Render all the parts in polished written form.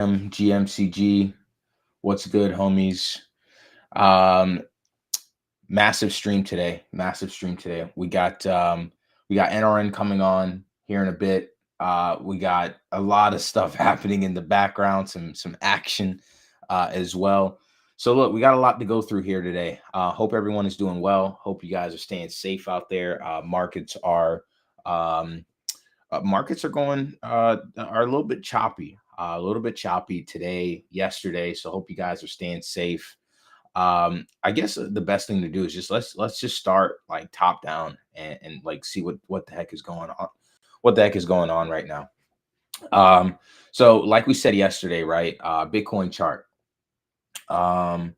GMCG, what's good, homies? Um, Massive stream today. Massive stream today. We got NRN coming on here in a bit. We got a lot of stuff happening in the background, some action as well. So look, we got a lot to go through here today. Hope everyone is doing well. Hope you guys are staying safe out there. Um, markets are a little bit choppy, today, yesterday. So hope you guys are staying safe. I guess the best thing to do is just let's just start like top down and like see what the heck is going on, right now. Um, so like we said yesterday, right? Bitcoin chart. Um,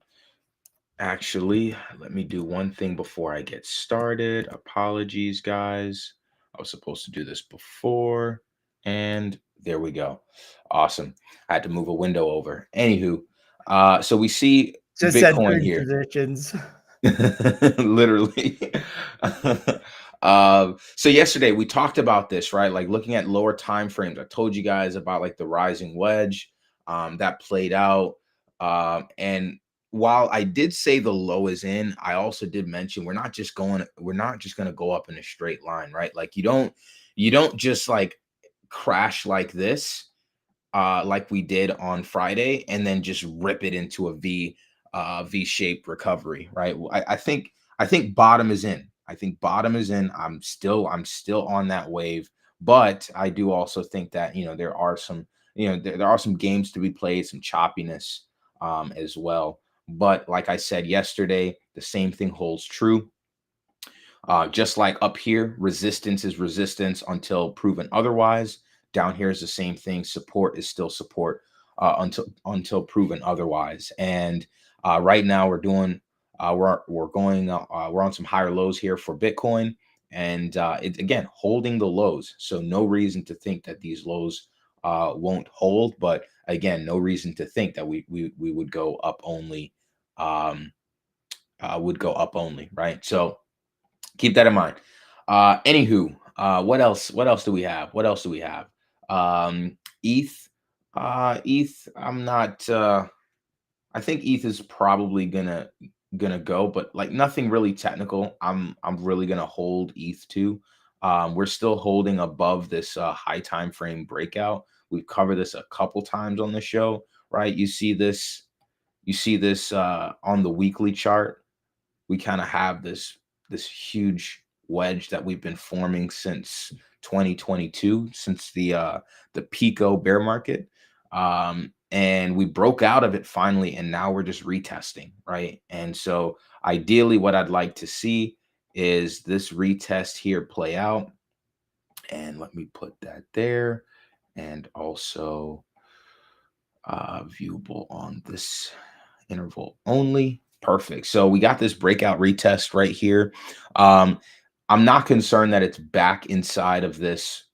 Actually, let me do one thing before I get started. Apologies, guys. I was supposed to do this before, and there we go. Awesome. I had to move a window over. Anywho, so we see Just Bitcoin entering here. positions. Literally. So yesterday we talked about this, right? Like looking at lower time frames. I told you guys about like the rising wedge that played out. And while I did say the low is in, I also did mention we're not just going to go up in a straight line, right? Like you don't just like crash like this, like we did on Friday, and then just rip it into a V-shaped recovery, right? I think bottom is in. I think bottom is in. I'm still on that wave, but I do also think that there are some there are some games to be played, some choppiness as well. But like I said yesterday, the same thing holds true. Just like up here, resistance is resistance until proven otherwise. Down here is the same thing. Support is still support until proven otherwise. And right now we're on some higher lows here for Bitcoin, and it's again holding the lows. So no reason to think that these lows won't hold, but again, no reason to think that we would go up only. Um, would go up only, right? So keep that in mind. Anywho, what else? What else do we have? What else do we have? ETH. ETH. I'm not. I think ETH is probably gonna go, but like nothing really technical. I'm really gonna hold ETH too. We're still holding above this high time frame breakout. We've covered this a couple times on the show, right? You see this. You see this on the weekly chart. We kind of have this huge wedge that we've been forming since 2022, since the Pico bear market. And we broke out of it finally, and now we're just retesting, right? And so ideally what I'd like to see is this retest here play out. And let me put that there, and also viewable on this interval only. Perfect. So we got this breakout retest right here. Um, I'm not concerned that it's back inside of this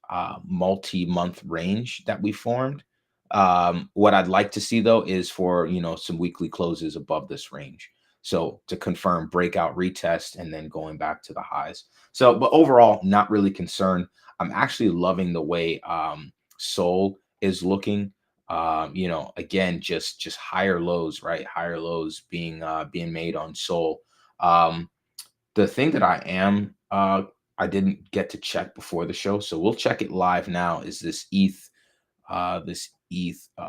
multi-month range that we formed. What I'd like to see though is for some weekly closes above this range. So to confirm breakout retest and then going back to the highs. So, but overall, not really concerned. I'm actually loving the way Sol is looking. Again, just higher lows, right? Higher lows being made on Sol. Um, the thing that I didn't get to check before the show, so we'll check it live now. Is this ETH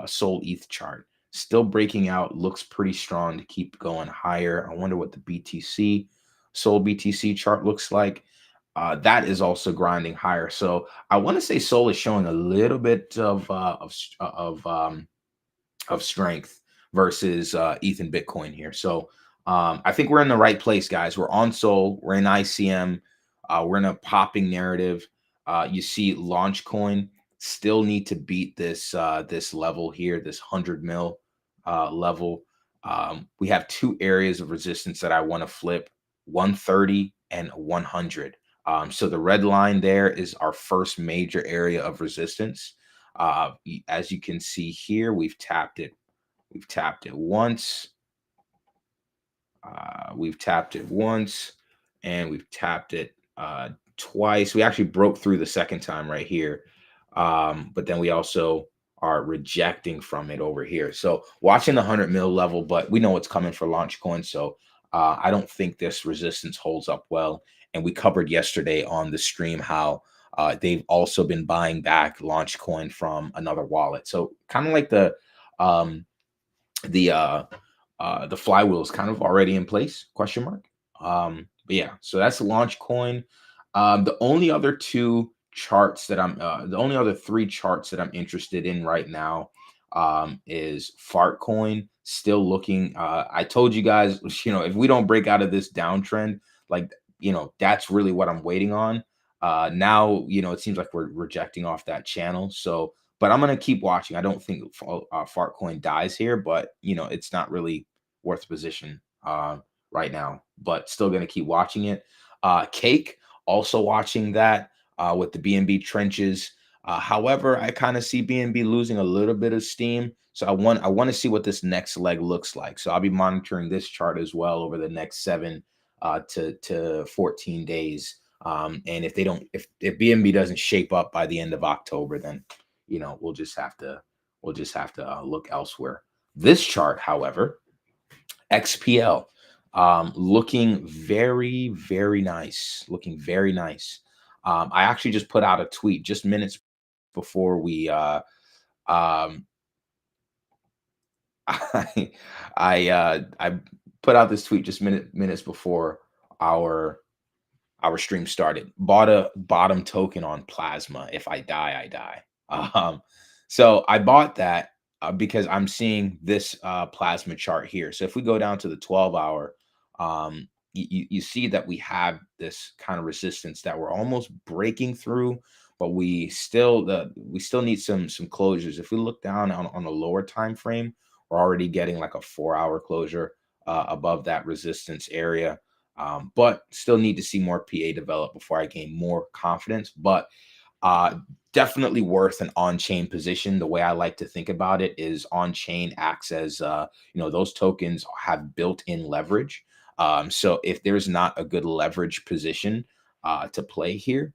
Sol ETH chart still breaking out? Looks pretty strong to keep going higher. I wonder what the BTC Sol BTC chart looks like. That is also grinding higher. So I want to say Sol is showing a little bit of strength versus ETH and Bitcoin here. So I think we're in the right place, guys. We're on Sol. We're in ICM. We're in a popping narrative. You see, Launch Coin still need to beat this level here, this 100 mil level. We have two areas of resistance that I want to flip: 130 and 100. So the red line there is our first major area of resistance. As you can see here, we've tapped it. We've tapped it once. We've tapped it once, and we've tapped it twice. We actually broke through the second time right here, but then we also are rejecting from it over here. So watching the 100 mil level, but we know what's coming for launch coin. So I don't think this resistance holds up well. And we covered yesterday on the stream how they've also been buying back launch coin from another wallet. So kind of like um, the the flywheel is kind of already in place, question mark. But yeah, so that's the launch coin. The only other two charts that the only other three charts that I'm interested in right now is fart coin. Still looking. I told you guys, if we don't break out of this downtrend, like, that's really what I'm waiting on. Now, it seems like we're rejecting off that channel. So, but I'm gonna keep watching. I don't think fart coin dies here, but it's not really worth position right now. But still gonna keep watching it. Cake, also watching that with the BNB trenches. However, I kind of see BNB losing a little bit of steam. So I want to see what this next leg looks like. So I'll be monitoring this chart as well over the next 7 to 14 days. And if they don't, if BNB doesn't shape up by the end of October, then we'll just have to look elsewhere. This chart, however, XPL, looking very, very nice. Looking very nice. I actually just put out a tweet just minutes before we um I I put out this tweet just minutes before our our stream started. Bought a bottom token on Plasma. If I die, I die. So I bought that because I'm seeing this Plasma chart here. So if we go down to the 12-hour, you see that we have this kind of resistance that we're almost breaking through, but we still need some closures. If we look down on a lower time frame, we're already getting like a 4-hour closure above that resistance area. But still need to see more PA develop before I gain more confidence. But uh, definitely worth an on-chain position. The way I like to think about it is on-chain acts as those tokens have built-in leverage. So if there's not a good leverage position to play here,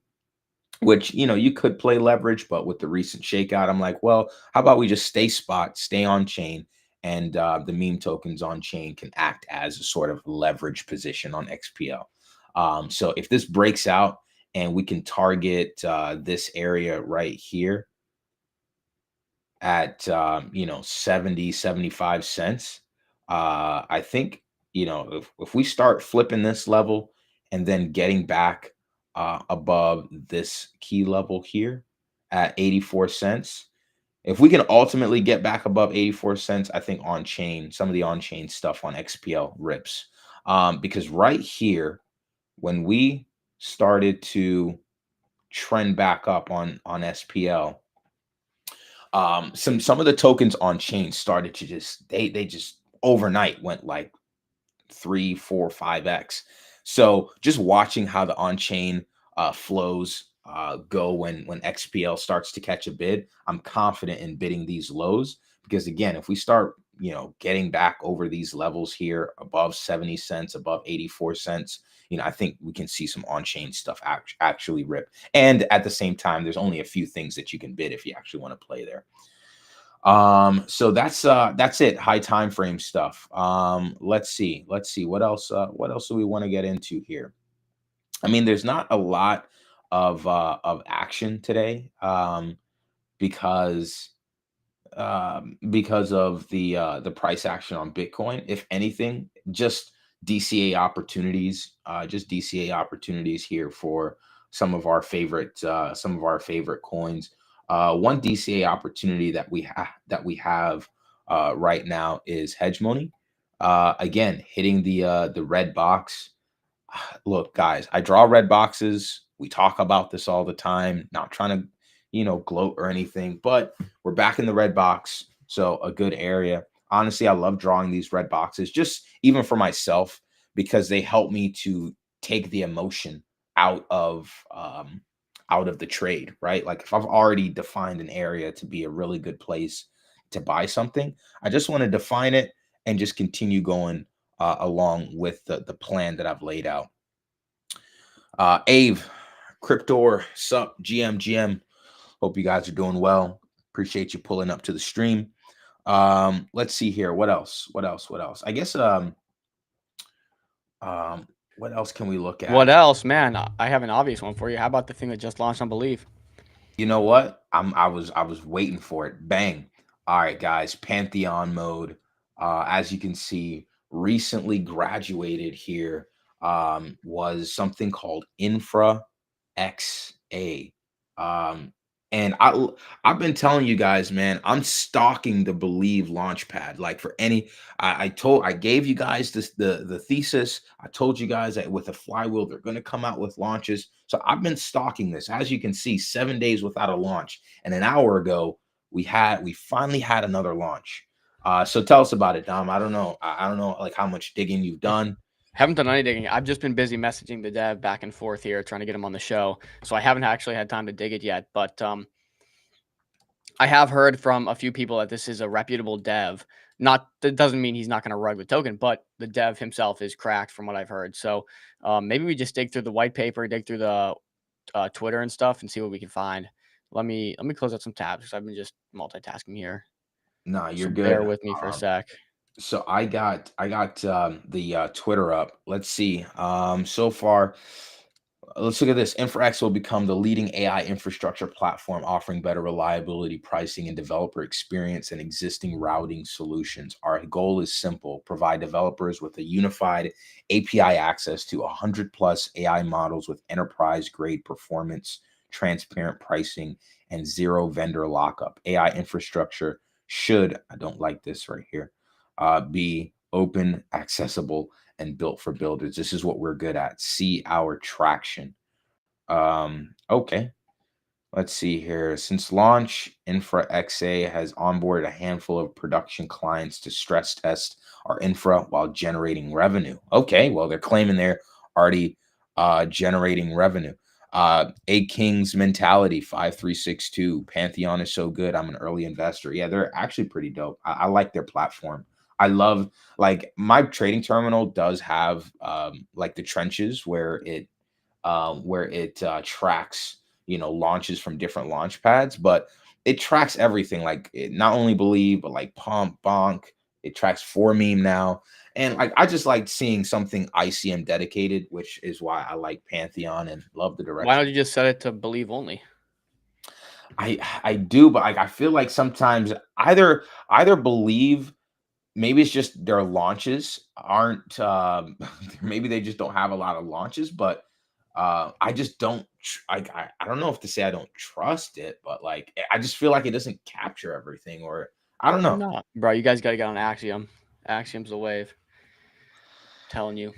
which you could play leverage, but with the recent shakeout, I'm like, well, how about we just stay on chain, and the meme tokens on chain can act as a sort of leverage position on XPL. So if this breaks out and we can target this area right here at 70 75 cents, I think if we start flipping this level and then getting back above this key level here at 84 cents, if we can ultimately get back above 84 cents, I think on chain, some of the on chain stuff on XPL rips. Because right here, when we started to trend back up on SPL, some of the tokens on chain started to just overnight went like 3, 4, 5x. So just watching how the on-chain flows go when XPL starts to catch a bid, I'm confident in bidding these lows, because again, if we start getting back over these levels here above 70 cents, above 84 cents, I think we can see some on-chain stuff actually rip. And at the same time, there's only a few things that you can bid if you actually want to play there. So that's it. High time frame stuff. Let's see what else do we want to get into here? I mean, there's not a lot of action today, because of the price action on Bitcoin. If anything, just DCA opportunities here for some of our favorite coins. One DCA opportunity that we have right now is hedge money. Again, hitting the red box. Look, guys, I draw red boxes. We talk about this all the time. Not trying to, gloat or anything, but we're back in the red box. So a good area. Honestly, I love drawing these red boxes, just even for myself, because they help me to take the emotion out of the trade, right? Like if I've already defined an area to be a really good place to buy something, I just want to define it and just continue going along with the plan that I've laid out. Ave, Cryptor, Sup, GM. Hope you guys are doing well. Appreciate you pulling up to the stream. Let's see here. What else? What else? What else? I guess um what else can we look What at? else, man? I have an obvious one for you. How about the thing that just launched on Believe? You know what? I was waiting for it. Bang. All right, guys, Pantheon mode. As you can see, recently graduated here was something called Infra XA. Um, and I've been telling you guys, man, I'm stalking the Believe Launchpad. Like for any, I gave you guys this the thesis. I told you guys that with a flywheel, they're going to come out with launches. So I've been stalking this. As you can see, 7 days without a launch, and an hour ago we finally had another launch. So tell us about it, Dom. I don't know like how much digging you've done. Haven't done any digging. I've just been busy messaging the dev back and forth here, trying to get him on the show. So I haven't actually had time to dig it yet. But I have heard from a few people that this is a reputable dev. Not that doesn't mean he's not going to rug the token, but the dev himself is cracked from what I've heard. So maybe we just dig through the white paper, dig through the Twitter and stuff, and see what we can find. Let me close out some tabs because I've been just multitasking here. Nah, you're So good. bear with me for a sec. So I got the Twitter up. Let's see. So far, let's look at this. InfraX will become the leading AI infrastructure platform, offering better reliability, pricing, and developer experience and existing routing solutions. Our goal is simple: provide developers with a unified API access to 100 plus AI models with enterprise grade performance, transparent pricing, and zero vendor lockup. AI infrastructure should, I don't like this right here, be open, accessible, and built for builders. This is what we're good at. See our traction. Okay. Let's see here. Since launch, Infra XA has onboarded a handful of production clients to stress test our infra while generating revenue. Okay, well, they're claiming they're already generating revenue. A King's mentality 5362. Pantheon is so good. I'm an early investor. Yeah, they're actually pretty dope. I like their platform. I love like my trading terminal does have like the trenches where it tracks, launches from different launch pads, but it tracks everything. Like it not only Believe, but like Pump, Bonk. It tracks for meme now, and like I just like seeing something ICM dedicated, which is why I like Pantheon and love the Why direction. don't you just set it to Believe only? I do, but I feel like sometimes either Believe, maybe it's just their launches aren't maybe they just don't have a lot of launches, but I just don't I don't know if to say I don't trust it, but like I just feel like it doesn't capture everything, or I don't know. No, bro. You guys got to get on Axiom. Axiom's the wave. I'm telling you.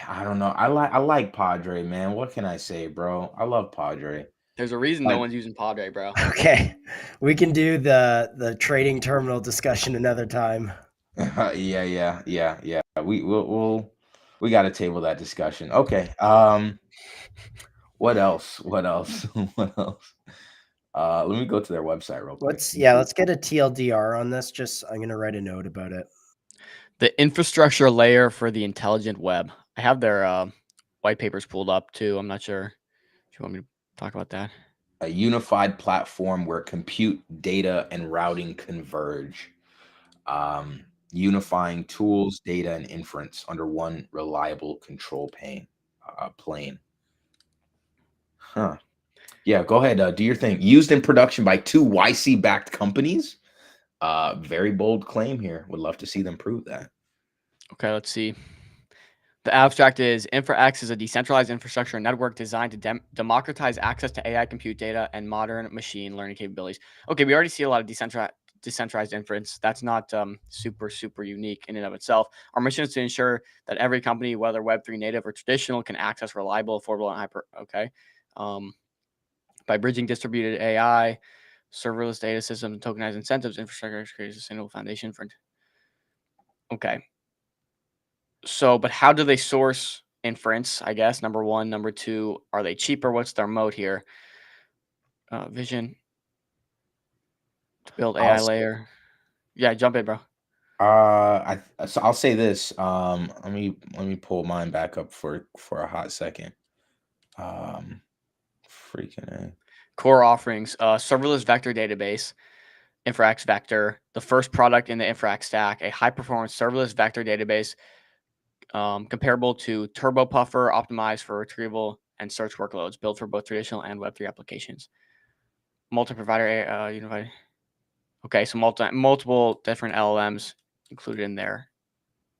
I don't know. I like Padre, man. What can I say, bro? I love Padre. There's a reason no Like one's using Padre, bro. Okay, we can do the trading terminal discussion another time. yeah. We got to table that discussion. Okay. What else? What else? What else? Let me go to their website real quick. Let's get a TLDR on this. Just I'm gonna write a note about it. The infrastructure layer for the intelligent web. I have their white papers pulled up too. I'm not sure if you want me to talk about that. A unified platform where compute, data, and routing converge. Unifying tools, data, and inference under one reliable control plane. Huh. Yeah, go ahead. Do your thing. Used in production by two YC-backed companies. Very bold claim here. Would love to see them prove that. Okay, let's see. The abstract is InfraX is a decentralized infrastructure network designed to democratize access to AI compute data and modern machine learning capabilities. Okay, we already see a lot of decentralized inference. That's not super unique in and of itself. Our mission is to ensure that every company, whether Web3 native or traditional, can access reliable, affordable, and hyper. Okay, by bridging distributed AI, serverless data systems, and tokenized incentives, infrastructure creates a sustainable foundation for. Okay, so, but how do they source inference? I guess number one, number two, are they cheaper? What's their mode here? Vision to build I'll AI say, layer. Yeah, jump in, bro. so I'll say this. Let me pull mine back up for a hot second. Um, freaking A. Core offerings, serverless vector database, InfraX Vector, the first product in the InfraX stack, a high-performance serverless vector database comparable to Turbo Puffer, optimized for retrieval and search workloads, built for both traditional and Web3 applications. Multi-provider unified. Okay, so multiple different LLMs included in their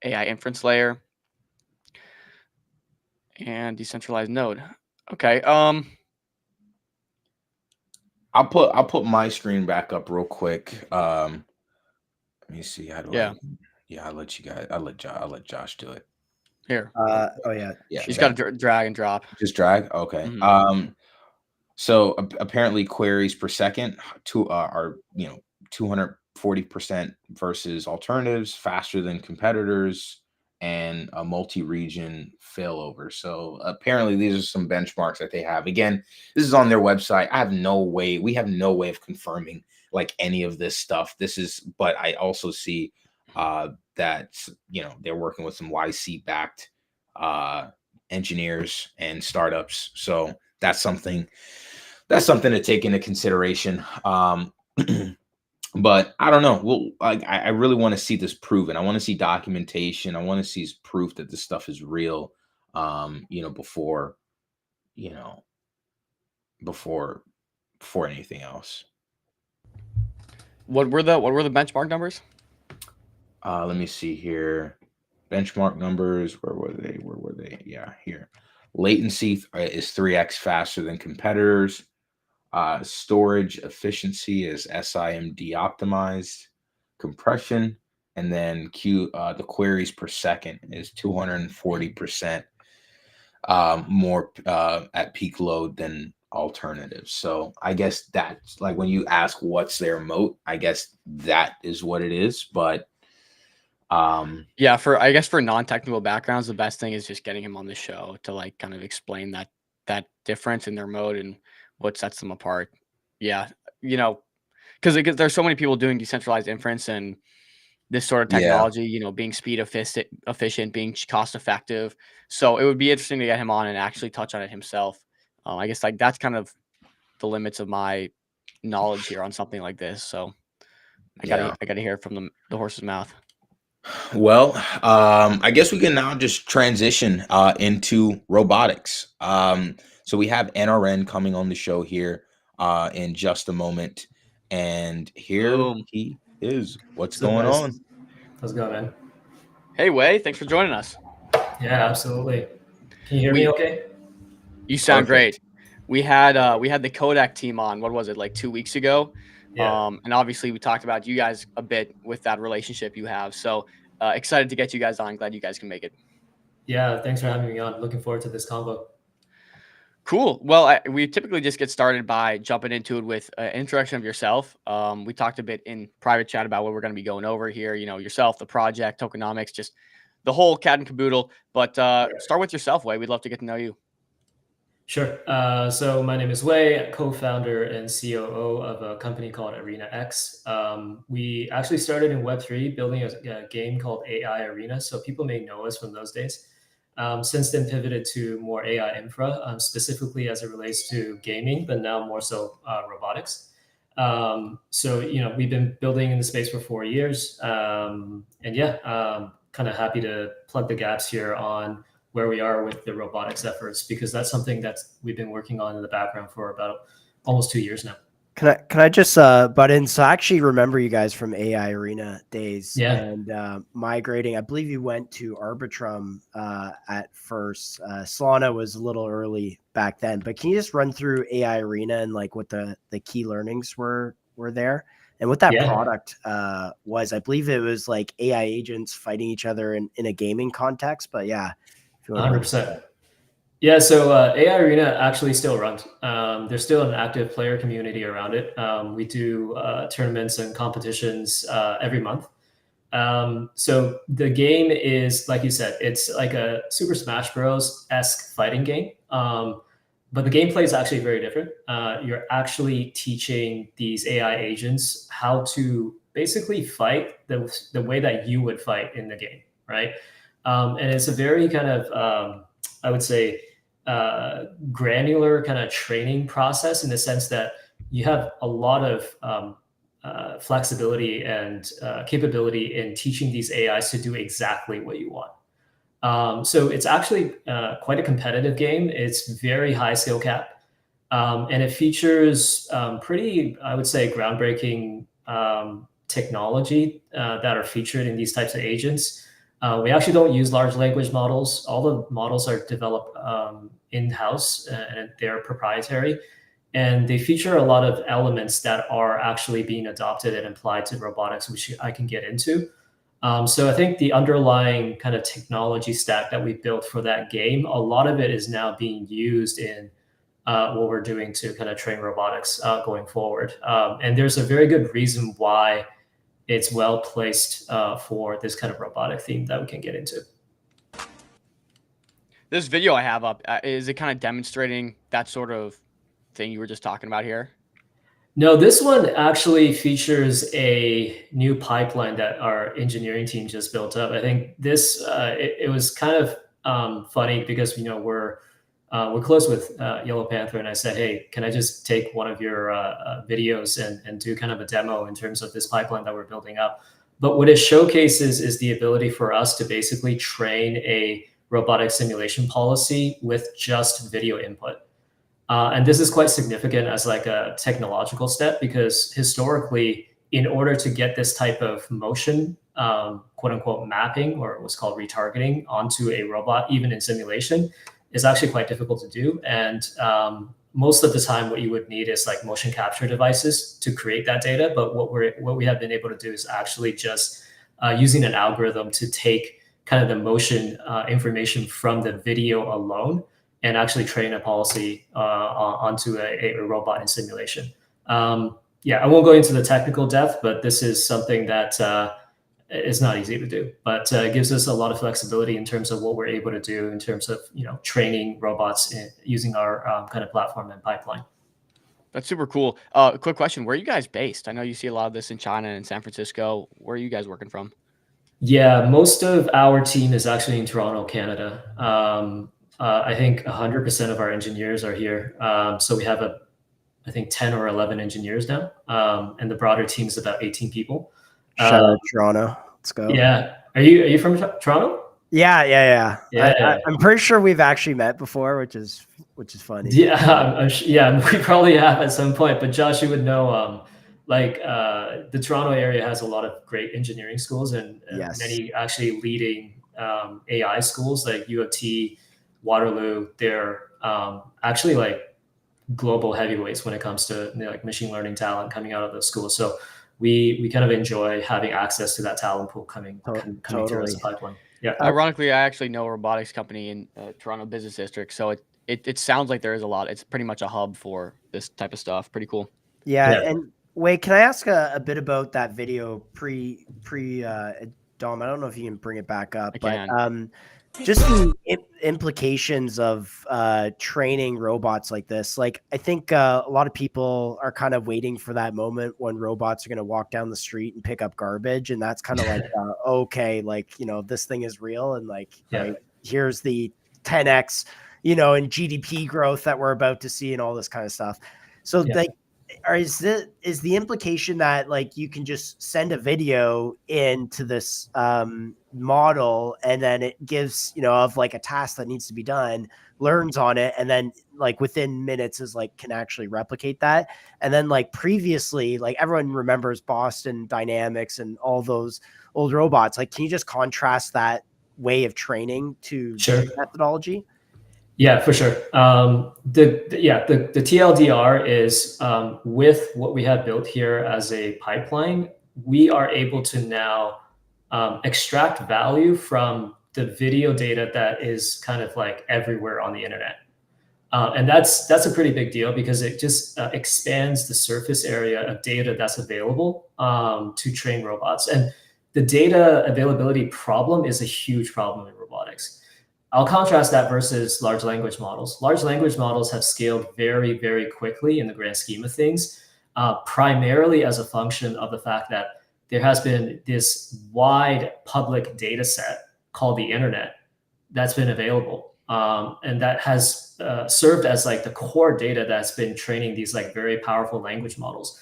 AI inference layer and decentralized node. Okay. I'll put my screen back up real quick. Let me see. How do Yeah. I'll let you guys. I'll let Josh do it. Here. Oh yeah. Yeah. You just got to drag and drop. Just drag. Okay. Mhm. So apparently queries per second are 240% versus alternatives, faster than competitors, and a multi-region failover. So apparently these are some benchmarks that they have. Again, this is on their website. We have no way of confirming like any of this stuff. But I also see that they're working with some YC backed engineers and startups. So that's something to take into consideration. But I don't know. Well, I really want to see this proven. I want to see documentation. I want to see proof that this stuff is real. Before you know, before anything else. What were the benchmark numbers? Let me see here. Benchmark numbers. Where were they? Where were they? Yeah, here. Latency is 3x faster than competitors. Storage efficiency is SIMD optimized. Compression, and then the queries per second is 240% more at peak load than alternatives. So I guess that's like when you ask what's their moat, I guess that is what it is. But yeah, I guess for non-technical backgrounds, the best thing is just getting him on the show to like kind of explain that difference in their mode and what sets them apart. Yeah, because there's so many people doing decentralized inference and this sort of yeah, technology, being speed efficient, being cost effective. So it would be interesting to get him on and actually touch on it himself. I guess like that's kind of the limits of my knowledge here on something like this. So I gotta hear it from the horse's mouth. Well, I guess we can now just transition into robotics. So we have NRN coming on the show here in just a moment, and here Boom. he is. What's What's up, going guys? on? How's it going, man? Hey, Wei, thanks for joining us. Yeah, absolutely. Can you hear me okay? You sound Perfect. great. We had the Kodak team on, what was it, like 2 weeks ago? Yeah. And obviously we talked about you guys a bit with that relationship you have. So excited to get you guys on. Glad you guys can make it. Yeah, thanks for having me on. Looking forward to this convo. Cool. Well, we typically just get started by jumping into it with an introduction of yourself. We talked a bit in private chat about what we're going to be going over here. Yourself, the project, tokenomics, just the whole cat and caboodle. But start with yourself, Wei. We'd love to get to know you. Sure. So my name is Wei, co-founder and COO of a company called Arena X. We actually started in Web3, building a game called AI Arena. So people may know us from those days. Since then, pivoted to more AI infra, specifically as it relates to gaming, but now more so robotics. So we've been building in the space for 4 years, and kind of happy to plug the gaps here on where we are with the robotics efforts, because that's something that we've been working on in the background for about almost 2 years now. Can I just butt in? So I actually remember you guys from AI Arena days, Yeah. and migrating. I believe you went to Arbitrum at first. Solana was a little early back then, but can you just run through AI Arena and like what the key learnings were there, and what that product was? I believe it was like AI agents fighting each other in a gaming context. But yeah, if you want to 100%. Yeah, so AI Arena actually still runs. There's still an active player community around it. We do tournaments and competitions every month. So the game is, like you said, it's like a Super Smash Bros-esque fighting game. But the gameplay is actually very different. You're actually teaching these AI agents how to basically fight the way that you would fight in the game, right? And it's a very kind of, I would say, granular kind of training process in the sense that you have a lot of flexibility and capability in teaching these AIs to do exactly what you want. So it's actually quite a competitive game. It's very high skill cap, and it features pretty, I would say, groundbreaking technology that are featured in these types of agents. We actually don't use large language models. All the models are developed in-house and they're proprietary. And they feature a lot of elements that are actually being adopted and applied to robotics, which I can get into. So I think the underlying kind of technology stack that we built for that game, a lot of it is now being used in what we're doing to kind of train robotics going forward. And there's a very good reason why it's well placed for this kind of robotic theme that we can get into. This video I have up, is it kind of demonstrating that sort of thing you were just talking about here? No, this one actually features a new pipeline that our engineering team just built up. I think this it was kind of funny because we're close with Yellow Panther, and I said, hey, can I just take one of your videos and do kind of a demo in terms of this pipeline that we're building up? But what it showcases is the ability for us to basically train a robotic simulation policy with just video input. And this is quite significant as like a technological step, because historically, in order to get this type of motion, quote unquote, mapping, or what's called retargeting onto a robot, even in simulation, is actually quite difficult to do. And most of the time, what you would need is like motion capture devices to create that data. But what we have been able to do is actually just using an algorithm to take kind of the motion information from the video alone and actually train a policy onto a robot in simulation. Yeah, I won't go into the technical depth, but this is something that is not easy to do, but it gives us a lot of flexibility in terms of what we're able to do in terms of training robots using our kind of platform and pipeline. That's super cool. Quick question: where are you guys based? I know you see a lot of this in China and San Francisco. Where are you guys working from? Yeah, most of our team is actually in Toronto, Canada. I think 100% of our engineers are here. So we have I think 10 or 11 engineers now, and the broader team is about 18 people. Shout out Toronto. Let's go. Yeah. Are you from Toronto? Yeah. Yeah. I'm pretty sure we've actually met before, which is funny. Yeah, yeah, we probably have at some point. But Josh, you would know, the Toronto area has a lot of great engineering schools and Yes. many actually leading AI schools like U of T, Waterloo. They're actually like global heavyweights when it comes to like machine learning talent coming out of those schools. So we kind of enjoy having access to that talent pool coming through as a pipeline. Yeah. Ironically, I actually know a robotics company in Toronto Business District, so it sounds like there is a lot. It's pretty much a hub for this type of stuff. Pretty cool. Yeah. And wait, can I ask a bit about that video pre Dom? I don't know if you can bring it back up, but just the implications of training robots like this. Like, I think a lot of people are kind of waiting for that moment when robots are going to walk down the street and pick up garbage. And that's kind of like, okay, like, this thing is real. And like, right, here's the 10X, in GDP growth that we're about to see and all this kind of stuff. So like, is the implication that like you can just send a video into this model and then it gives of like a task that needs to be done, learns on it, and then like within minutes is like can actually replicate that? And then like previously, like everyone remembers Boston Dynamics and all those old robots. Like, can you just contrast way of training to this methodology? Yeah, for sure. The TLDR is with what we have built here as a pipeline, we are able to now extract value from the video data that is kind of like everywhere on the internet. And that's a pretty big deal because it just expands the surface area of data that's available to train robots. And the data availability problem is a huge problem in robotics. I'll contrast that versus large language models. Large language models have scaled very, very quickly in the grand scheme of things, primarily as a function of the fact that there has been this wide public data set called the internet that's been available. And that has served as like the core data that's been training these like very powerful language models.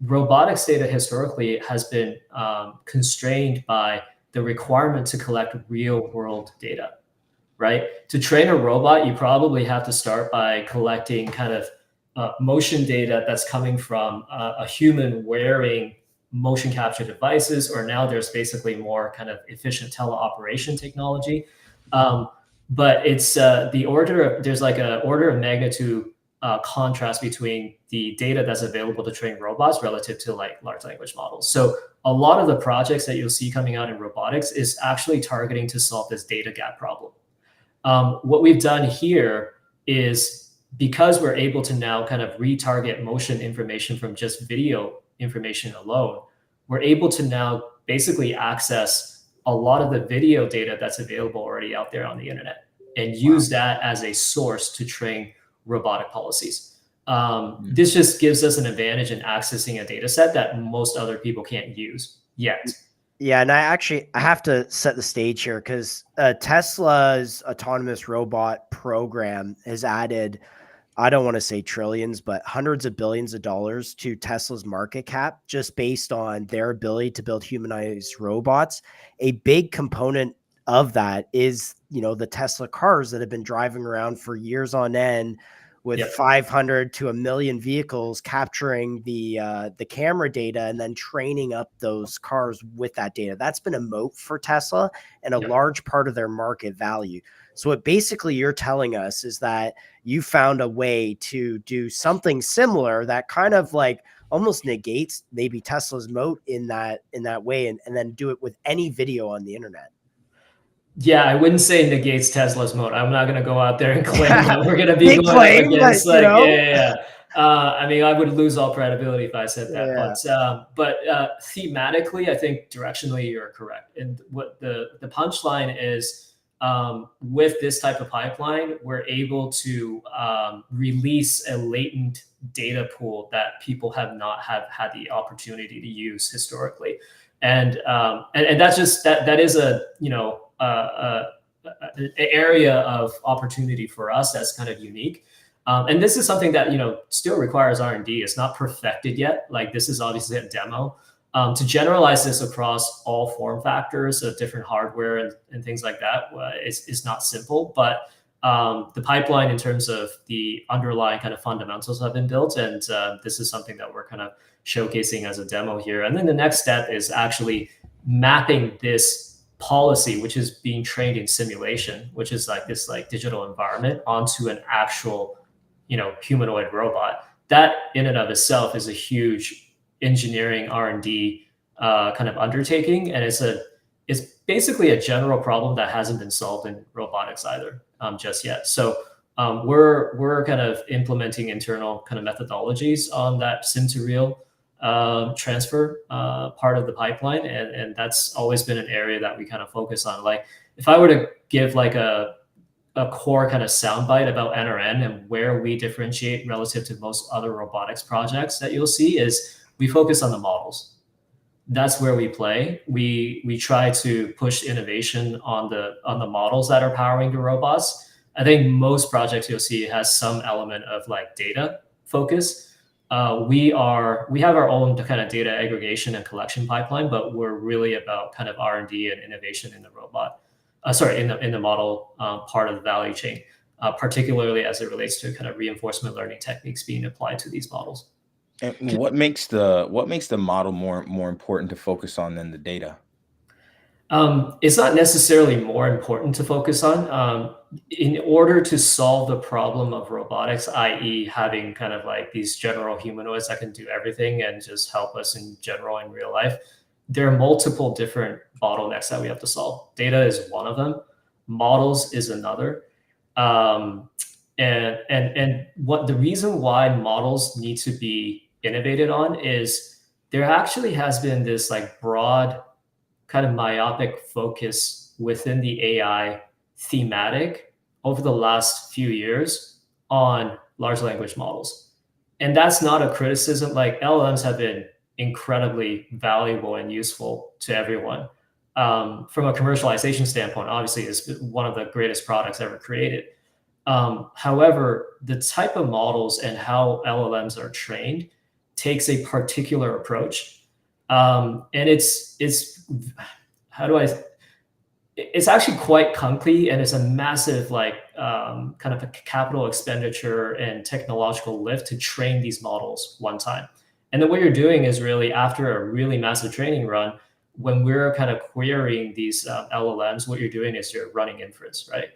Robotics data historically has been constrained by the requirement to collect real world data, right? To train a robot, you probably have to start by collecting kind of motion data that's coming from a human wearing motion capture devices, or now there's basically more kind of efficient teleoperation technology. But it's there's like an order of magnitude contrast between the data that's available to train robots relative to like large language models. So a lot of the projects that you'll see coming out in robotics is actually targeting to solve this data gap problem. What we've done here is, because we're able to now kind of retarget motion information from just video information alone, we're able to now basically access a lot of the video data that's available already out there on the internet and use that as a source to train robotic policies. This just gives us an advantage in accessing a data set that most other people can't use yet. Yeah, and I have to set the stage here because Tesla's autonomous robot program has added, I don't want to say trillions, but hundreds of billions of dollars to Tesla's market cap just based on their ability to build humanized robots. A big component of that is, the Tesla cars that have been driving around for years on end with 500 to 1 million vehicles, capturing the camera data and then training up those cars with that data. That's been a moat for Tesla and a large part of their market value. So what basically you're telling us is that you found a way to do something similar that kind of like almost negates maybe Tesla's moat in that way, and then do it with any video on the internet. Yeah, I wouldn't say negates Tesla's moat. I'm not going to go out there and claim that we're going to be going claim, up against but, I mean, I would lose all credibility if I said that. Yeah. But thematically, I think directionally you're correct. And what the punchline is, with this type of pipeline, we're able to release a latent data pool that people have not had the opportunity to use historically. And that's just that is a an area of opportunity for us that's kind of unique. And this is something that, still requires R&D. It's not perfected yet. Like, this is obviously a demo. To generalize this across all form factors of different hardware and things like that is not simple. But the pipeline in terms of the underlying kind of fundamentals have been built. And this is something that we're kind of showcasing as a demo here. And then the next step is actually mapping this policy, which is being trained in simulation, which is like this like digital environment, onto an actual, humanoid robot. That in and of itself is a huge engineering R&D kind of undertaking, and it's basically a general problem that hasn't been solved in robotics either just yet. So we're kind of implementing internal kind of methodologies on that sim to real transfer part of the pipeline, and that's always been an area that we kind of focus on. Like, if I were to give like a core kind of soundbite about NRN and where we differentiate relative to most other robotics projects that you'll see, is we focus on the models. That's where we play. We try to push innovation on the models that are powering the robots. I think most projects you'll see has some element of like data focus. We have our own kind of data aggregation and collection pipeline, but we're really about kind of R&D and innovation in the in the model part of the value chain, particularly as it relates to kind of reinforcement learning techniques being applied to these models. And what makes the model more important to focus on than the data? It's not necessarily more important to focus on. In order to solve the problem of robotics, i.e. having kind of like these general humanoids that can do everything and just help us in general in real life, there are multiple different bottlenecks that we have to solve. Data is one of them. Models is another. And what the reason why models need to be innovated on is there actually has been this like broad kind of myopic focus within the AI thematic over the last few years on large language models. And that's not a criticism. Like, LLMs have been incredibly valuable and useful to everyone. from a commercialization standpoint, obviously is one of the greatest products ever created. However, the type of models and how LLMs are trained takes a particular approach. And it's how do I, it's actually quite clunky, and it's a massive kind of a capital expenditure and technological lift to train these models one time. And then what you're doing is really, after a really massive training run, when we're kind of querying these LLMs, what you're doing is you're running inference, right?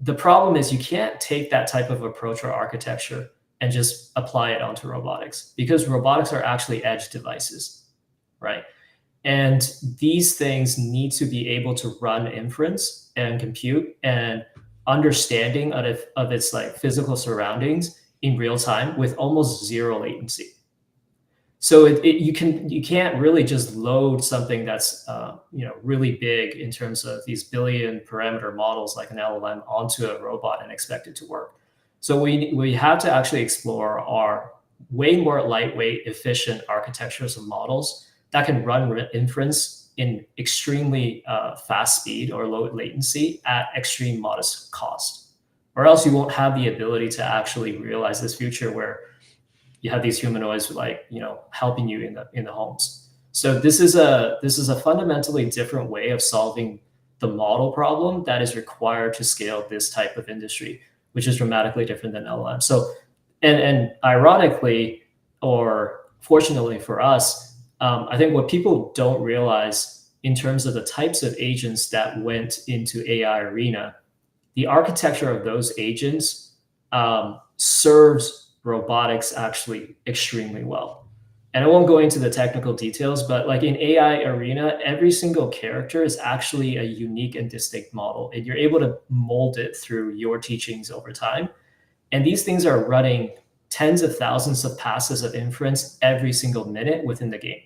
The problem is you can't take that type of approach or architecture and just apply it onto robotics, because robotics are actually edge devices, right? And these things need to be able to run inference and compute and understanding of its like physical surroundings in real time with almost zero latency. So you can't really just load something that's really big in terms of these billion parameter models like an LLM onto a robot and expect it to work. So we have to actually explore our way more lightweight, efficient architectures of models that can run inference in extremely fast speed or low latency at extreme modest cost, or else you won't have the ability to actually realize this future where you have these humanoids helping you in the homes. So this is a fundamentally different way of solving the model problem that is required to scale this type of industry, which is dramatically different than LLM. So, and ironically, or fortunately for us, I think what people don't realize in terms of the types of agents that went into AI arena, the architecture of those agents serves robotics actually extremely well. And I won't go into the technical details, but like in AI arena, every single character is actually a unique and distinct model, and you're able to mold it through your teachings over time. And these things are running tens of thousands of passes of inference every single minute within the game.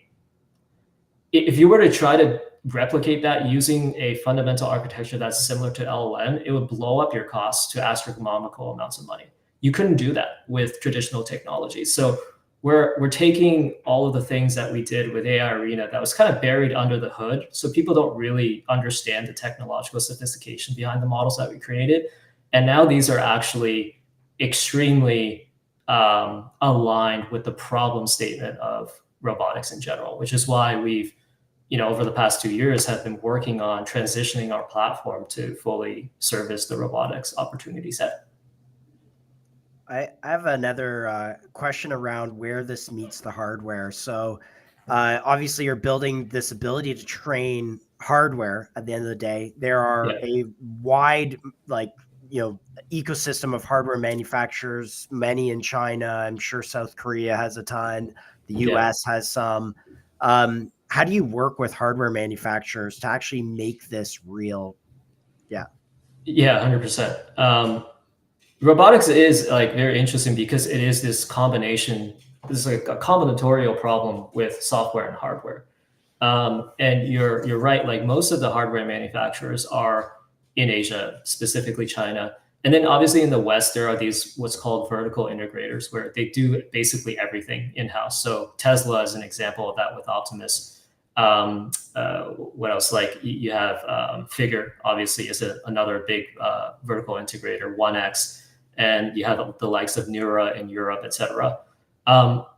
If you were to try to replicate that using a fundamental architecture that's similar to LLM, it would blow up your costs to astronomical amounts of money. You couldn't do that with traditional technology. So we're taking all of the things that we did with AI Arena that was kind of buried under the hood, so people don't really understand the technological sophistication behind the models that we created. And now these are actually extremely aligned with the problem statement of robotics in general, which is why we've, over the past 2 years, have been working on transitioning our platform to fully service the robotics opportunity set. I have another question around where this meets the hardware. So obviously you're building this ability to train hardware at the end of the day. There are a wide ecosystem of hardware manufacturers, many in China. I'm sure South Korea has a ton. The US has some. How do you work with hardware manufacturers to actually make this real? Yeah, 100%. Robotics is like very interesting because it is this combination. This is like a combinatorial problem with software and hardware. And you're right. Like most of the hardware manufacturers are in Asia, specifically China. And then obviously in the West, there are these what's called vertical integrators where they do basically everything in-house. So Tesla is an example of that with Optimus. What else? Like you have Figure, obviously, is another big vertical integrator, 1X. And you have the likes of Neura in Europe, et cetera.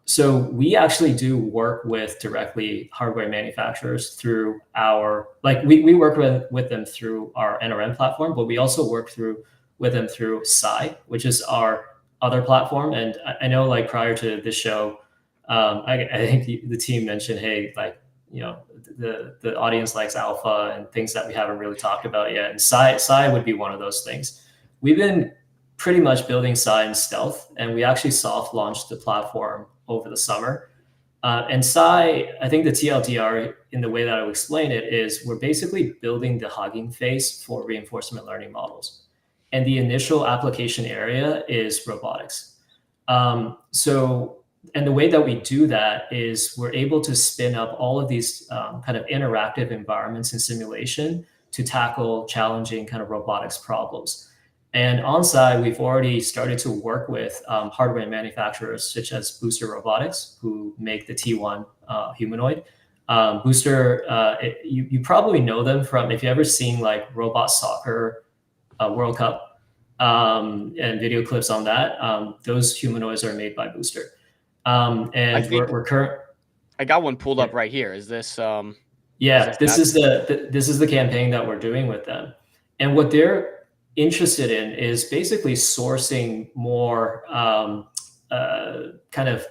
So we actually do work with directly hardware manufacturers through our, we work with them through our NRN platform, but we also work with them through Psy, which is our other platform. And I know prior to this show, I think the team mentioned, hey, the audience likes alpha and things that we haven't really talked about yet. And Psy would be one of those things. We've been pretty much building Psy in stealth, and we actually soft launched the platform over the summer. And Psy, I think the TLDR, in the way that I would explain it, is we're basically building the Hugging Face for reinforcement learning models. And the initial application area is robotics. And the way that we do that is we're able to spin up all of these kind of interactive environments in simulation to tackle challenging kind of robotics problems. And on Psy, we've already started to work with hardware manufacturers such as Booster Robotics, who make the T1 humanoid. Booster, you probably know them from, if you ever seen like Robot Soccer World Cup and video clips on that. Those humanoids are made by Booster. I And think we're current. I got one pulled up right here. Is this Yeah, this is that? this is the campaign that we're doing with them, and what they're interested in is basically sourcing more kind of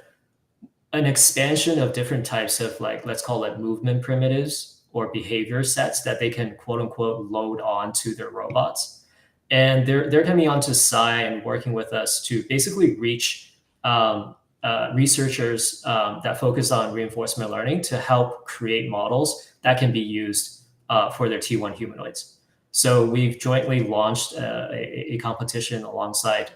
an expansion of different types of, like, let's call it movement primitives or behavior sets that they can quote unquote load onto their robots. And they're coming onto Psi and working with us to basically reach researchers that focus on reinforcement learning to help create models that can be used for their T1 humanoids. So we've jointly launched a competition alongside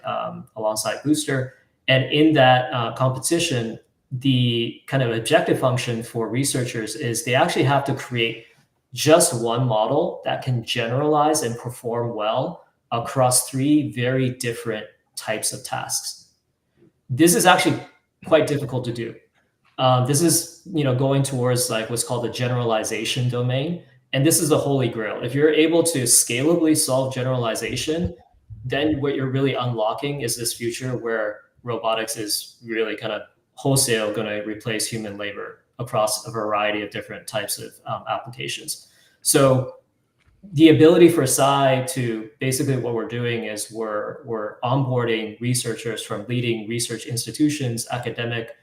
Booster, and in that competition, the kind of objective function for researchers is they actually have to create just one model that can generalize and perform well across 3 very different types of tasks. This is actually quite difficult to do. This is, going towards like what's called the generalization domain. And this is the holy grail. If you're able to scalably solve generalization, then what you're really unlocking is this future where robotics is really kind of wholesale going to replace human labor across a variety of different types of applications. So the ability for Psi to, basically what we're doing is we're onboarding researchers from leading research institutions, academic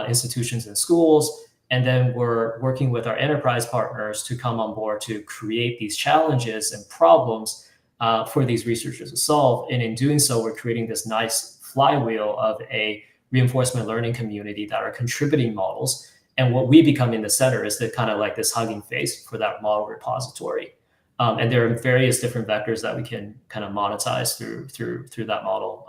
institutions and schools, and then we're working with our enterprise partners to come on board to create these challenges and problems for these researchers to solve. And in doing so, we're creating this nice flywheel of a reinforcement learning community that are contributing models. And what we become in the center is the kind of like this hugging face for that model repository. And there are various different vectors that we can kind of monetize through that model.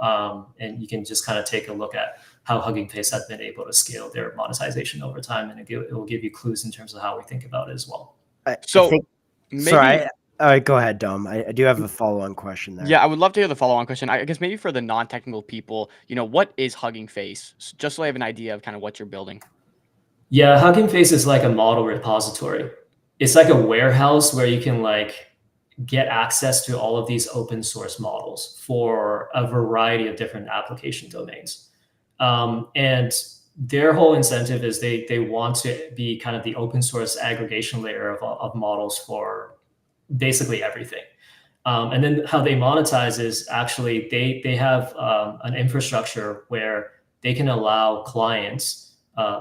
And you can just kind of take a look at how Hugging Face has been able to scale their monetization over time, and it will give you clues in terms of how we think about it as well. Sorry, all right, go ahead, Dom. I do have a follow-on question there. Yeah, I would love to hear the follow-on question. I guess maybe for the non-technical people, what is Hugging Face? Just so I have an idea of kind of what you're building. Yeah, Hugging Face is like a model repository. It's like a warehouse where you can like get access to all of these open source models for a variety of different application domains. And their whole incentive is they want to be kind of the open source aggregation layer of models for basically everything. And then how they monetize is actually they have an infrastructure where they can allow clients,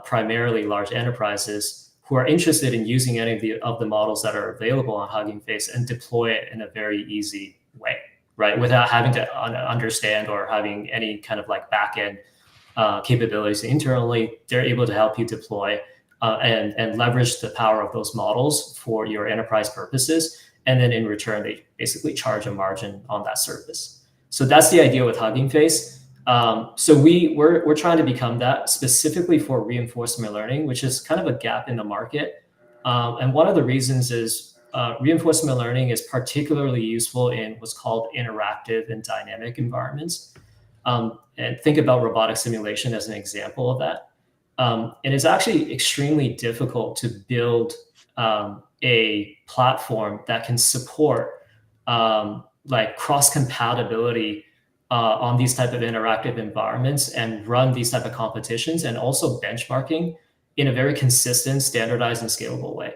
primarily large enterprises, who are interested in using any of the models that are available on Hugging Face and deploy it in a very easy way, right? Without having to understand or having any kind of like backend capabilities internally. They're able to help you deploy and leverage the power of those models for your enterprise purposes. And then in return, they basically charge a margin on that service. So that's the idea with Hugging Face. So we're trying to become that specifically for reinforcement learning, which is kind of a gap in the market. And one of the reasons is reinforcement learning is particularly useful in what's called interactive and dynamic environments. And think about robotic simulation as an example of that. And it's actually extremely difficult to build a platform that can support like cross-compatibility on these type of interactive environments and run these type of competitions and also benchmarking in a very consistent, standardized, and scalable way.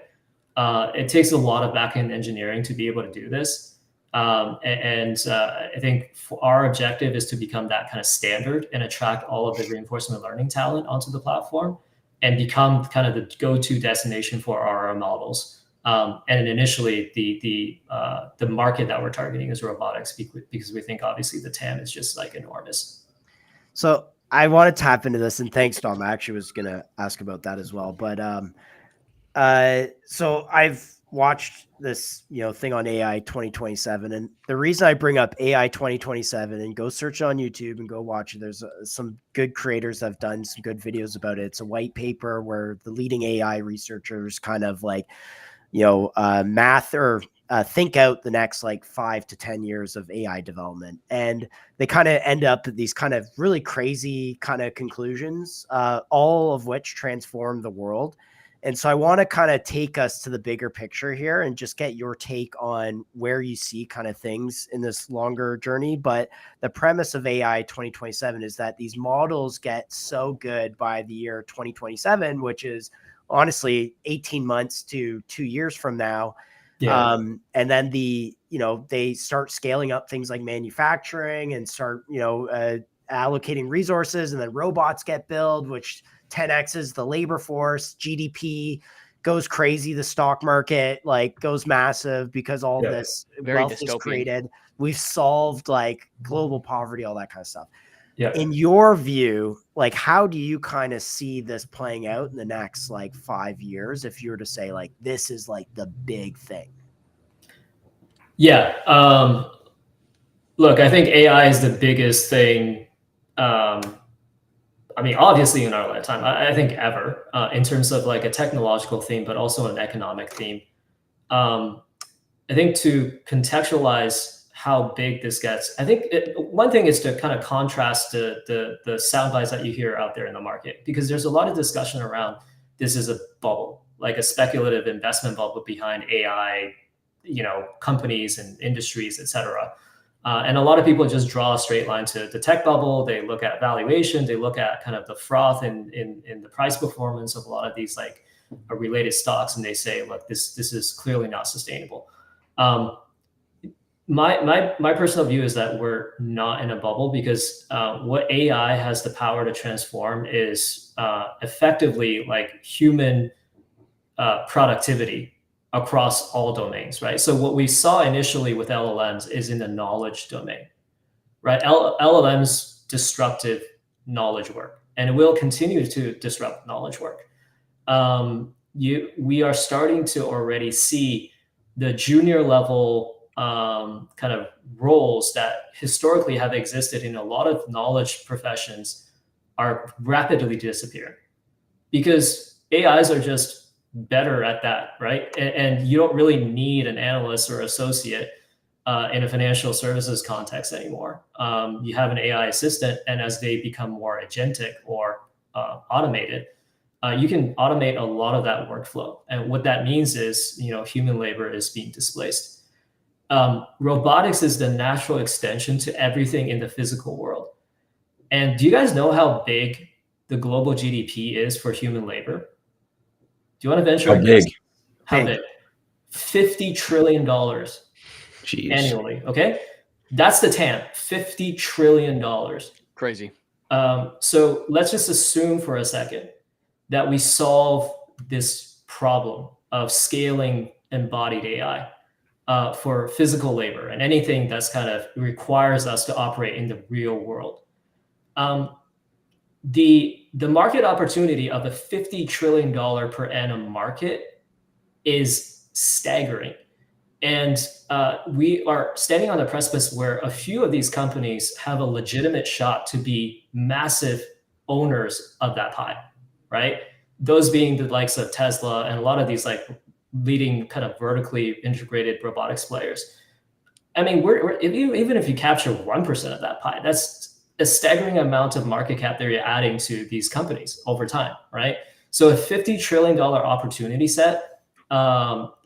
It takes a lot of backend engineering to be able to do this. I think our objective is to become that kind of standard and attract all of the reinforcement learning talent onto the platform and become kind of the go-to destination for our models. And initially, the market that we're targeting is robotics because we think obviously the TAM is just like enormous. So I want to tap into this, and thanks, Dom. I actually was going to ask about that as well. But so I've watched this thing on AI 2027, and the reason I bring up AI 2027 and go search on YouTube and go watch it, there's some good creators that have done some good videos about it. It's a white paper where the leading AI researchers kind of like math or think out the next like 5 to 10 years of AI development. And they kind of end up at these kind of really crazy kind of conclusions, all of which transform the world. And so I want to kind of take us to the bigger picture here and just get your take on where you see kind of things in this longer journey. But the premise of AI 2027 is that these models get so good by the year 2027, which is honestly 18 months to 2 years from now. Yeah. And then they start scaling up things like manufacturing and start, allocating resources, and then robots get built, which 10x's the labor force, GDP goes crazy, the stock market like goes massive because all Yeah. this Very wealth is dystopian. created. We've solved like global poverty, all that kind of stuff. Yeah. In your view, like how do you kind of see this playing out in the next like 5 years if you were to say like this is like the big thing? Yeah. Look, I think AI is the biggest thing. I mean, obviously in our lifetime, I think ever, in terms of like a technological theme, but also an economic theme. I think to contextualize how big this gets, I think one thing is to kind of contrast the sound bites that you hear out there in the market, because there's a lot of discussion around this is a bubble, like a speculative investment bubble behind AI, companies and industries, et cetera. And a lot of people just draw a straight line to the tech bubble. They look at valuation. They look at kind of the froth in the price performance of a lot of these like related stocks, and they say, look, this is clearly not sustainable. My personal view is that we're not in a bubble, because what AI has the power to transform is effectively like human productivity across all domains, right? So what we saw initially with LLMs is in the knowledge domain, right? LLMs disruptive knowledge work, and it will continue to disrupt knowledge work. We are starting to already see the junior level kind of roles that historically have existed in a lot of knowledge professions are rapidly disappearing, because AIs are just better at that, right? And you don't really need an analyst or associate in a financial services context anymore. You have an AI assistant, and as they become more agentic or automated, you can automate a lot of that workflow. And what that means is, human labor is being displaced. Robotics is the natural extension to everything in the physical world. And do you guys know how big the global GDP is for human labor? Do you want to venture? How big? How big? $50 trillion Jeez. annually. Okay. That's the TAM, $50 trillion. Crazy. So let's just assume for a second that we solve this problem of scaling embodied AI for physical labor and anything that's kind of requires us to operate in the real world. The market opportunity of a $50 trillion per annum market is staggering. And we are standing on the precipice where a few of these companies have a legitimate shot to be massive owners of that pie, right? Those being the likes of Tesla and a lot of these like leading kind of vertically integrated robotics players. I mean, even if you capture 1% of that pie, that's a staggering amount of market cap that you're adding to these companies over time, right? So a $50 trillion opportunity set,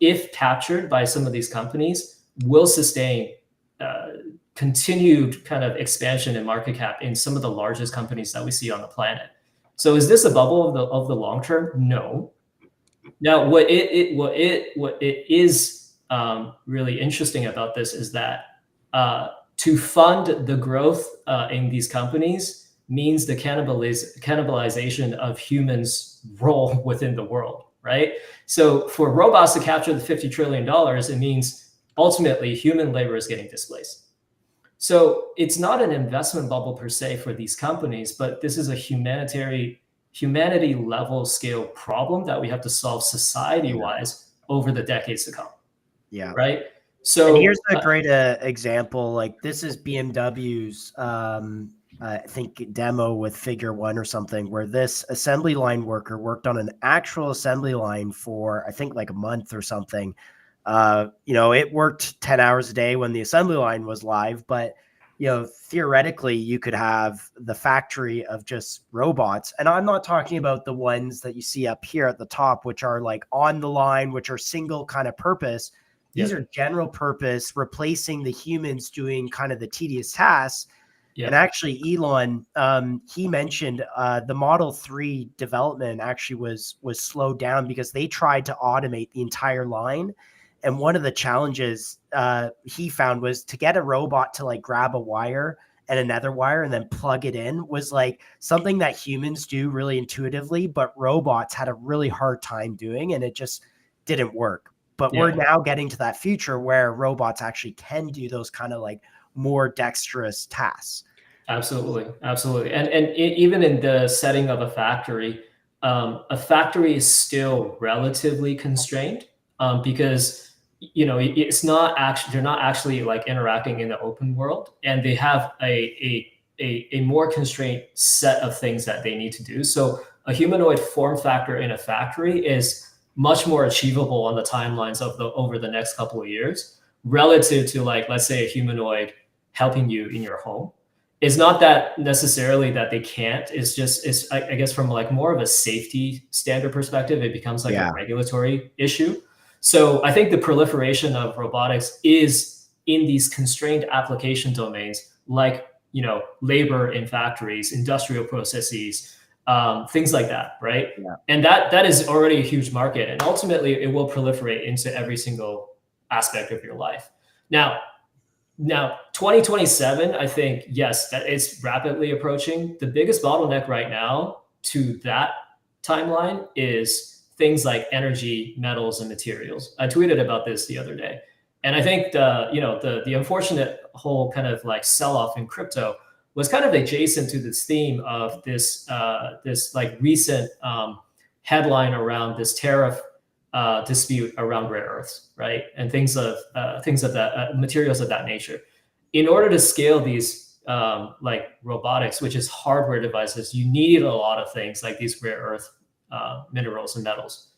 if captured by some of these companies, will sustain continued kind of expansion in market cap in some of the largest companies that we see on the planet. So is this a bubble of the long term? No. Now, what it is really interesting about this is that to fund the growth in these companies means the cannibalization of humans' role within the world, right? So for robots to capture the $50 trillion, it means ultimately human labor is getting displaced. So it's not an investment bubble per se for these companies, but this is a humanity level scale problem that we have to solve society-wise over the decades to come. Yeah. Right. So and here's a great example. Like this is BMW's, I think, demo with Figure 1 or something, where this assembly line worker worked on an actual assembly line for, I think, like a month or something. It worked 10 hours a day when the assembly line was live, but theoretically you could have the factory of just robots. And I'm not talking about the ones that you see up here at the top, which are like on the line, which are single kind of purpose. These are general purpose, replacing the humans doing kind of the tedious tasks. And actually, Elon, he mentioned the Model 3 development actually was slowed down because they tried to automate the entire line. And one of the challenges he found was to get a robot to like grab a wire and another wire and then plug it in was like something that humans do really intuitively, but robots had a really hard time doing, and it just didn't work. But we're now getting to that future where robots actually can do those kind of like more dexterous tasks. Absolutely. And even in the setting of a factory is still relatively constrained because it's not actually, they're not actually like interacting in the open world, and they have a more constrained set of things that they need to do. So a humanoid form factor in a factory is much more achievable on the timelines of over the next couple of years relative to, like, let's say a humanoid helping you in your home. It's not that necessarily that they can't. It's just, I guess from like more of a safety standard perspective, it becomes like a regulatory issue. So I think the proliferation of robotics is in these constrained application domains, like, labor in factories, industrial processes, things like that, right? And that is already a huge market, and ultimately it will proliferate into every single aspect of your life. Now 2027, I think, yes, that it's rapidly approaching. The biggest bottleneck right now to that timeline is things like energy, metals, and materials. I tweeted about this the other day. And I think the unfortunate whole kind of like sell-off in crypto was kind of adjacent to this theme of this like recent headline around this tariff dispute around rare earths, right? And things of that materials of that nature. In order to scale these like robotics, which is hardware devices, you need a lot of things like these rare earth minerals and metals.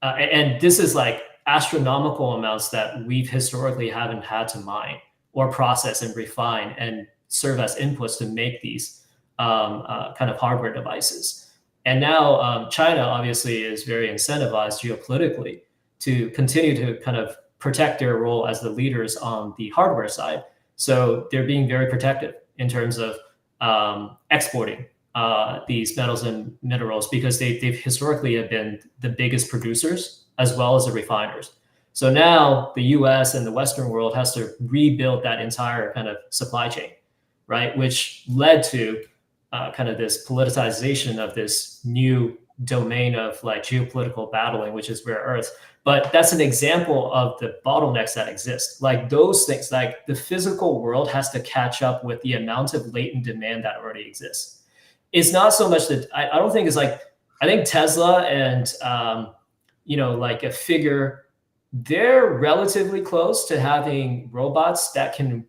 And this is like astronomical amounts that we've historically haven't had to mine or process and refine and serve as inputs to make these kind of hardware devices. And now China obviously is very incentivized geopolitically to continue to kind of protect their role as the leaders on the hardware side. So they're being very protective in terms of exporting these metals and minerals, because they've historically have been the biggest producers as well as the refiners. So now the US and the Western world has to rebuild that entire kind of supply chain, right? Which led to kind of this politicization of this new domain of like geopolitical battling, which is rare earths. But that's an example of the bottlenecks that exist. Like those things, like the physical world has to catch up with the amount of latent demand that already exists. It's not so much that I don't think it's like, I think Tesla and, like a figure, they're relatively close to having robots that can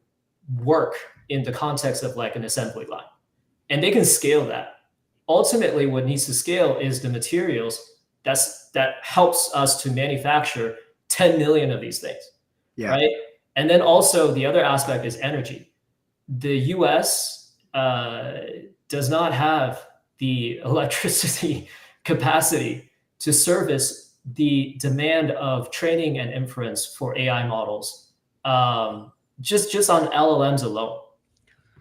work in the context of like an assembly line. And they can scale that. Ultimately, what needs to scale is the materials that helps us to manufacture 10 million of these things, right? And then also the other aspect is energy. The US does not have the electricity capacity to service the demand of training and inference for AI models, just on LLMs alone.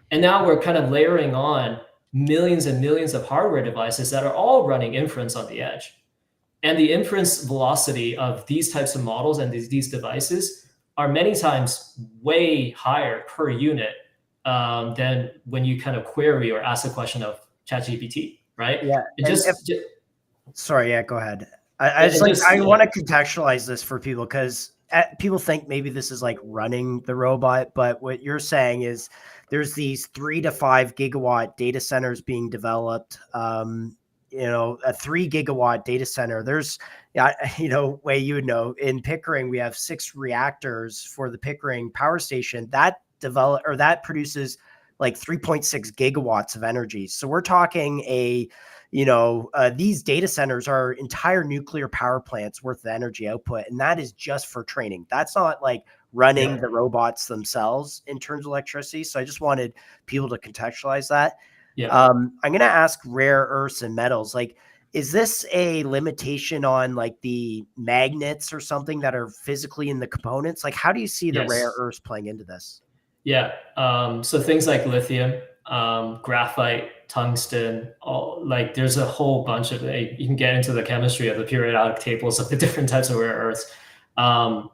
And now we're kind of layering on millions and millions of hardware devices that are all running inference on the edge. And the inference velocity of these types of models and these devices are many times way higher per unit than when you kind of query or ask a question of ChatGPT, right? Yeah. Sorry, go ahead. I want to contextualize this for people, because people think maybe this is like running the robot, but what you're saying is there's these 3 to 5 gigawatt data centers being developed. A 3 gigawatt data center. There's, Wei, in Pickering, we have 6 reactors for the Pickering power station that produces like 3.6 gigawatts of energy. So we're talking these data centers are entire nuclear power plants worth of energy output. And that is just for training. That's not like running the robots themselves in terms of electricity. So I just wanted people to contextualize that. I'm going to ask rare earths and metals. Like, is this a limitation on like the magnets or something that are physically in the components? Like, how do you see the rare earths playing into this? Yeah. So things like lithium, graphite, tungsten, like there's a whole bunch of it. You can get into the chemistry of the periodic tables of the different types of rare earths.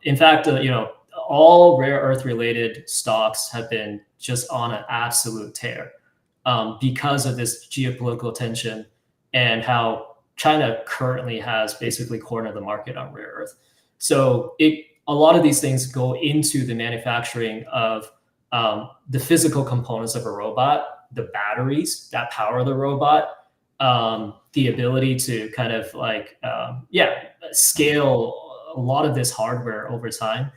In fact, all rare earth related stocks have been just on an absolute tear because of this geopolitical tension and how China currently has basically cornered the market on rare earth. So a lot of these things go into the manufacturing of the physical components of a robot, the batteries that power the robot, the ability to kind of like, scale a lot of this hardware over time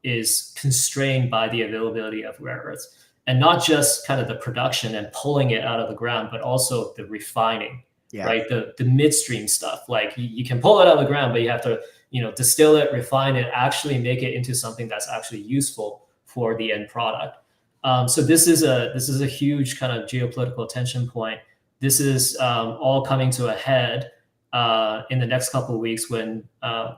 is constrained by the availability of rare earths. And not just kind of the production and pulling it out of the ground, but also the refining, right? The midstream stuff. Like you can pull it out of the ground, but you have to, distill it, refine it, actually make it into something that's actually useful for the end product. So this is a huge kind of geopolitical tension point. This is all coming to a head in the next couple of weeks when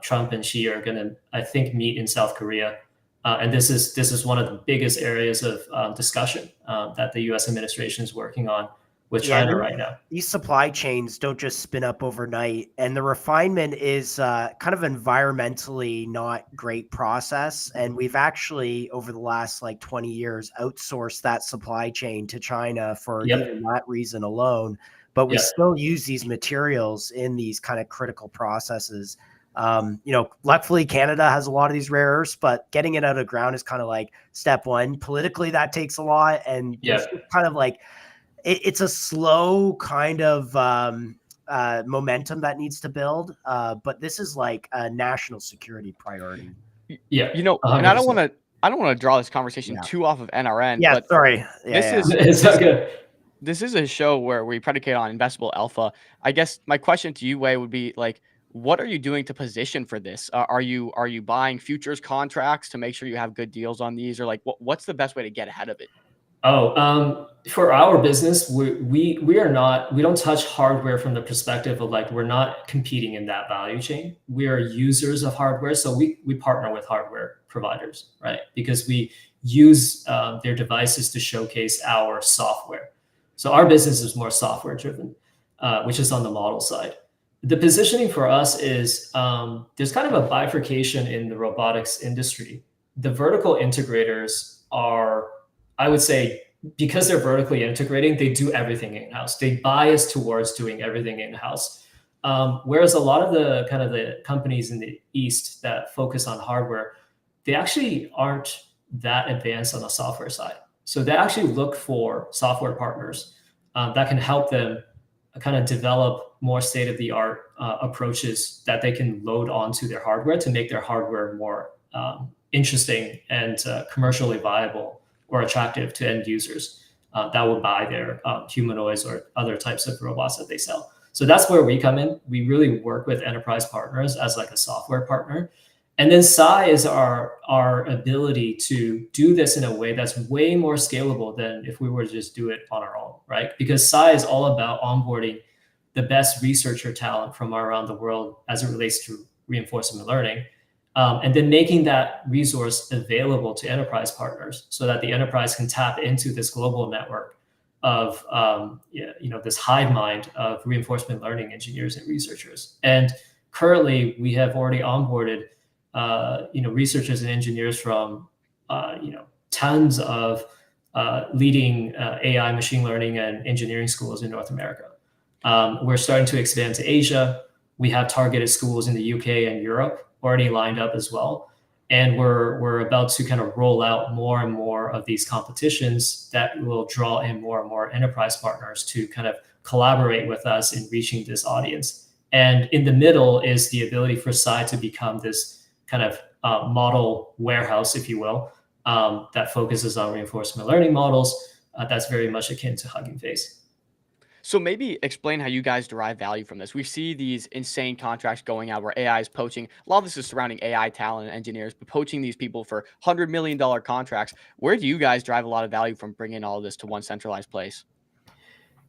Trump and Xi are going to, I think, meet in South Korea. And this is one of the biggest areas of discussion that the U.S. administration is working on with China right now. These supply chains don't just spin up overnight, and the refinement is kind of environmentally not great process. And we've actually, over the last like 20 years, outsourced that supply chain to China for even that reason alone. But we still use these materials in these kind of critical processes. Luckily Canada has a lot of these rare earths, but getting it out of the ground is kind of like step one. Politically, that takes a lot. And it's kind of like, it's a slow kind of momentum that needs to build. But this is like a national security priority. Yeah. And 100%. I don't want to draw this conversation too off of NRN. Yeah. But sorry. This is a show where we predicate on investable alpha. I guess my question to you, Wei, would be like, what are you doing to position for this? Are you buying futures contracts to make sure you have good deals on these, or like what's the best way to get ahead of it? For our business, we don't touch hardware from the perspective of like, we're not competing in that value chain. We are users of hardware. So we partner with hardware providers, right? Because we use their devices to showcase our software. So our business is more software driven, which is on the model side. The positioning for us is there's kind of a bifurcation in the robotics industry. The vertical integrators are, I would say, because they're vertically integrating, they do everything in-house. They bias towards doing everything in-house. Whereas a lot of the kind of the companies in the East that focus on hardware, they actually aren't that advanced on the software side. So they actually look for software partners that can help them kind of develop more state-of-the-art approaches that they can load onto their hardware to make their hardware more interesting and commercially viable or attractive to end users that will buy their humanoids or other types of robots that they sell. So that's where we come in. We really work with enterprise partners as like a software partner. And then Sai is our ability to do this in a way that's way more scalable than if we were to just do it on our own, right? Because Sai is all about onboarding the best researcher talent from around the world as it relates to reinforcement learning, and then making that resource available to enterprise partners so that the enterprise can tap into this global network of this hive mind of reinforcement learning engineers and researchers. And currently, we have already onboarded researchers and engineers from tons of leading AI, machine learning, and engineering schools in North America. We're starting to expand to Asia. We have targeted schools in the UK and Europe already lined up as well. And we're about to kind of roll out more and more of these competitions that will draw in more and more enterprise partners to kind of collaborate with us in reaching this audience. And in the middle is the ability for Sai to become this kind of model warehouse, if you will, that focuses on reinforcement learning models. That's very much akin to Hugging Face. So maybe explain how you guys derive value from this. We see these insane contracts going out where AI is poaching. A lot of this is surrounding AI talent and engineers, but poaching these people for $100 million contracts. Where do you guys drive a lot of value from bringing all of this to one centralized place?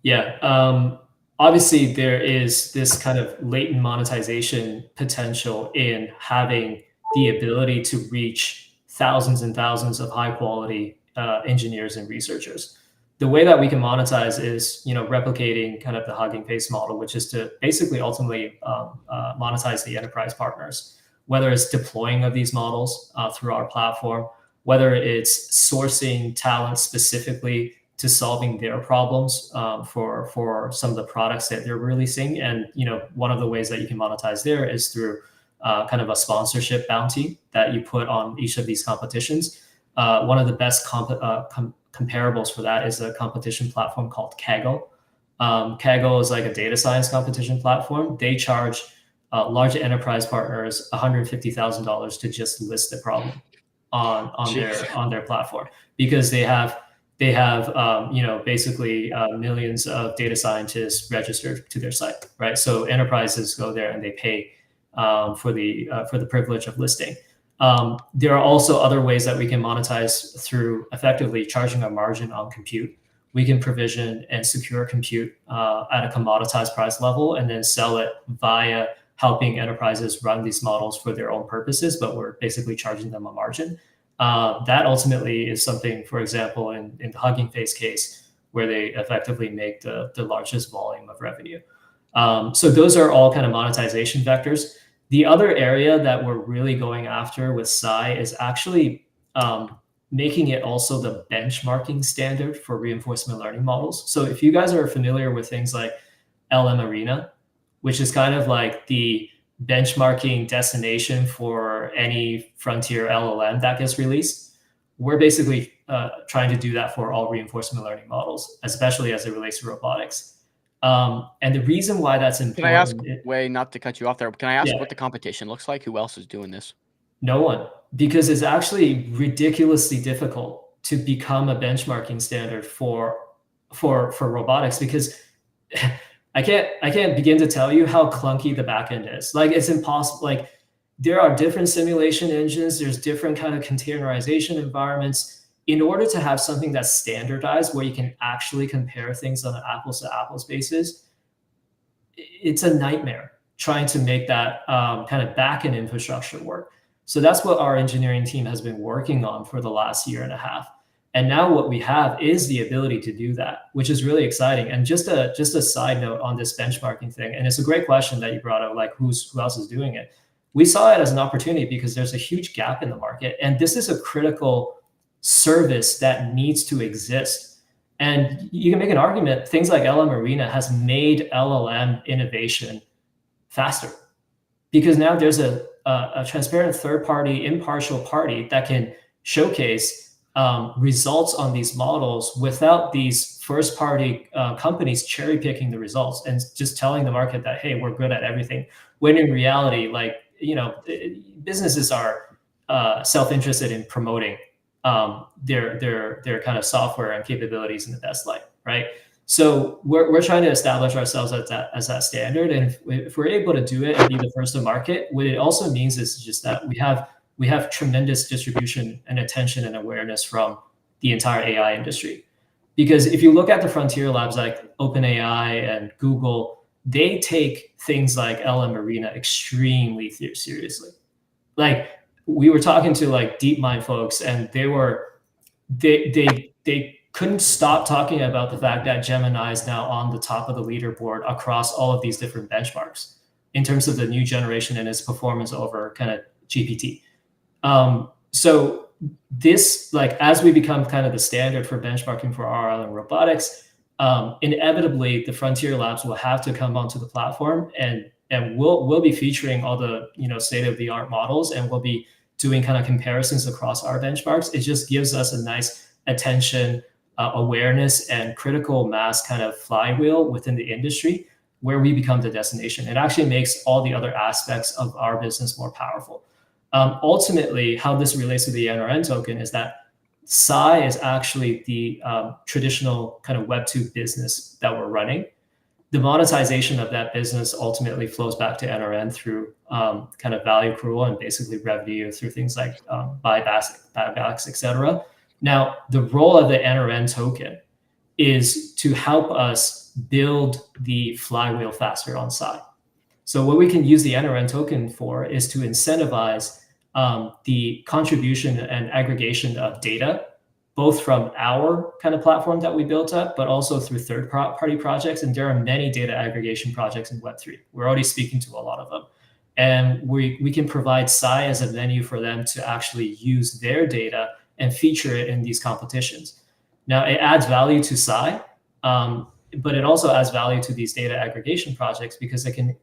Yeah. Obviously, there is this kind of latent monetization potential in having the ability to reach thousands and thousands of high quality engineers and researchers. The way that we can monetize is, replicating kind of the Hugging Face model, which is to basically ultimately monetize the enterprise partners, whether it's deploying of these models through our platform, whether it's sourcing talent specifically to solving their problems for some of the products that they're releasing. And one of the ways that you can monetize there is through kind of a sponsorship bounty that you put on each of these competitions. One of the best comparables for that is a competition platform called Kaggle. Kaggle is like a data science competition platform. They charge large enterprise partners $150,000 to just list the problem on their platform, because they have basically millions of data scientists registered to their site, right? So enterprises go there and they pay for the privilege of listing. There are also other ways that we can monetize through effectively charging a margin on compute. We can provision and secure compute at a commoditized price level and then sell it via helping enterprises run these models for their own purposes, but we're basically charging them a margin. That ultimately is something, for example, in the Hugging Face case, where they effectively make the largest volume of revenue. So those are all kind of monetization vectors. The other area that we're really going after with Sai is actually making it also the benchmarking standard for reinforcement learning models. So if you guys are familiar with things like LM Arena, which is kind of like the benchmarking destination for any frontier LLM that gets released, we're basically trying to do that for all reinforcement learning models, especially as it relates to robotics. And the reason why that's important— Can I ask, Wei, not to cut you off there, but can I ask Yeah. what the competition looks like? Who else is doing this? No one, because it's actually ridiculously difficult to become a benchmarking standard for robotics, because I can't begin to tell you how clunky the backend is. Like, it's impossible. Like, there are different simulation engines, there's different kind of containerization environments. In order to have something that's standardized where you can actually compare things on an apples to apples basis, it's a nightmare trying to make that kind of backend infrastructure work. So that's what our engineering team has been working on for the last year and a half. And now what we have is the ability to do that, which is really exciting. And just a side note on this benchmarking thing, and it's a great question that you brought up, like who else is doing it? We saw it as an opportunity because there's a huge gap in the market, and this is a critical service that needs to exist. And you can make an argument, things like LM Arena has made LLM innovation faster, because now there's a transparent third-party, impartial party that can showcase results on these models without these first-party companies cherry-picking the results and just telling the market that, hey, we're good at everything. When in reality, like, businesses are self-interested in promoting their kind of software and capabilities in the best light, right? So we're trying to establish ourselves as that standard, and if we're able to do it and be the first to market, what it also means is just that we have tremendous distribution and attention and awareness from the entire AI industry. Because if you look at the frontier labs like OpenAI and Google, they take things like LM Arena extremely seriously. Like, we were talking to like DeepMind folks, and they couldn't stop talking about the fact that Gemini is now on the top of the leaderboard across all of these different benchmarks in terms of the new generation and its performance over kind of GPT. So this, like, as we become kind of the standard for benchmarking for RL and robotics, inevitably the frontier labs will have to come onto the platform, and we'll be featuring all the state-of-the-art models, and we'll be doing kind of comparisons across our benchmarks. It just gives us a nice attention, awareness, and critical mass kind of flywheel within the industry, where we become the destination. It actually makes all the other aspects of our business more powerful. Ultimately, how this relates to the NRN token is that Sai is actually the traditional kind of Web2 business that we're running. the monetization of that business ultimately flows back to NRN through kind of value accrual and basically revenue through things like buybacks, et cetera. Now, the role of the NRN token is to help us build the flywheel faster on side. So what we can use the NRN token for is to incentivize the contribution and aggregation of data, both from our kind of platform that we built up, but also through third-party projects. And there are many data aggregation projects in Web3. We're already speaking to a lot of them. And we can provide Sai as a venue for them to actually use their data and feature it in these competitions. Now, it adds value to Sai, but it also adds value to these data aggregation projects because they can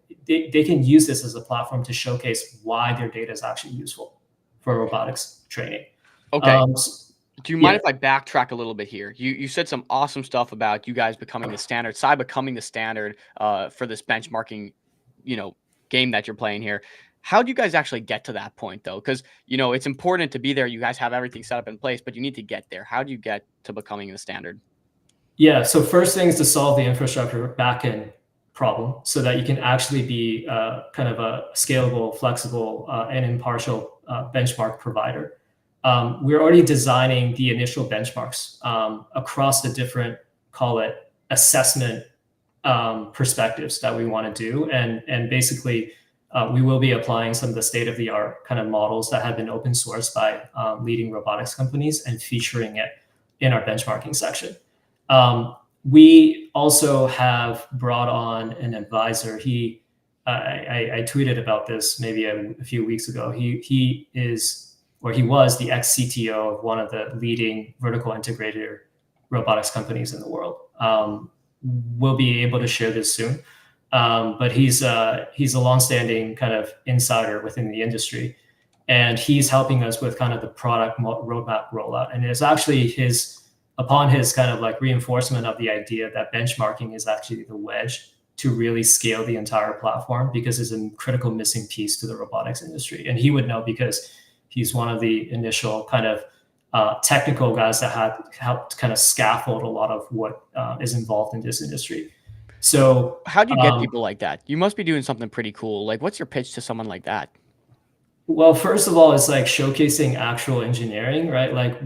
use this as a platform to showcase why their data is actually useful for robotics training. Okay. Do you mind if I backtrack a little bit here? You said some awesome stuff about you guys becoming the standard, Sai becoming the standard for this benchmarking, game that you're playing here. How do you guys actually get to that point, though? Because, it's important to be there. You guys have everything set up in place, but you need to get there. How do you get to becoming the standard? Yeah. So first thing is to solve the infrastructure backend problem so that you can actually be kind of a scalable, flexible, and impartial benchmark provider. We're already designing the initial benchmarks across the different, call it, assessment perspectives that we want to do. And basically, we will be applying some of the state-of-the-art kind of models that have been open sourced by leading robotics companies and featuring it in our benchmarking section. We also have brought on an advisor. I tweeted about this maybe a few weeks ago. He was the ex-CTO of one of the leading vertical integrator robotics companies in the world. We'll be able to share this soon. But he's a longstanding kind of insider within the industry. And he's helping us with kind of the product roadmap rollout. And it's actually upon his kind of like reinforcement of the idea that benchmarking is actually the wedge to really scale the entire platform, because it's a critical missing piece to the robotics industry. And he would know because he's one of the initial kind of technical guys that had helped kind of scaffold a lot of what is involved in this industry. So how do you get people like that? You must be doing something pretty cool. Like, what's your pitch to someone like that? Well, first of all, it's like showcasing actual engineering, right? Like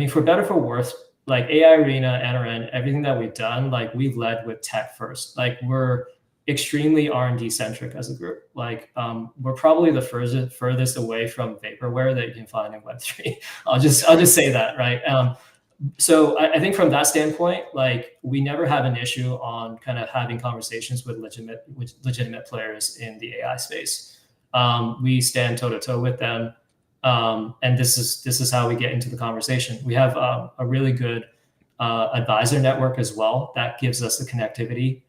for better for worse, like AI Arena, NRN, everything that we've done, like we've led with tech first. Like we're extremely R&D centric as a group. Like we're probably the furthest away from vaporware that you can find in Web3. I'll just say that, right? So I think from that standpoint, like we never have an issue on kind of having conversations with legitimate players in the AI space. We stand toe to toe with them, and this is how we get into the conversation. We have a really good advisor network as well that gives us the connectivity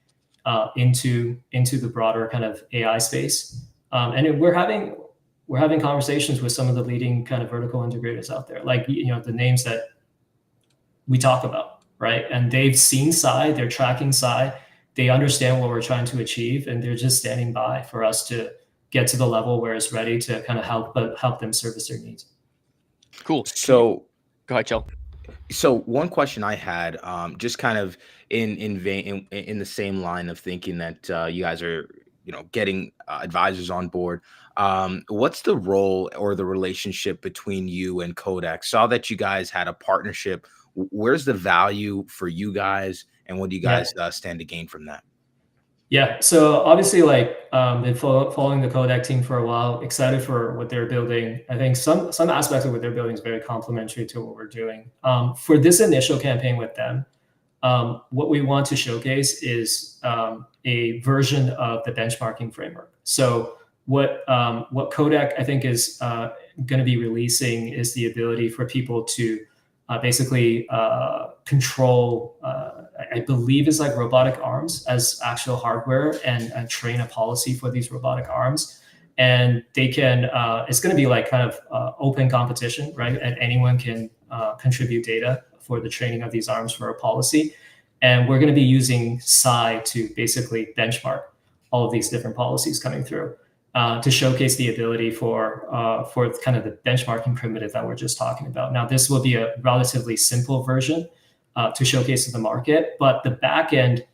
into the broader kind of AI space, and we're having conversations with some of the leading kind of vertical integrators out there, like the names that we talk about, right? And they've seen Sai, they're tracking Sai, they understand what we're trying to achieve, and they're just standing by for us to get to the level where it's ready to kind of help them service their needs. Cool. So go ahead, Joe. So one question I had, just kind of in the same line of thinking that you guys are, getting advisors on board. What's the role or the relationship between you and Kodak? Saw that you guys had a partnership. Where's the value for you guys, and what do you guys stand to gain from that? Yeah, so obviously, like, been following the Kodak team for a while, excited for what they're building. I think some aspects of what they're building is very complementary to what we're doing. For this initial campaign with them, what we want to showcase is a version of the benchmarking framework. So what Kodak, I think, is going to be releasing is the ability for people to basically control, I believe it's like robotic arms as actual hardware, and train a policy for these robotic arms. And they can, it's going to be like kind of open competition, right? And anyone can contribute data for the training of these arms for a policy. And we're going to be using Sai to basically benchmark all of these different policies coming through. To showcase the ability for kind of the benchmarking primitive that we're just talking about. Now, this will be a relatively simple version to showcase to the market, but the back end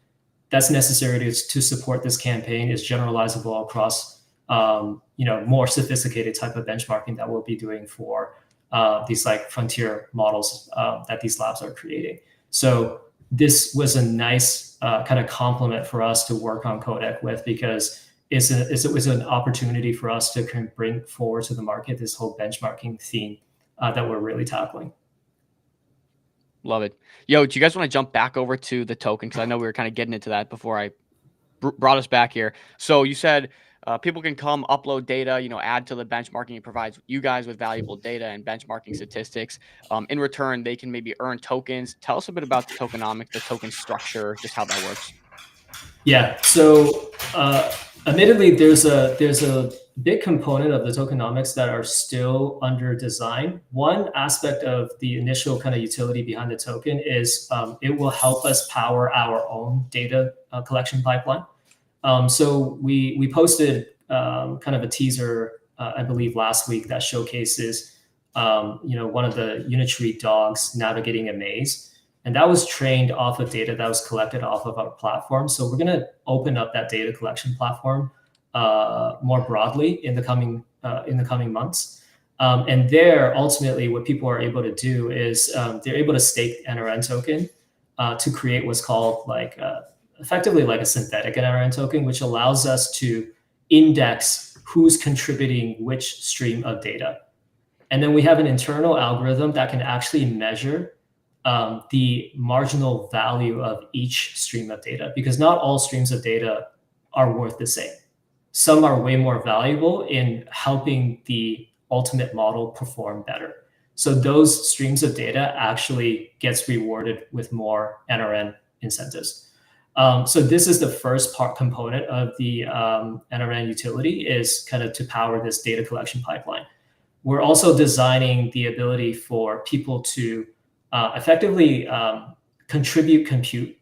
that's necessary to support this campaign is generalizable across more sophisticated type of benchmarking that we'll be doing for these like frontier models that these labs are creating. So this was a nice kind of complement for us to work on Codec with, because it was an opportunity for us to kind of bring forward to the market this whole benchmarking theme that we're really tackling. Love it. Yo, do you guys want to jump back over to the token? Because I know we were kind of getting into that before I brought us back here. So you said people can come upload data, add to the benchmarking. It provides you guys with valuable data and benchmarking statistics. In return, they can maybe earn tokens. Tell us a bit about the tokenomics, the token structure, just how that works. Yeah. So admittedly, there's a big component of the tokenomics that are still under design. One aspect of the initial kind of utility behind the token is it will help us power our own data collection pipeline. So we posted kind of a teaser, I believe last week, that showcases one of the Unitree dogs navigating a maze. And that was trained off of data that was collected off of our platform. So we're going to open up that data collection platform more broadly in the coming months. And there, ultimately, what people are able to do is they're able to stake NRN token to create what's called effectively like a synthetic NRN token, which allows us to index who's contributing which stream of data. And then we have an internal algorithm that can actually measure the marginal value of each stream of data, because not all streams of data are worth the same. Some are way more valuable in helping the ultimate model perform better. So those streams of data actually gets rewarded with more NRN incentives. So this is the first component of the NRN utility, is kind of to power this data collection pipeline. We're also designing the ability for people to effectively contribute compute,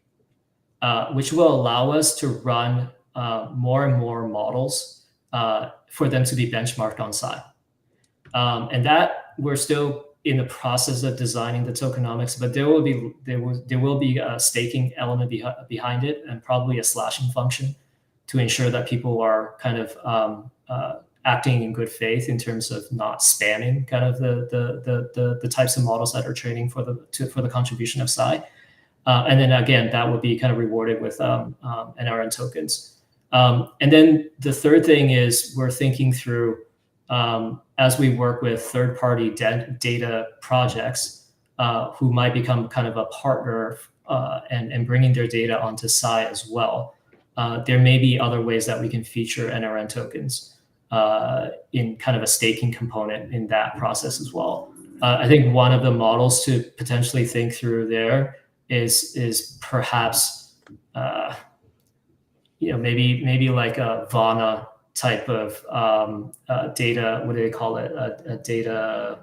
which will allow us to run more and more models for them to be benchmarked on Psi. And that we're still in the process of designing the tokenomics, but there will be a staking element behind it, and probably a slashing function to ensure that people are kind of acting in good faith in terms of not spanning kind of the types of models that are training for the contribution of Psi. And then again, that would be kind of rewarded with NRN tokens. And then the third thing is we're thinking through, as we work with third-party data projects who might become kind of a partner and bringing their data onto Psi as well, there may be other ways that we can feature NRN tokens in kind of a staking component in that process as well. I think one of the models to potentially think through there is perhaps maybe like a Vana type of data. What do they call it? A data.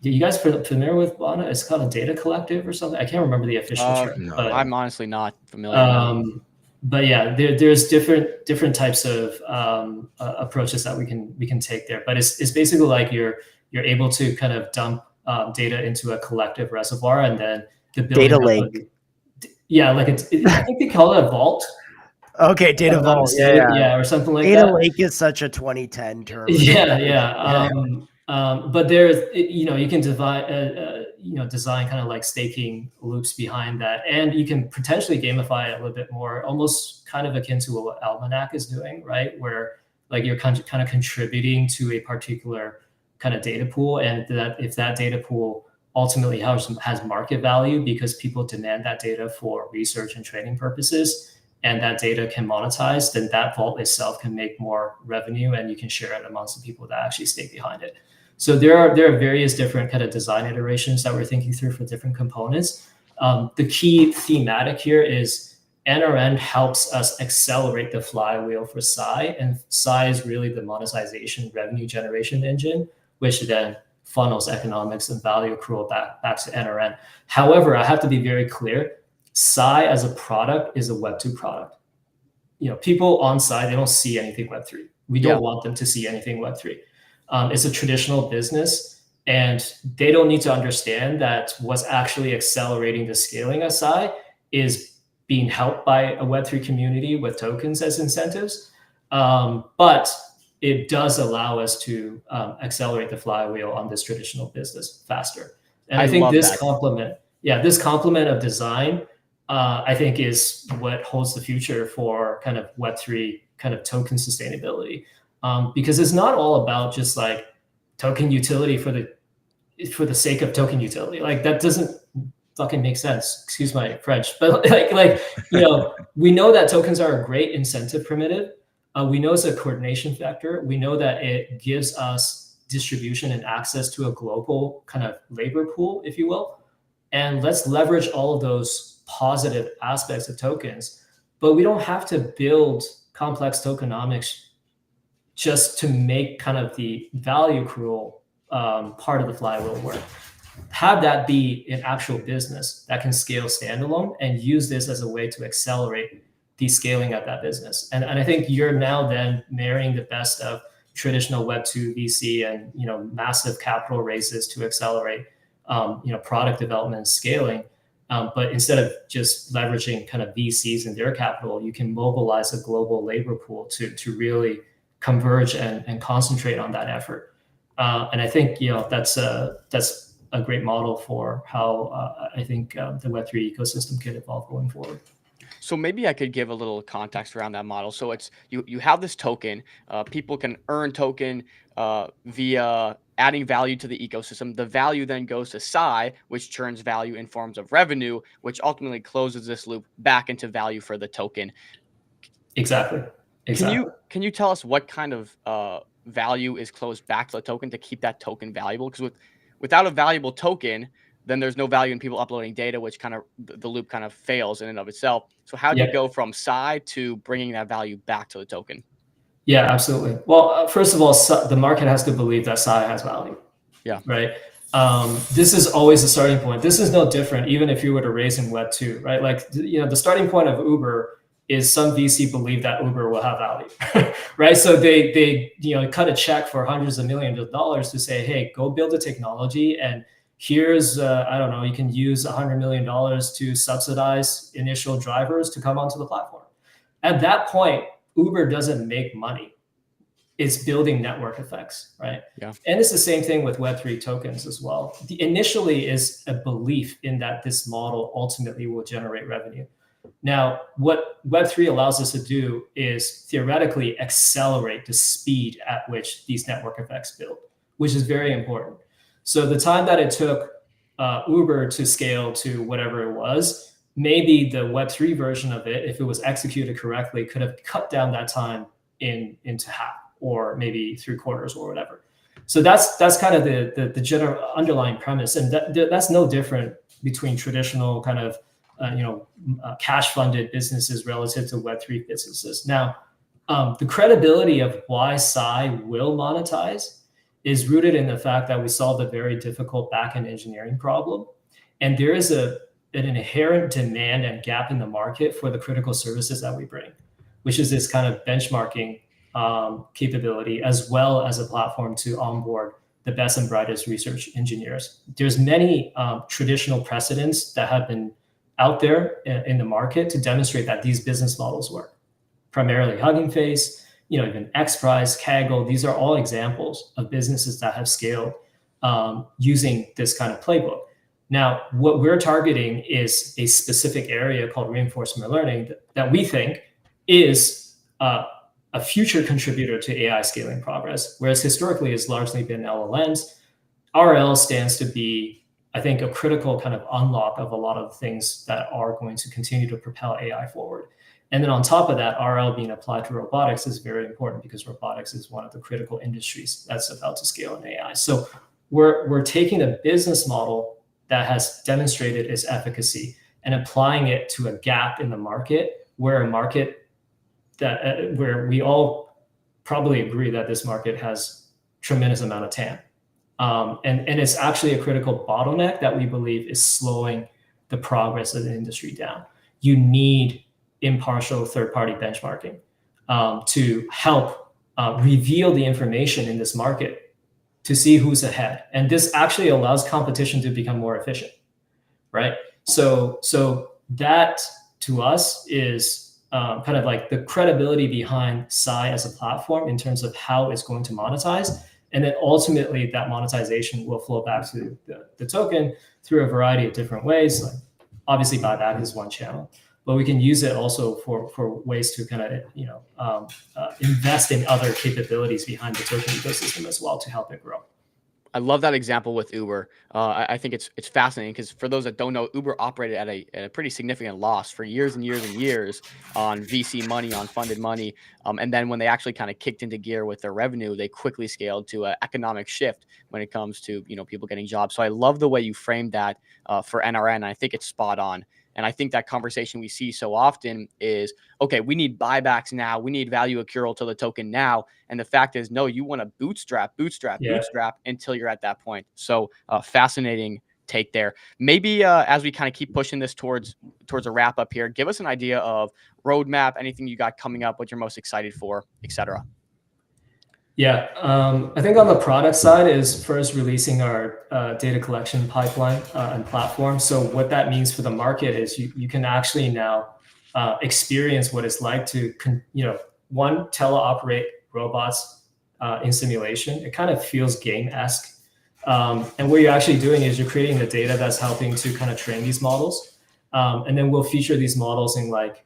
Are you guys familiar with Vana? It's called a data collective or something. I can't remember the official term. No. But I'm honestly not familiar. But yeah, there's different types of approaches that we can take there. But it's basically like you're able to kind of dump data into a collective reservoir, and then the Data lake. I think they call it a vault. Okay, data vault. Yeah, or something like data that. lake is such a 2010 term. Yeah. But there's, you can design kind of like staking loops behind that, and you can potentially gamify it a little bit more, almost kind of akin to what Almanac is doing, right? Where like you're kind of contributing to a particular kind of data pool, and that if that data pool ultimately has market value because people demand that data for research and training purposes, and that data can monetize, then that vault itself can make more revenue, and you can share it amongst the people that actually stake behind it. So there are various different kind of design iterations that we're thinking through for different components. The key thematic here is NRN helps us accelerate the flywheel for Psi, and Psi is really the monetization revenue generation engine, which then funnels economics and value accrual back to NRN. However, I have to be very clear, Psi as a product is a Web2 product. People on Psi, they don't see anything Web3. We don't want them to see anything Web3. It's a traditional business, and they don't need to understand that what's actually accelerating the scaling of Psi is being helped by a Web3 community with tokens as incentives. But it does allow us to accelerate the flywheel on this traditional business faster. And I think this complement of design, I think, is what holds the future for kind of Web3 kind of token sustainability. Because it's not all about just like token utility for the sake of token utility. Like, that doesn't fucking make sense. Excuse my French, but we know that tokens are a great incentive primitive. We know it's a coordination factor. We know that it gives us distribution and access to a global kind of labor pool, if you will. And let's leverage all of those positive aspects of tokens. But we don't have to build complex tokenomics just to make kind of the value accrual part of the flywheel work. Have that be an actual business that can scale standalone and use this as a way to accelerate the scaling of that business. And I think you're now then marrying the best of traditional Web2 VC and massive capital raises to accelerate product development and scaling. But instead of just leveraging kind of VCs and their capital, you can mobilize a global labor pool to really converge and concentrate on that effort. And I think that's a great model for how I think the Web3 ecosystem can evolve going forward. So maybe I could give a little context around that model. So it's you have this token. People can earn token via adding value to the ecosystem. The value then goes to Psi, which churns value in forms of revenue, which ultimately closes this loop back into value for the token. Exactly. Can you tell us what kind of value is closed back to the token to keep that token valuable? Because without a valuable token, then there's no value in people uploading data, which kind of the loop kind of fails in and of itself. So how do you go from Psi to bringing that value back to the token? Yeah, absolutely. Well, first of all, the market has to believe that Psi has value. Yeah. Right. This is always the starting point. This is no different, even if you were to raise in Web 2, right? Like, the starting point of Uber is some VC believe that Uber will have value, right? So they cut a check for hundreds of millions of dollars to say, hey, go build a technology, and here's I don't know, you can use $100 million to subsidize initial drivers to come onto the platform. At that point, Uber doesn't make money. It's building network effects, right? Yeah. And it's the same thing with Web3 tokens as well. Initially is a belief in that this model ultimately will generate revenue. Now, what Web3 allows us to do is theoretically accelerate the speed at which these network effects build, which is very important. So the time that it took Uber to scale to whatever it was, maybe the Web3 version of it, if it was executed correctly, could have cut down that time into half, or maybe 3/4 or whatever. So that's kind of the general underlying premise, and that's no different between traditional kind of cash-funded businesses relative to Web3 businesses. Now, the credibility of why Psi will monetize is rooted in the fact that we solved a very difficult back-end engineering problem, and there is an inherent demand and gap in the market for the critical services that we bring, which is this kind of benchmarking capability, as well as a platform to onboard the best and brightest research engineers. There's many traditional precedents that have been out there in the market to demonstrate that these business models work. Primarily Hugging Face, even XPRIZE, Kaggle, these are all examples of businesses that have scaled using this kind of playbook. Now, what we're targeting is a specific area called reinforcement learning that we think is a future contributor to AI scaling progress, whereas historically it's largely been LLMs. RL stands to be, I think, a critical kind of unlock of a lot of things that are going to continue to propel AI forward. And then on top of that, RL being applied to robotics is very important, because robotics is one of the critical industries that's about to scale in AI. So we're taking a business model that has demonstrated its efficacy and applying it to a gap in the market, where where we all probably agree that this market has tremendous amount of TAM. And it's actually a critical bottleneck that we believe is slowing the progress of the industry down. You need impartial third-party benchmarking to help reveal the information in this market to see who's ahead. And this actually allows competition to become more efficient, right? So that to us is kind of like the credibility behind Psi as a platform in terms of how it's going to monetize. And then ultimately that monetization will flow back to the token through a variety of different ways. Like obviously buyback is one channel, but we can use it also for ways to kind of, invest in other capabilities behind the token ecosystem as well to help it grow. I love that example with Uber. I think it's fascinating because for those that don't know, Uber operated at a pretty significant loss for years and years and years on VC money, on funded money. And then when they actually kind of kicked into gear with their revenue, they quickly scaled to an economic shift when it comes to, people getting jobs. So I love the way you framed that for NRN. I think it's spot on. And I think that conversation we see so often is, okay, we need buybacks now. We need value accrual to the token now. And the fact is, no, you want to bootstrap until you're at that point. So fascinating take there. Maybe as we kind of keep pushing this towards a wrap up here, give us an idea of roadmap, anything you got coming up, what you're most excited for, etc. Yeah, I think on the product side is first releasing our data collection pipeline and platform. So what that means for the market is you can actually now experience what it's like to, one, teleoperate robots in simulation. It kind of feels game-esque. And what you're actually doing is you're creating the data that's helping to kind of train these models. And then we'll feature these models in like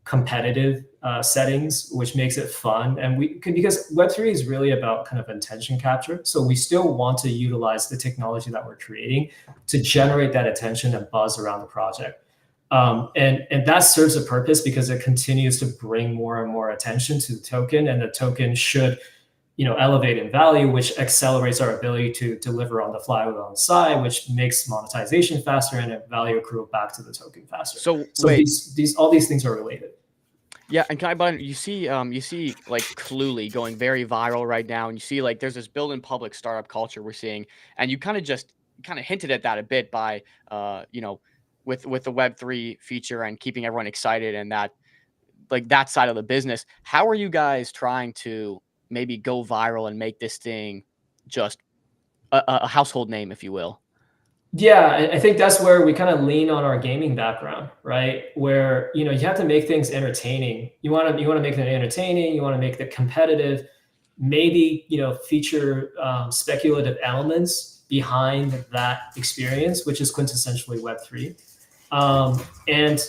competitive settings, which makes it fun. And because Web3 is really about kind of attention capture. So we still want to utilize the technology that we're creating to generate that attention and buzz around the project. And that serves a purpose because it continues to bring more and more attention to the token, and the token should, elevate in value, which accelerates our ability to deliver on the flywheel on the side, which makes monetization faster and value accrue back to the token faster. So wait. all these things are related. Yeah, and can I buy? You see like Cluely going very viral right now, and you see like there's this build in public startup culture we're seeing, and you kind of hinted at that a bit by with the Web3 feature and keeping everyone excited and that side of the business. How are you guys trying to maybe go viral and make this thing just a household name, if you will? Yeah, I think that's where we kind of lean on our gaming background, right? Where you have to make things entertaining. You want to make it entertaining. You want to make it competitive. Maybe feature speculative elements behind that experience, which is quintessentially Web3. And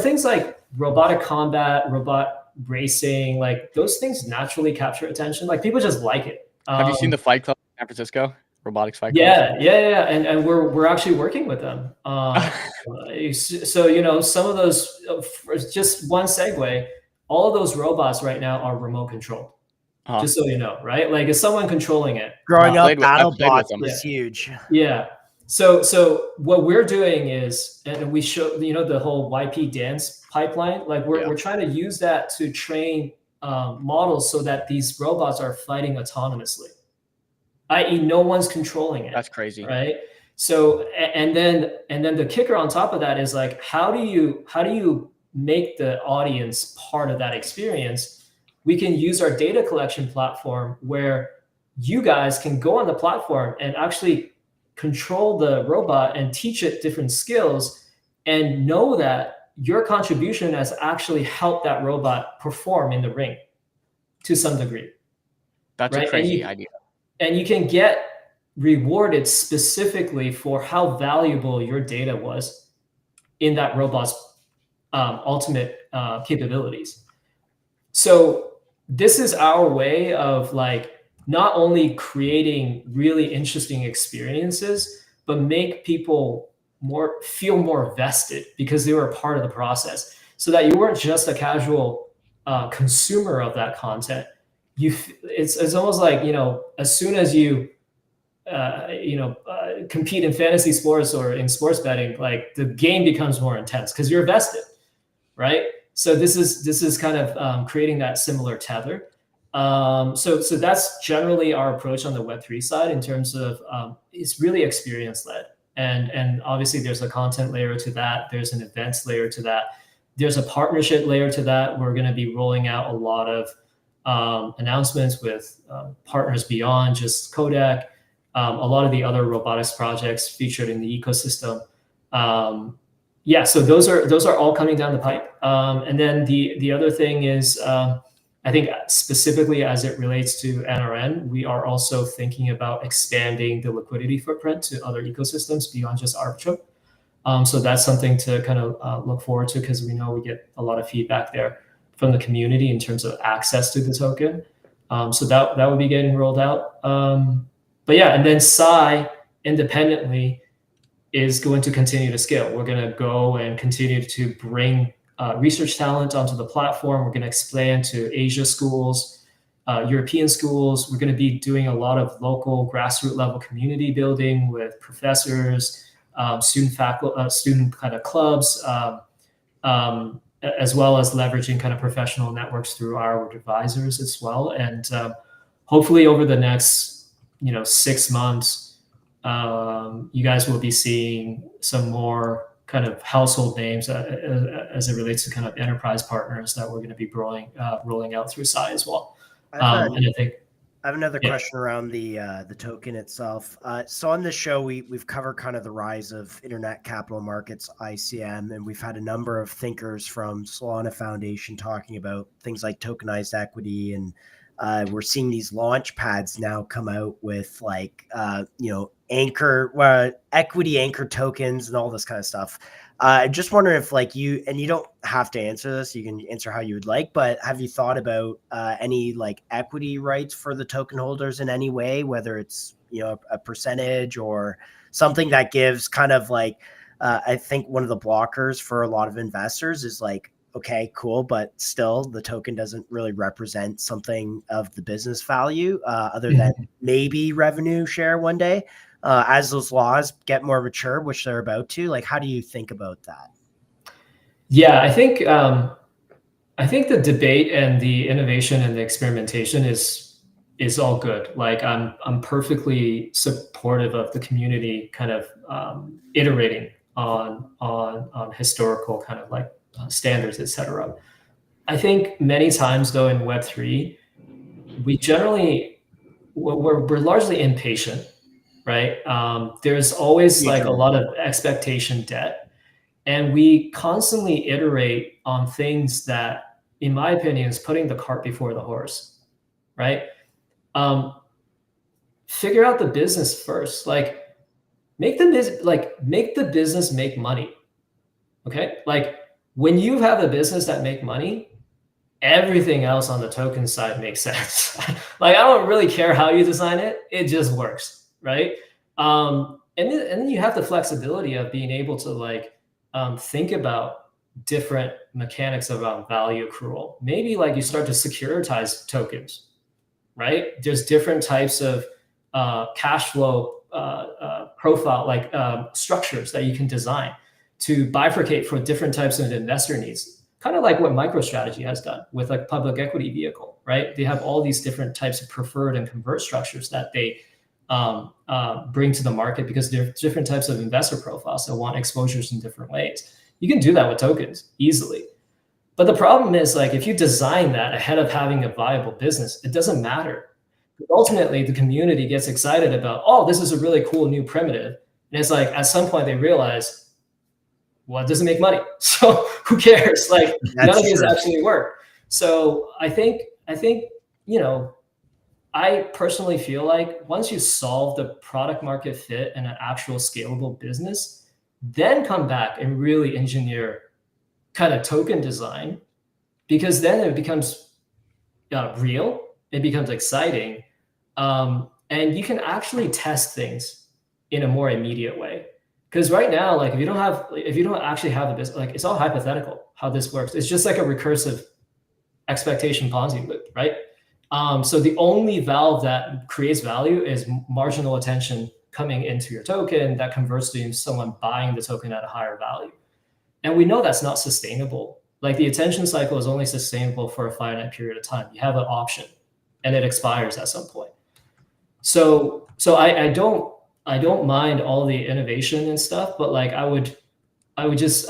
things like robotic combat, robot racing, like those things naturally capture attention. Like people just like it. Have you seen the Fight Club in San Francisco? Robotics Fight Club? Yeah. And we're actually working with them. So, some of those, just one segue, all of those robots right now are remote controlled. Just so you know, right? Like, is someone controlling it? Growing up, BattleBots was huge. Yeah. So what we're doing is, and we show, the whole YP dance pipeline, like we're trying to use that to train models so that these robots are fighting autonomously, i.e. no one's controlling it. That's crazy. Right? So, and then the kicker on top of that is like, how do you make the audience part of that experience? We can use our data collection platform where you guys can go on the platform and actually control the robot and teach it different skills and know that your contribution has actually helped that robot perform in the ring to some degree. That's right? A crazy idea. And you can get rewarded specifically for how valuable your data was in that robot's ultimate capabilities. So this is our way of like not only creating really interesting experiences, but make people feel more vested because they were a part of the process, so that you weren't just a casual consumer of that content. It's almost like, as soon as you compete in fantasy sports or in sports betting, like the game becomes more intense because you're vested, right? So this is kind of creating that similar tether. So that's generally our approach on the Web3 side in terms of it's really experience led, and obviously there's a content layer to that. There's an events layer to that. There's a partnership layer to that. We're going to be rolling out a lot of announcements with partners beyond just Kodak. A lot of the other robotics projects featured in the ecosystem. yeah, so those are all coming down the pipe. And then the other thing is, I think specifically as it relates to NRN, we are also thinking about expanding the liquidity footprint to other ecosystems beyond just Arbitrum. So that's something to kind of look forward to, because we know we get a lot of feedback there from the community in terms of access to the token. So that would be getting rolled out. But yeah, and then Psi independently is going to continue to scale. We're going to go and continue to bring research talent onto the platform. We're going to expand to Asia schools, European schools. We're going to be doing a lot of local grassroots level community building with professors, student kind of clubs, as well as leveraging kind of professional networks through our advisors as well. And hopefully over the next 6 months, you guys will be seeing some more kind of household names as it relates to kind of enterprise partners that we're going to be rolling out through Psi as well. And I think I have another question around the token itself. So on this show, we've covered kind of the rise of internet capital markets, ICM, and we've had a number of thinkers from Solana Foundation talking about things like tokenized equity, and we're seeing these launch pads now come out with like equity anchor tokens and all this kind of stuff. I just wonder if you don't have to answer this, you can answer how you would like, but have you thought about any like equity rights for the token holders in any way, whether it's, a percentage or something that gives kind of like, I think one of the blockers for a lot of investors is like, okay, cool, but still the token doesn't really represent something of the business value other than maybe revenue share one day. As those laws get more mature, which they're about to, like, how do you think about that? Yeah, I think the debate and the innovation and the experimentation is all good. Like I'm perfectly supportive of the community kind of iterating on historical kind of like standards, etc. I think many times though in Web3, we're largely impatient. Right. There's always like a lot of expectation debt, and we constantly iterate on things that, in my opinion, is putting the cart before the horse. Right. Figure out the business first. Like make the business make money. Okay. Like when you have a business that make money, everything else on the token side makes sense. Like I don't really care how you design it. It just works. Right. And then you have the flexibility of being able to like think about different mechanics around value accrual. Maybe like you start to securitize tokens, right? There's different types of cash flow profile, like structures that you can design to bifurcate for different types of investor needs. Kind of like what MicroStrategy has done with like public equity vehicle, right? They have all these different types of preferred and convert structures that they bring to the market because there are different types of investor profiles that want exposures in different ways. You can do that with tokens easily. But the problem is like, if you design that ahead of having a viable business, it doesn't matter. Ultimately, the community gets excited about, oh, this is a really cool new primitive. And it's like, at some point they realize, well, it doesn't make money. So who cares? Like none of these actually work. So I think, I personally feel like once you solve the product market fit and an actual scalable business, then come back and really engineer kind of token design, because then it becomes real, it becomes exciting, and you can actually test things in a more immediate way. Because right now, like if you don't actually have the business, like it's all hypothetical how this works. It's just like a recursive expectation Ponzi loop, right? So the only valve that creates value is marginal attention coming into your token that converts to someone buying the token at a higher value. And we know that's not sustainable. Like the attention cycle is only sustainable for a finite period of time. You have an option and it expires at some point. So I don't mind all the innovation and stuff, but like I would just,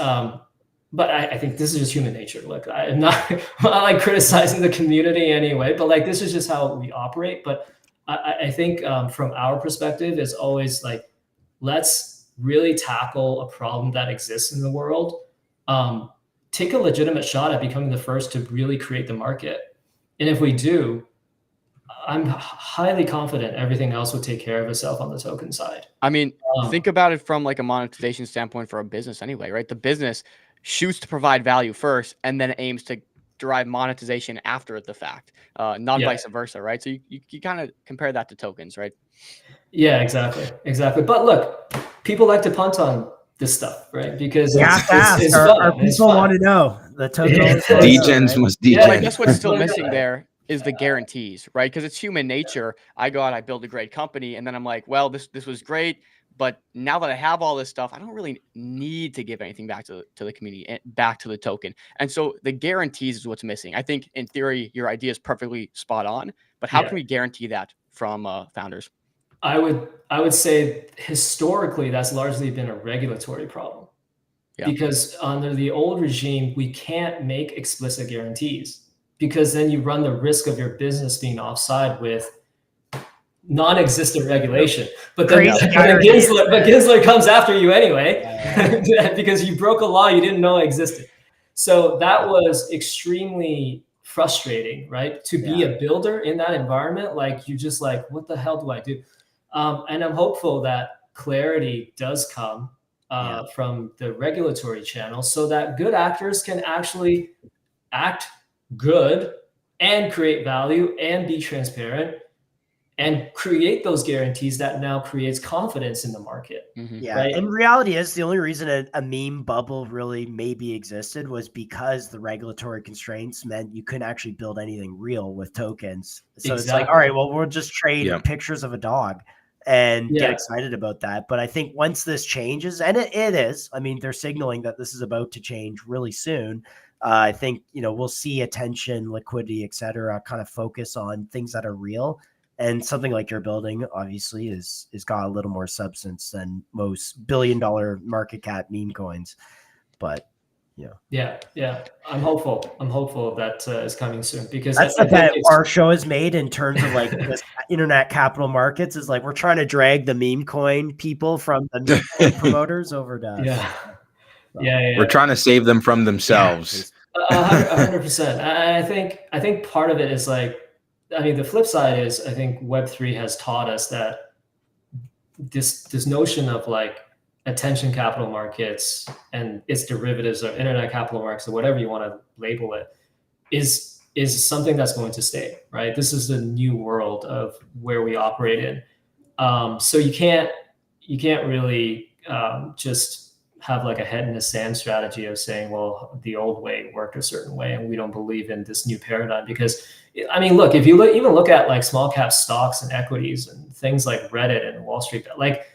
but I think this is just human nature. Like I'm not like criticizing the community anyway, but like this is just how we operate. But I think from our perspective, it's always like let's really tackle a problem that exists in the world, take a legitimate shot at becoming the first to really create the market. And if we do, I'm highly confident everything else will take care of itself on the token side. I mean, think about it from like a monetization standpoint for a business anyway, right? The business shoots to provide value first and then aims to derive monetization after the fact, not vice versa, right? So you kind of compare that to tokens, right? Yeah, exactly. But look, people like to punt on this stuff, right? Because You have to ask. Our people want to know. The token degens must degen. Well, I guess what's still missing there is the guarantees, right? Because it's human nature. I go out, I build a great company, and then I'm like, well, this was great, but now that I have all this stuff, I don't really need to give anything back to the community, back to the token. And so the guarantees is what's missing. I think in theory, your idea is perfectly spot on, but how can we guarantee that from founders? I would say historically that's largely been a regulatory problem. Because under the old regime, we can't make explicit guarantees, because then you run the risk of your business being offside with non-existent regulation. But then Gensler comes after you anyway, because you broke a law you didn't know existed. So that was extremely frustrating, right? To be a builder in that environment, like you just like, what the hell do I do? And I'm hopeful that clarity does come from the regulatory channel, so that good actors can actually act good and create value and be transparent and create those guarantees that now creates confidence in the market. Right? And reality is the only reason a meme bubble really maybe existed was because the regulatory constraints meant you couldn't actually build anything real with tokens. So it's like, all right, well, we'll just trade pictures of a dog and get excited about that. But I think once this changes, and it is, I mean, they're signaling that this is about to change really soon. I think, we'll see attention, liquidity, et cetera, kind of focus on things that are real. And something like you're building, obviously, is got a little more substance than most billion-dollar market cap meme coins. But yeah, I'm hopeful that is coming soon, because that's the bet our show has made in terms of like this internet capital markets, is like we're trying to drag the meme coin people from the meme coin promoters over to we're trying to save them from themselves. 100%. I think part of it is like, I mean, the flip side is I think Web3 has taught us that this notion of like attention capital markets and its derivatives, or internet capital markets, or whatever you want to label it, is something that's going to stay, right? This is the new world of where we operate in. So you can't really just have like a head in the sand strategy of saying, well, the old way worked a certain way and we don't believe in this new paradigm. Because I mean, look, if you even look at like small cap stocks and equities and things like Reddit and Wall Street, like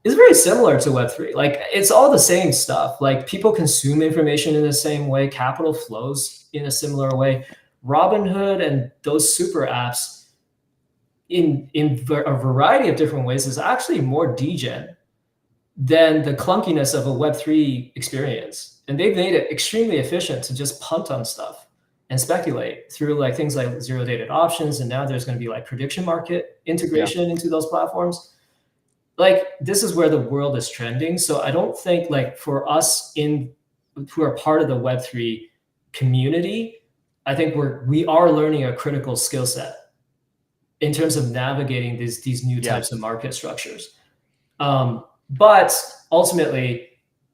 it's very similar to Web3. Like it's all the same stuff. Like people consume information in the same way. Capital flows in a similar way. Robinhood and those super apps in a variety of different ways is actually more degen than the clunkiness of a Web3 experience. And they've made it extremely efficient to just punt on stuff and speculate through like things like zero dated options. And now there's going to be like prediction market integration into those platforms. Like this is where the world is trending. So I don't think like for us who are part of the Web3 community, I think we are learning a critical skill set in terms of navigating these new types of market structures. But ultimately,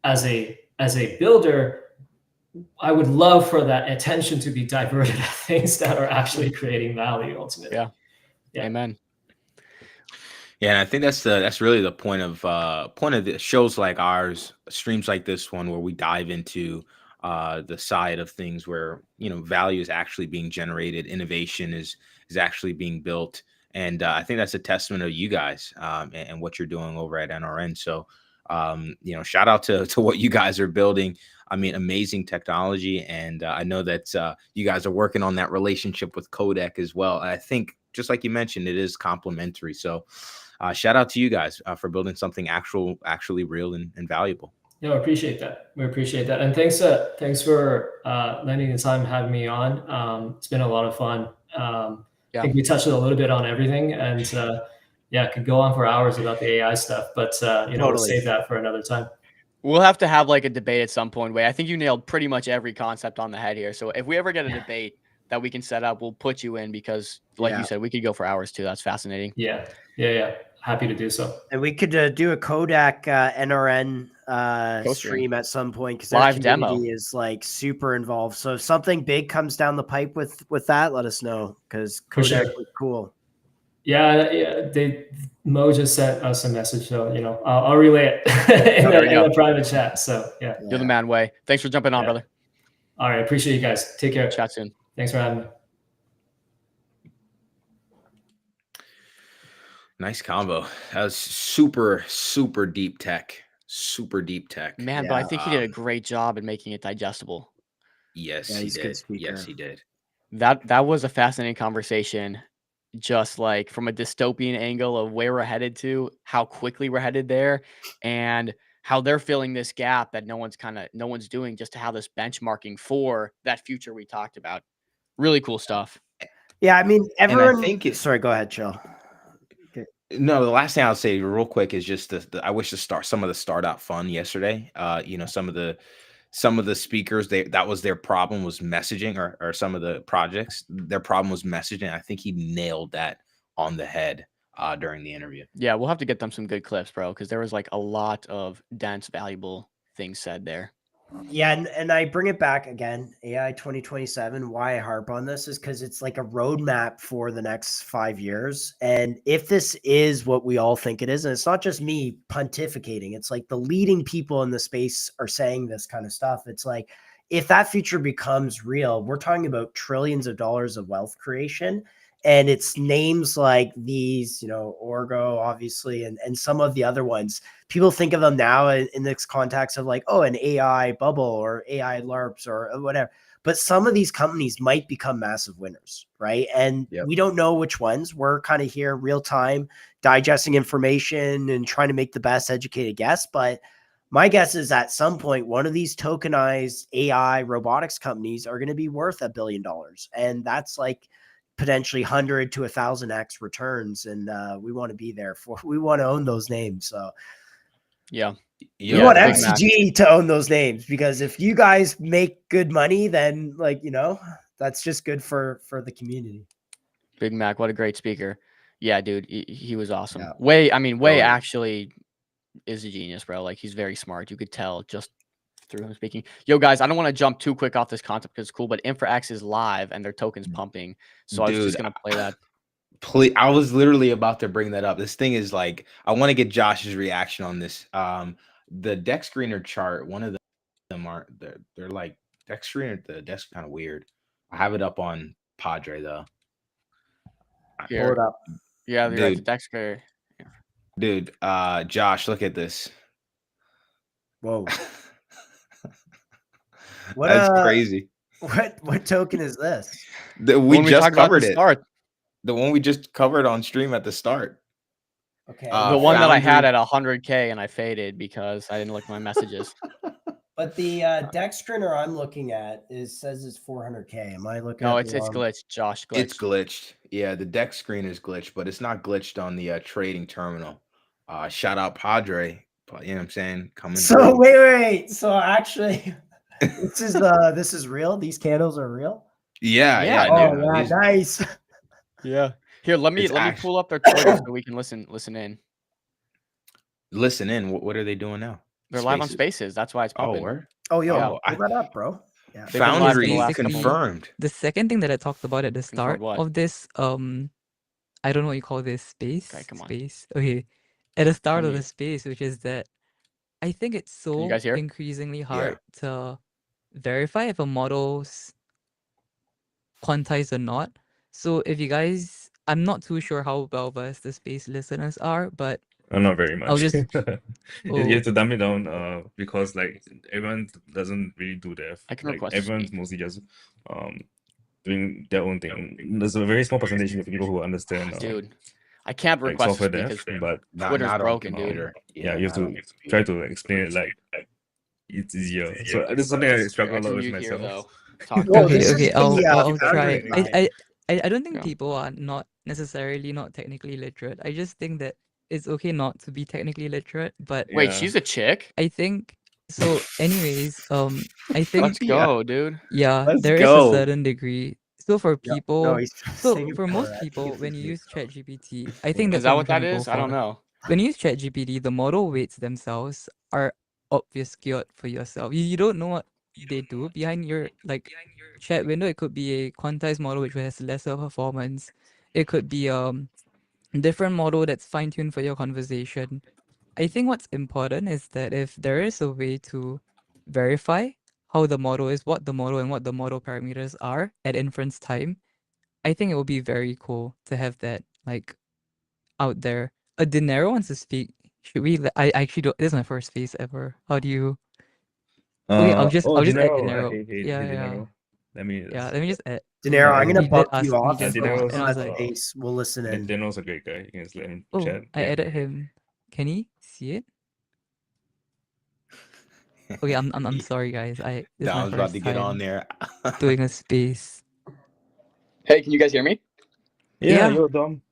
as a builder, I would love for that attention to be diverted at things that are actually creating value ultimately. Yeah. Amen. Yeah, and I think that's really the point of the shows like ours, streams like this one, where we dive into the side of things where value is actually being generated, innovation is actually being built, and I think that's a testament of you guys and what you're doing over at NRN. So shout out to what you guys are building. I mean, amazing technology, and I know that you guys are working on that relationship with Codec as well. And I think, just like you mentioned, it is complementary. So shout out to you guys for building something actually real and valuable. No, I appreciate that. We appreciate that. And thanks for lending the time and having me on. It's been a lot of fun. I think we touched a little bit on everything. And yeah, could go on for hours about the AI stuff, but you know, we'll Totally. save that for another time. We'll have to have like a debate at some point. Wei, I think you nailed pretty much every concept on the head here. So if we ever get a debate that we can set up, we'll put you in because, like Yeah. you said, we could go for hours too. That's fascinating. Yeah. Happy to do so. And we could do a Kodak NRN Co-stream. stream at some point because our Live community demo. is like super involved. So if something big comes down the pipe with that, let us know because For Kodak sure. was cool. Yeah. Mo just sent us a message, so you know, I'll relay it in There we go. the private chat. So yeah. You're the man, Wei. Thanks for jumping on, Yeah. brother. All right, appreciate you guys. Take care. Chat soon. Thanks for having me. Nice combo. That was super, super deep tech. Super deep tech. Man, but I think he did a great job in making it digestible. Yes, Yeah, he he's a good did. speaker. Yes, he did. That was a fascinating conversation, just like from a dystopian angle of where we're headed to, how quickly we're headed there, and how they're filling this gap that no one's doing just to have this benchmarking for that future we talked about. Really cool stuff. Yeah, I mean, everyone. think Sorry, go ahead, Chill. No, the last thing I'll say real quick is just I wish to start some of the start out fun yesterday. You know, some of the speakers, that was their problem, was messaging, or some of the projects, their problem was messaging. I think he nailed that on the head during the interview. Yeah, we'll have to get them some good clips, bro, because there was like a lot of dense, valuable things said there. Yeah, and I bring it back again, AI 2027. Why I harp on this is because it's like a roadmap for the next 5 years. And if this is what we all think it is, and it's not just me pontificating, it's like the leading people in the space are saying this kind of stuff. It's like, if that future becomes real, we're talking about trillions of dollars of wealth creation. And it's names like these, you know, Orgo, obviously, and some of the other ones. People think of them now in this context of like, oh, an AI bubble or AI LARPs or whatever. But some of these companies might become massive winners, right? And we don't know which ones. We're kind of here real time, digesting information and trying to make the best educated guess. But my guess is at some point, one of these tokenized AI robotics companies are going to be worth $1 billion. And that's like potentially 100 to 1,000x returns. And we want to be there we want to own those names. So yeah, we want MCG to own those names, because if you guys make good money, then like, you know, that's just good for the community. Big Mac, what a great speaker. Yeah, dude, he was awesome. Yeah. Wei actually is a genius, bro. Like, he's very smart. You could tell just through him speaking. Yo, guys, I don't want to jump too quick off this concept because it's cool, but InfraX is live and their token's pumping. So I was just going to play that. Please, I was literally about to bring that up. This thing is like, I want to get Josh's reaction on this. The deck screener chart, one of them are, they're like, deck screener, the deck's kind of weird. I have it up on Padre though. Pull it up. Yeah, you're right, the deck screener. Dude, Josh, look at this. Whoa. That's crazy. What token is this? We just covered it. The one we just covered on stream at the start. Okay. The one that I had at 100K and I faded because I didn't look at my messages. But the deck screener I'm looking at says it's 400K. Am I looking? No, it's glitched, Josh. Glitched. It's glitched. Yeah, the deck screen is glitched, but it's not glitched on the trading terminal. Shout out Padre. You know what I'm saying? Coming. So through. Wait. So actually, this is real. These candles are real. Yeah. Oh, yeah, nice. Yeah. Here, let me pull up their Twitter so we can listen in. Listen in. What are they doing now? They're live on Spaces. That's why it's popping. Oh, yo, pull that up, bro. Yeah. Foundry confirmed. The second thing that I talked about at the start of this, I don't know what you call this space. Okay, come on. Space. Okay. At the start of the space, which is that I think it's so increasingly hard to verify if a model's quantized or not. So if you guys, I'm not too sure how well versed the space listeners are, but not very much. I'll just you have to dumb it down because like everyone doesn't really do that. I can request. Everyone's mostly just doing their own thing. There's a very small percentage of people who understand. Dude, I can't request software because but Twitter's broken, dude. Yeah, you have to try to explain it like it's easier. So this is something I struggle a lot with myself. Okay, I'll try. I don't think people are not necessarily not technically literate. I just think that it's okay not to be technically literate, but Wait, she's a chick? I think so. Anyways, I Let's think go, dude. yeah, Let's there is a go. certain degree. So for No, people, he's so for Singapore. most I think people, it's when you in use Singapore. ChatGPT, I think Is that's that what I'm what trying that to go is? I don't for. know. When you use ChatGPT, the model weights themselves are obfuscate for yourself. You don't know what they do behind your like chat window. It could be a quantized model which has lesser performance. It could be different model that's fine-tuned for your conversation. I think what's important is that if there is a way to verify how the model is, what the model and what the model parameters are at inference time, I think it would be very cool to have that like out there. A Dinero wants to speak. Should we? I actually don't. This is my first face ever. How do you? Okay, I'll just add Dinero. Dinero. Hey, Yeah, yeah, Dinero. Let me yeah. just. Let me just add. Dinero, I'm gonna He did bump ask you me off. just now, and Focus I on was that like, space. We'll listen in. Dinero's a great guy. You can just let him oh, chat. I added him. Can he see it? Okay, I'm sorry, guys. This is my Dom's about to first get on time there. doing a space. Hey, can you guys hear me? Yeah, Yeah. yo, Dom.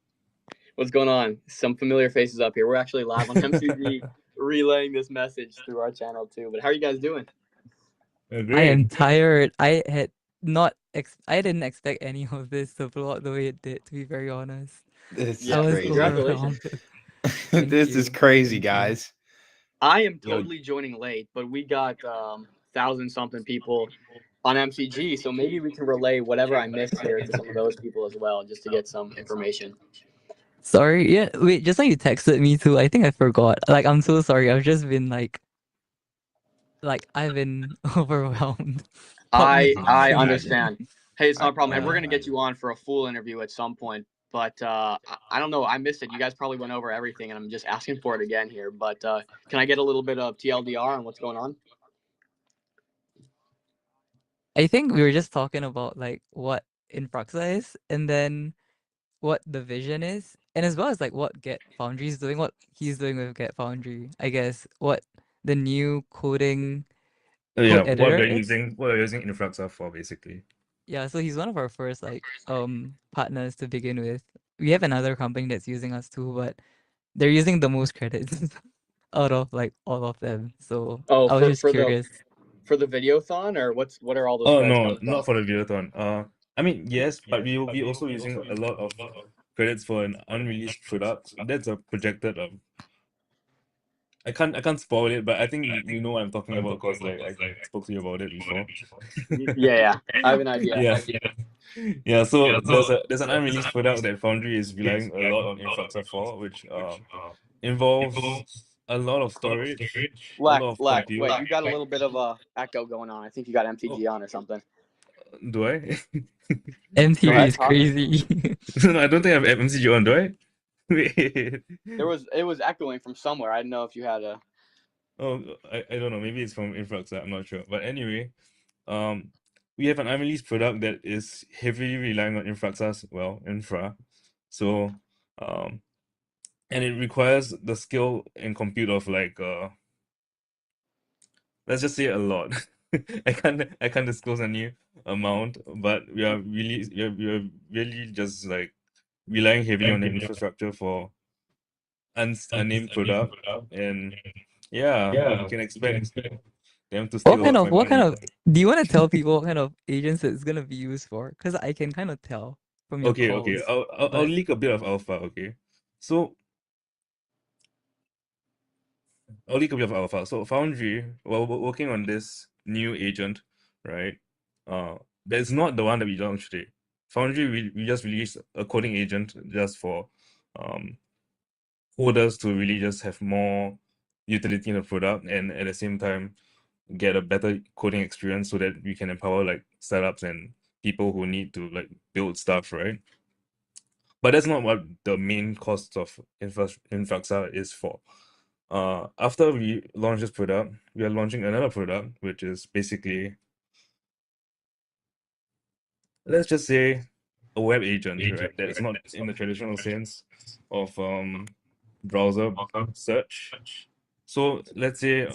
What's going on? Some familiar faces up here. We're actually live on MCG relaying this message through our channel too. But how are you guys doing? I Great. am tired. I had not I didn't expect any of this to blow out the way it did, to be very honest. This Yeah, is I was crazy. congratulations. overwhelmed. Thank This is you. crazy, Thank you. guys. I am totally joining late, but we got 1,000-something people on MCG, so maybe we can relay whatever I missed here to some of those people as well, just to get some information. Sorry, yeah, wait, just now you texted me too. I think I forgot. Like, I'm so sorry. I've just been like I've been overwhelmed. I understand. Hey, it's not a problem, and we're I gonna get you on for a full interview at some point. But I don't know. I missed it. You guys probably went over everything, and I'm just asking for it again here. But can I get a little bit of TLDR on what's going on? I think we were just talking about like what Influxa is, and then what the vision is, and as well as like what Get Foundry is doing, what he's doing with Get Foundry. I guess what the new coding Yeah, code editor is. what we're using Influxa for basically. Yeah, so he's one of our first like partners to begin with. We have another company that's using us too, but they're using the most credits out of like all of them. So Oh, I was just curious. for the videothon, or what are all those Oh credits no, coming from? not for the videothon. I mean yes, but we will be also using a lot of credits for an unreleased product. That's a projected I can't spoil it, but I think you know what I'm talking about because like I spoke to you about it before. Yeah, I have an idea. Yeah. Yeah, so there's an unreleased product that Foundry is relying a lot on Influxa for, which involves a lot of storage, a lot of Lek, compute. wait, you got a little bit of a echo going on. I think you got MTG on or something. Do I? MTV Go ahead, is talk. crazy. No, I don't think I have MCG on, do I? Wait. It was echoing from somewhere. I didn't know if you had a. Oh, I don't know. Maybe it's from Influxa. I'm not sure. But anyway, we have an unreleased product that is heavily relying on Influxa's, well, infra. So, and it requires the skill and compute of like, let's just say a lot. I can't disclose any amount, but we are really just like relying heavily on the infrastructure for unnamed product, and yeah, you can expect them to steal a lot of my what kind money. of do you want to tell people what kind of agents it's gonna be used for? Because I can kind of tell from your Okay, calls. I'll But leak a bit of alpha. Okay, so I'll leak a bit of alpha. So Foundry, well, we're working on this new agent, right? That's not the one that we launched today. Foundry, we just released a coding agent just for coders to really just have more utility in the product and at the same time get a better coding experience so that we can empower like startups and people who need to like build stuff, right? But that's not what the main cost of Influxa is for. After we launch this product, we are launching another product, which is basically, let's just say, a web agent, right? That is not in the traditional sense of browser search. So let's say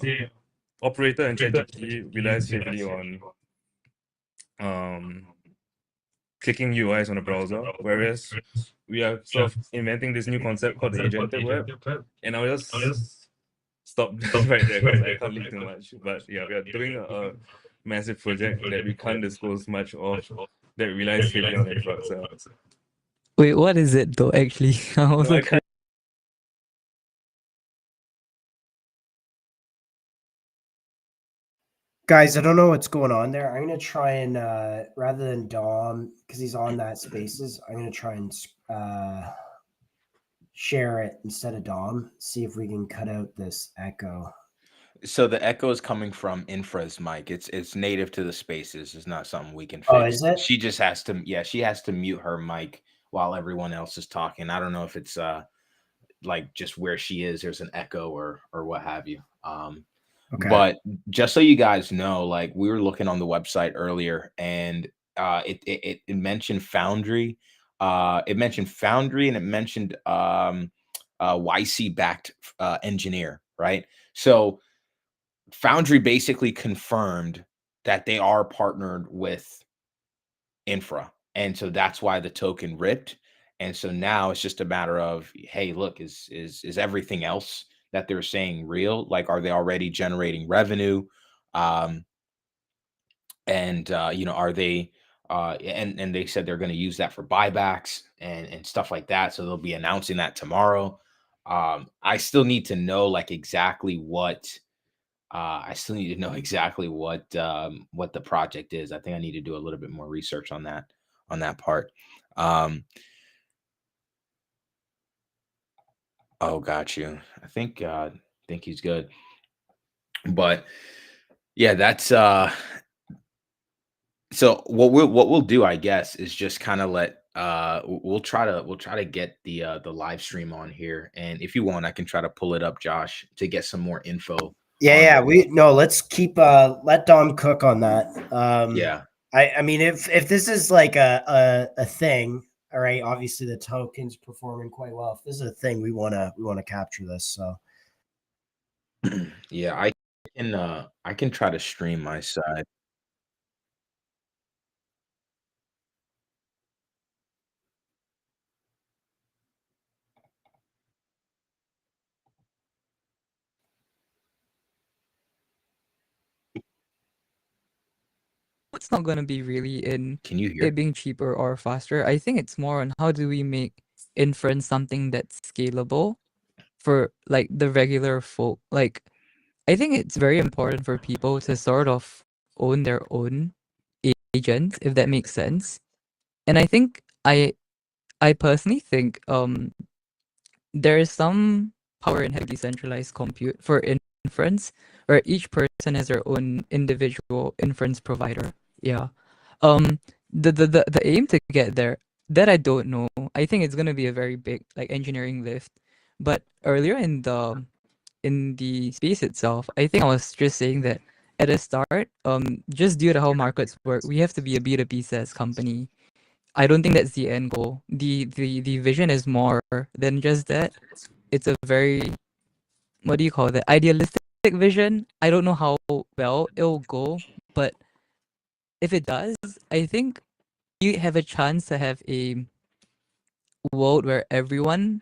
operator and ChatGPT relies heavily on clicking UIs on a browser, whereas we are sort of inventing this new concept called the agentic web. And I'll just stop right there because I can't leak too much. But yeah, we are doing a massive project that we can't disclose much of that relies heavily on infrastructure. Wait, what is it though? Actually, I'm also I can't. Guys, I don't know what's going on there. I'm gonna try and rather than Dom, because he's on that Spaces, I'm gonna try and share it instead of Dom. See if we can cut out this echo. So the echo is coming from Infra's mic. It's native to the Spaces. It's not something we can fix. Oh, is it? She just has to, yeah, she has to mute her mic while everyone else is talking. I don't know if it's like just where she is, there's an echo or what have you. Okay. But just so you guys know, like we were looking on the website earlier, and it mentioned Foundry. It mentioned Foundry, and it mentioned YC backed engineer, right? So Foundry basically confirmed that they are partnered with Infra, and so that's why the token ripped. And so now it's just a matter of, hey, look, is everything else that they're saying real? Like, are they already generating revenue? And you know, are they and they said they're going to use that for buybacks and stuff like that. So they'll be announcing that tomorrow. I still need to know like exactly what I still need to know exactly what the project is. I think I need to do a little bit more research on that part. Oh, got you. I think he's good. But yeah, that's so what we'll do, I guess, is just kind of let we'll try to get the live stream on here. And if you want, I can try to pull it up, Josh, to get some more info. Yeah, let's keep let Dom cook on that. Yeah. I mean if this is like a thing, all right, obviously the token's performing quite well. If this is a thing, we wanna capture this. So Yeah, I can try to stream my side. It's not gonna be really in Can you hear? it being cheaper or faster. I think it's more on how do we make inference something that's scalable for like the regular folk. Like I think it's very important for people to sort of own their own agent, if that makes sense. And I think I personally think there is some power in having decentralized compute for inference, where each person has their own individual inference provider. Yeah. The aim to get there, that I don't know. I think it's gonna be a very big like engineering lift. But earlier in the space itself, I think I was just saying that at the start, just due to how markets work, we have to be a B2B SaaS company. I don't think that's the end goal. The vision is more than just that. It's a very, what do you call that, idealistic vision. I don't know how well it'll go, but if it does, I think you have a chance to have a world where everyone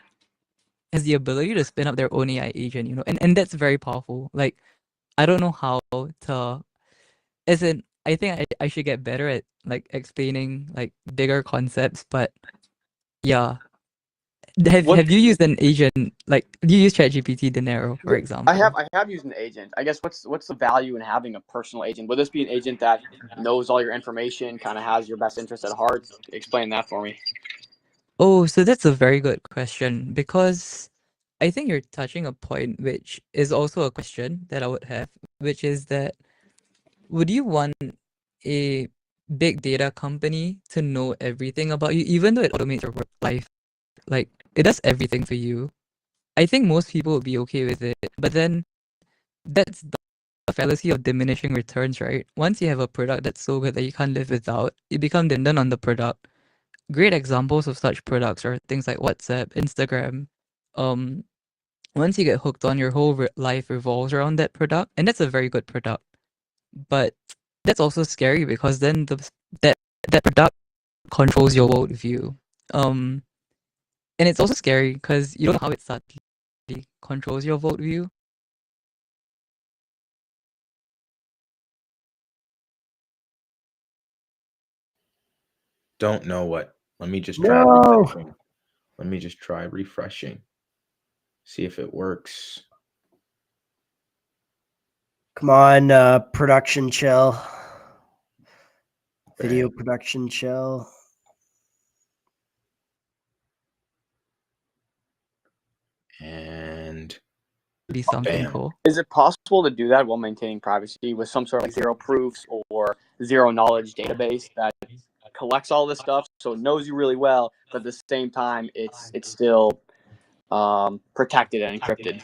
has the ability to spin up their own AI agent, and that's very powerful. Like, I don't know how to, as in, I think I should get better at like explaining like bigger concepts, but yeah. Have you used an agent? Like, do you use ChatGPT Dinero, for example? I have used an agent. I guess what's the value in having a personal agent? Would this be an agent that knows all your information, kind of has your best interest at heart? Explain that for me. Oh, so that's a very good question, because I think you're touching a point which is also a question that I would have, which is that would you want a big data company to know everything about you, even though it automates your work life? Like, it does everything for you. I think most people would be okay with it, but then that's the fallacy of diminishing returns, right? Once you have a product that's so good that you can't live without, you become dependent on the product. Great examples of such products are things like WhatsApp, Instagram. Um, Once you get hooked on, your whole life revolves around that product, and that's a very good product. But that's also scary because then that product controls your worldview. And it's also scary because you don't know how it subtly controls your worldview. Don't know what. Let me just try No. refreshing. Let me just try refreshing. See if it works. Come on, production chill. Okay. Video production chill. And Be something bam. cool. Is it possible to do that while maintaining privacy with some sort of like zero proofs or zero knowledge database that collects all this stuff, so it knows you really well, but at the same time, it's still protected and encrypted?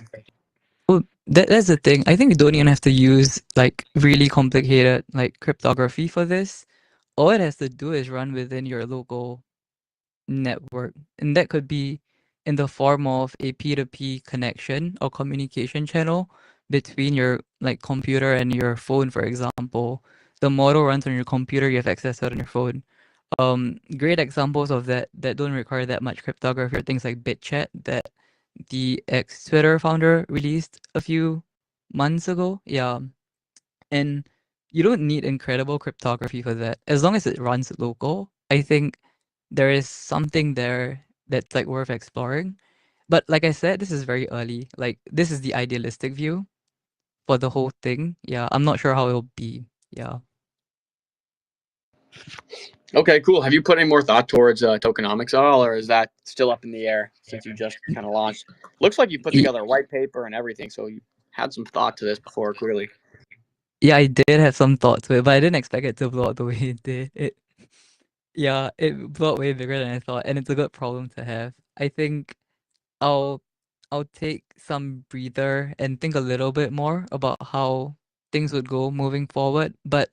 Well, that's the thing. I think we don't even have to use like really complicated like cryptography for this. All it has to do is run within your local network, and that could be in the form of a P2P connection or communication channel between your like computer and your phone, for example. The model runs on your computer, you have access to it on your phone. Great examples of that don't require that much cryptography are things like BitChat that the ex-Twitter founder released a few months ago. Yeah. And you don't need incredible cryptography for that. As long as it runs local, I think there is something there that's like worth exploring. But like I said, this is very early. Like this is the idealistic view for the whole thing. Yeah, I'm not sure how it'll be. Yeah. Okay, cool. Have you put any more thought towards tokenomics at all, or is that still up in the air since you just kind of launched? Looks like you put together a white paper and everything, so you had some thought to this before, clearly. Yeah, I did have some thought to it, but I didn't expect it to blow up the way it did. It blew up way bigger than I thought, and it's a good problem to have. I think I'll I'll take some breather and think a little bit more about how things would go moving forward. But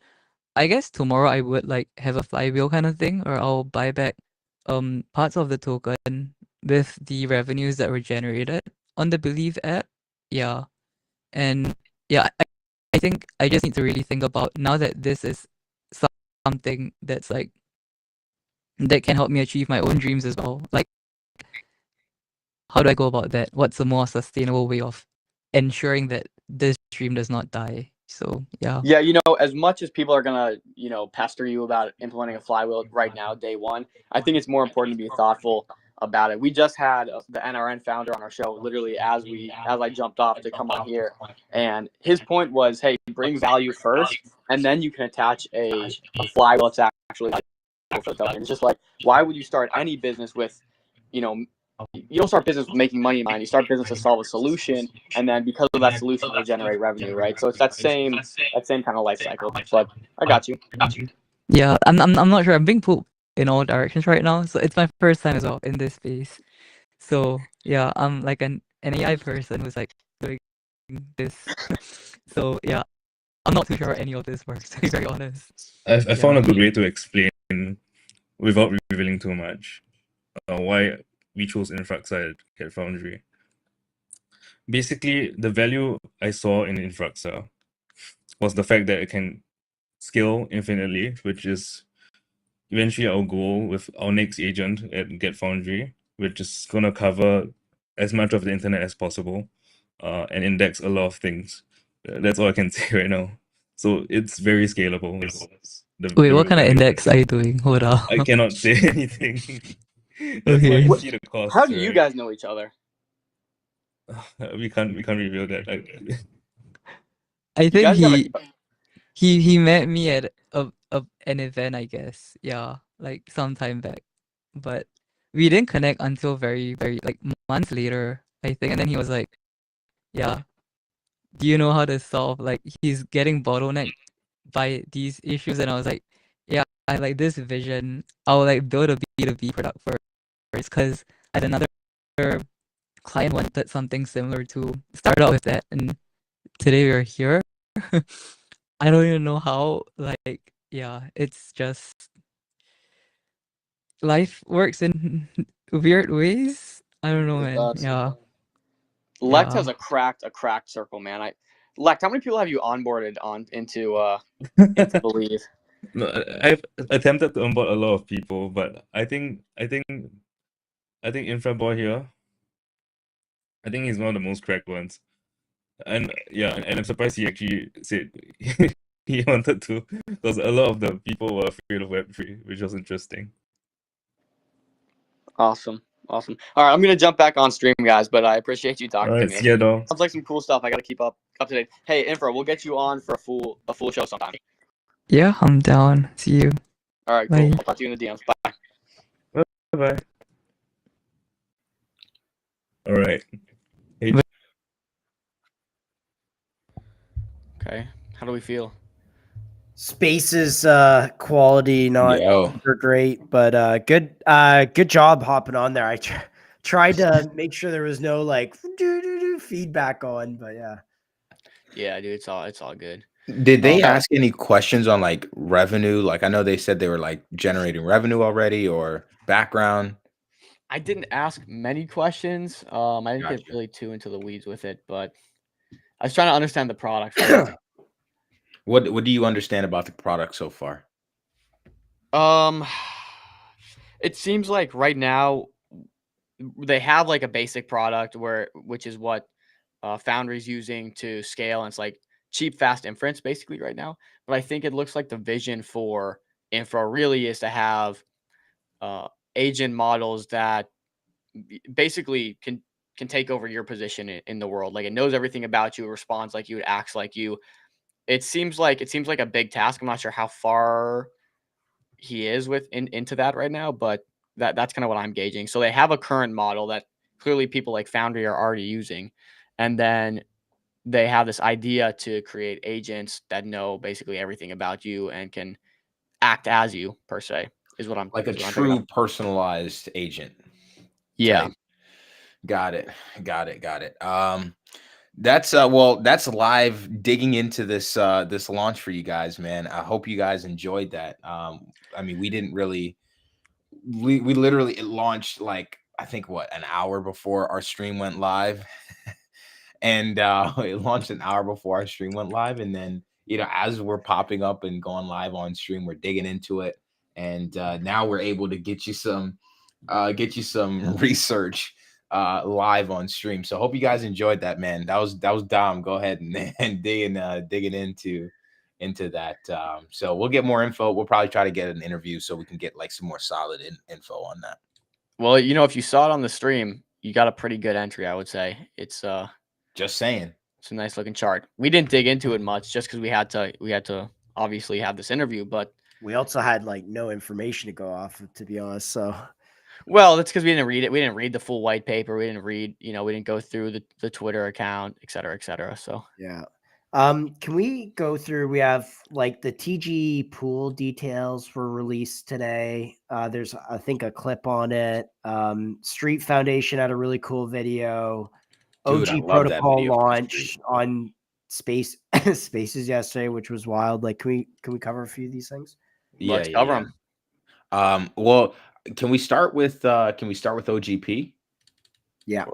I guess tomorrow I would like have a flywheel kind of thing, or I'll buy back parts of the token with the revenues that were generated on the Believe app. Yeah. And yeah, I think I just need to really think about now that this is something that's like that can help me achieve my own dreams as well. Like, how do I go about that? What's a more sustainable way of ensuring that this dream does not die? So yeah. Yeah, as much as people are gonna, pester you about implementing a flywheel right now, day one, I think it's more important to be thoughtful about it. We just had the NRN founder on our show, literally as I jumped off to come on here, and his point was, hey, bring value first, and then you can attach a flywheel that's actually valuable for the token. It's just like, why would you start any business with, you know, you don't start business with making money in mind. You start business to solve a solution, and then because of that solution, you'll generate revenue, right? So it's that same kind of life cycle. But I got you. Yeah, I'm not sure. I'm being pulled in all directions right now. So it's my first time as well in this space. So yeah, I'm like an AI person who's like doing this. So yeah, I'm not too sure how any of this works, to be very honest. I found a good way to explain without revealing too much why we chose Infraxa at Foundry. Basically, the value I saw in Infraxa was the fact that it can scale infinitely, which is eventually our goal with our next agent at Get Foundry, which is going to cover as much of the internet as possible and index a lot of things. That's all I can say right now. So it's very scalable. Wait, what kind of index are you doing? Hold on. I cannot say anything. That's why you see the cost. How do you guys know each other? We can't reveal that. I think he met me at an event, I guess. Yeah, like some time back. But we didn't connect until very, very like months later, I think. And then he was like, yeah, do you know how to solve like he's getting bottlenecked by these issues? And I was like, yeah, I like this vision. I'll like build a B2B product first because I had another client wanted something similar to start out with that. And today we're here. I don't even know how, like, yeah, it's just life works in weird ways. I don't know, man. Yeah. Lect has a cracked circle, man. Lect, how many people have you onboarded into Believe? No, I've attempted to onboard a lot of people, but I think Infra Boy here, I think he's one of the most cracked ones. And yeah, and I'm surprised he actually said he wanted to, because a lot of the people were afraid of Web3, which was interesting. Awesome. All right, I'm gonna jump back on stream, guys, but I appreciate you talking to me. See ya, dog. Sounds like some cool stuff. I gotta keep up to date. Hey, Infra, we'll get you on for a full show sometime. Yeah, I'm down. See you. All right, Bye. cool. I'll talk to you in the DMs. Bye. Bye. All right. Hey. Okay. How do we feel? Space's quality not super great, but good job hopping on there. I tried to make sure there was no like feedback on, but yeah. Yeah, dude, it's all good. Did they ask any questions on like revenue? Like I know they said they were like generating revenue already or background. I didn't ask many questions. I didn't get really too into the weeds with it, but I was trying to understand the product first. What do you understand about the product so far? It seems like right now they have like a basic product which is what Foundry's using to scale, and it's like cheap, fast inference basically right now. But I think it looks like the vision for Infra really is to have agent models that basically can take over your position in the world. Like it knows everything about you, it responds like you, it acts like you. It seems like a big task. I'm not sure how far he is into that right now, but that's kind of what I'm gauging. So they have a current model that clearly people like Foundry are already using, and then they have this idea to create agents that know basically everything about you and can act as you per se. Is what I'm like a is what I'm true personalized agent. Yeah. Type. Got it. That's that's live digging into this this launch for you guys, man. I hope you guys enjoyed that. I mean, we didn't really we literally it launched like I think what an hour before our stream went live. And it launched an hour before our stream went live, and then as we're popping up and going live on stream, we're digging into it, and now we're able to get you some research live on stream. So hope you guys enjoyed that, man. That was Dom. Go ahead and digging into that. So we'll get more info. We'll probably try to get an interview so we can get like some more solid info on that. Well, if you saw it on the stream, you got a pretty good entry, I would say. It's just saying. It's a nice looking chart. We didn't dig into it much just because we had to obviously have this interview, but we also had like no information to go off of, to be honest. So well, that's because we didn't read it. We didn't read the full white paper. We didn't read, we didn't go through the Twitter account, et cetera, et cetera. So yeah. Can we go through? We have like the TG pool details were released today. There's I think a clip on it. Street Foundation had a really cool video. Dude, OG protocol launch on Spaces yesterday, which was wild. Like, can we cover a few of these things? Let's cover them. Well, can we start with OGP? Yeah.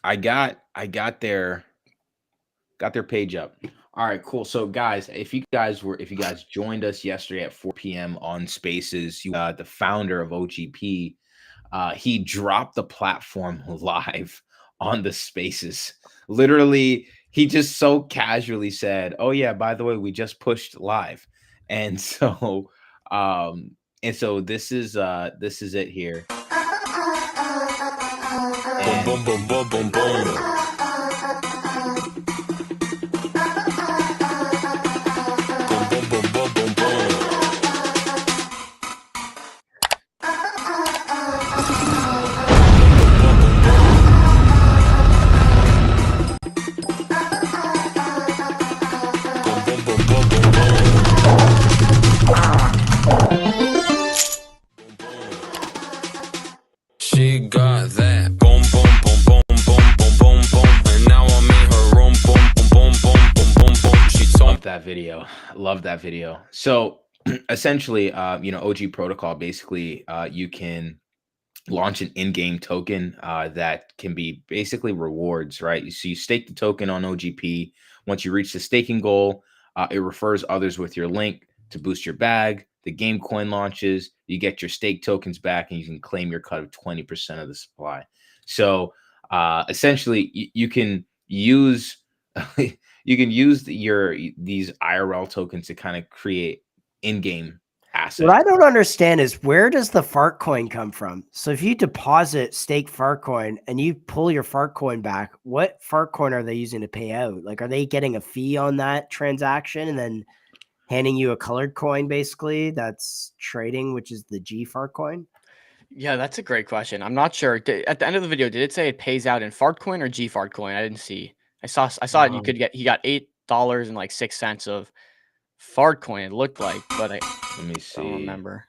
I got their page up. All right, cool. So guys, if you guys joined us yesterday at 4 p.m. on Spaces, the founder of OGP, he dropped the platform live on the Spaces. Literally, he just so casually said, "Oh yeah, by the way, we just pushed live." And so this is it here. Boom, boom, boom, boom, boom, boom. She got that boom, boom, boom, boom, boom, boom, boom, boom, and now I'm in her room, boom, boom, boom, boom, boom, boom, boom. She told Love that video. So essentially, OG protocol basically, you can launch an in-game token that can be basically rewards, right? So you stake the token on OGP. Once you reach the staking goal, it refers others with your link to boost your bag. The game coin launches, you get your stake tokens back, and you can claim your cut of 20% of the supply. So essentially, you can use you can use these IRL tokens to kind of create in-game assets. What I don't understand is, where does the fart coin come from? So if you deposit stake fart coin and you pull your fart coin back, what fart coin are they using to pay out? Like, are they getting a fee on that transaction and then handing you a colored coin, basically, that's trading, which is the G fart coin? Yeah, that's a great question. I'm not sure. At the end of the video, did it say it pays out in fart coin or G fart coin? I didn't see. I saw you could get, he got $8.06 of fart coin, it looked like, but I Let me see. don't remember.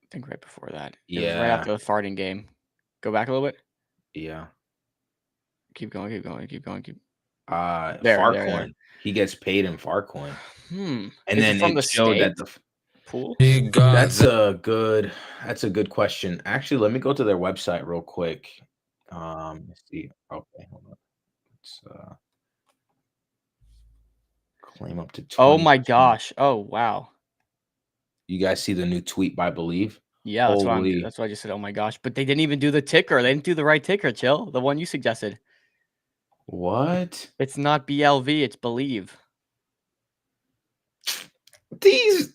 I think right before that. It was right after the farting game. Go back a little bit. Yeah. Keep going. Farcoin. He gets paid in Farcoin. And is then it showed that the pool. That's a good question. Actually, let me go to their website real quick. Let's see. Okay, hold on. Let's claim up to 20%. Oh my gosh. Oh wow. You guys see the new tweet by Believe? Yeah, that's why I just said, oh my gosh. But they didn't even do the ticker. They didn't do the right ticker, Chill. The one you suggested. What? It's not BLV, it's Believe. These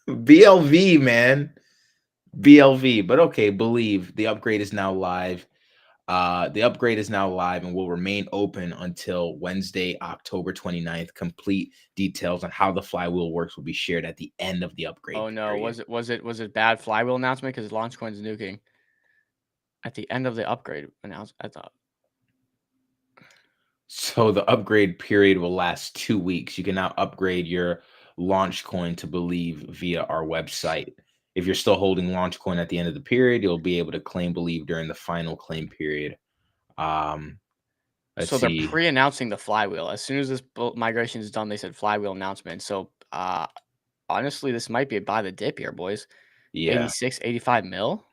BLV, man. BLV. But okay, Believe. The upgrade is now live. And will remain open until Wednesday, October 29th. Complete details on how the flywheel works will be shared at the end of the upgrade. Oh no, period. was it bad flywheel announcement because Launchcoin's nuking? At the end of the upgrade announcement, I thought. So the upgrade period will last 2 weeks. You can now upgrade your Launchcoin to Believe via our website. If you're still holding Launchcoin at the end of the period, you'll be able to claim Believe during the final claim period. So they're pre-announcing the flywheel. As soon as this migration is done, they said flywheel announcement. So honestly, this might be a buy the dip here, boys. Yeah. 86, 85 mil.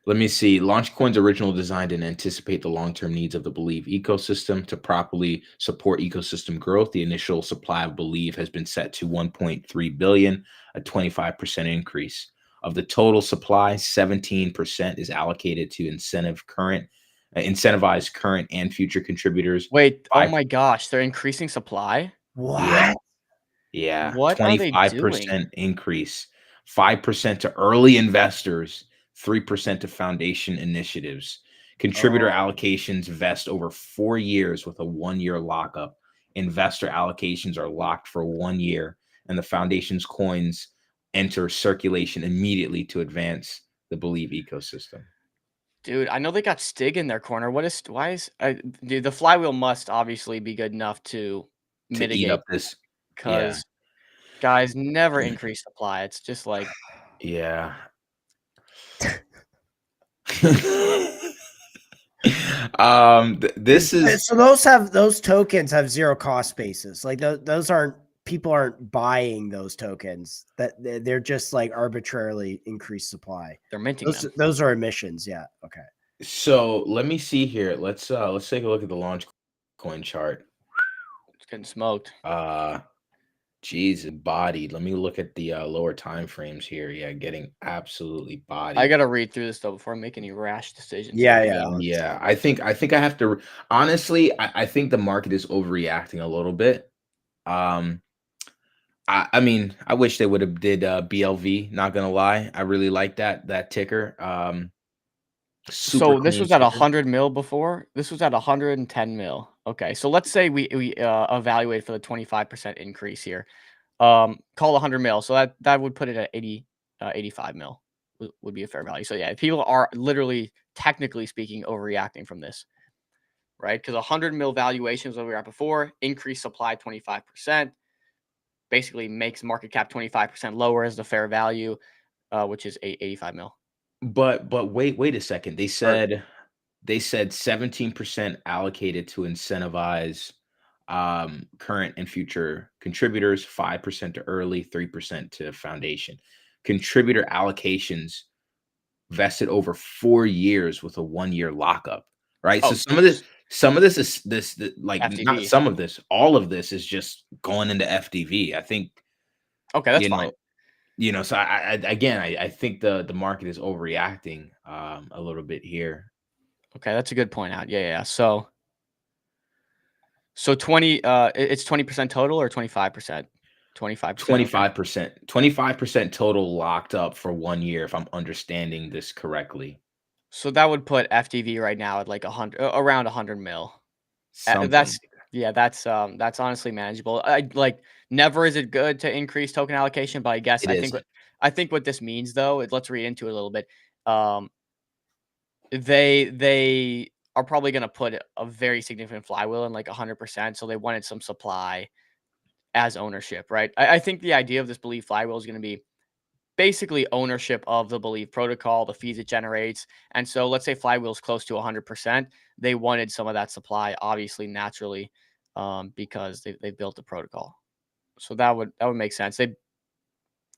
Let me see. Launchcoin's original design didn't anticipate the long-term needs of the Believe ecosystem. To properly support ecosystem growth, the initial supply of Believe has been set to 1.3 billion, a 25% increase. Of the total supply, 17% is allocated to incentivize current and future contributors. Wait, oh my gosh, they're increasing supply? What? Yeah. What 25% increase. 5% to early investors, 3% to foundation initiatives. Contributor allocations vest over 4 years with a 1-year lockup. Investor allocations are locked for 1 year, and the foundation's coins enter circulation immediately to advance the Believe ecosystem. Dude, I know they got Stig in their corner. Dude, the flywheel must obviously be good enough to mitigate eat up this. Because guys never increase supply. It's just like, yeah. This is so those tokens have zero cost basis. Like those people aren't buying those tokens. That they're just like arbitrarily increased supply. They're minting them. Those are emissions. Yeah. Okay. So let me see here. Let's take a look at the launch coin chart. It's getting smoked. Geez, bodied. Let me look at the lower time frames here. Yeah, getting absolutely bodied. I gotta read through this though before I make any rash decisions. Yeah. I think I have to. Honestly, I think the market is overreacting a little bit. I mean, I wish they would have did BLV. Not gonna lie, I really like that ticker. So this was at 100 mil before. This was at 110 mil. Okay, so let's say we evaluate for the 25% increase here. Call 100 mil. So that would put it at 85 mil would be a fair value. So yeah, people are literally, technically speaking, overreacting from this, right? Because 100 mil valuation is what we were at before. Increased supply 25%, basically makes market cap 25% lower as the fair value, which is 85 mil. But wait a second. They said 17% allocated to incentivize current and future contributors, 5% to early, 3% to foundation. Contributor allocations vested over 4 years with a 1-year lockup, right? So some of this is like not FDV. some of this, all of this is just going into FDV. I think. Okay, that's fine. So I think the market is overreacting a little bit here. Okay, that's a good point out. Yeah. So 20 it's 20% total or 25%? 25%. 25% total locked up for 1 year, if I'm understanding this correctly. So that would put FDV right now at like around 100 mil. Something. That's honestly manageable. Never is it good to increase token allocation, but I guess I think what this means though, let's read into it a little bit. They are probably going to put a very significant flywheel in like 100%. So they wanted some supply as ownership, right? I think the idea of this Believe flywheel is going to be basically ownership of the Believe protocol, the fees it generates. And so let's say flywheel is close to 100%. They wanted some of that supply, obviously, naturally, because they built the protocol. So that would make sense. They,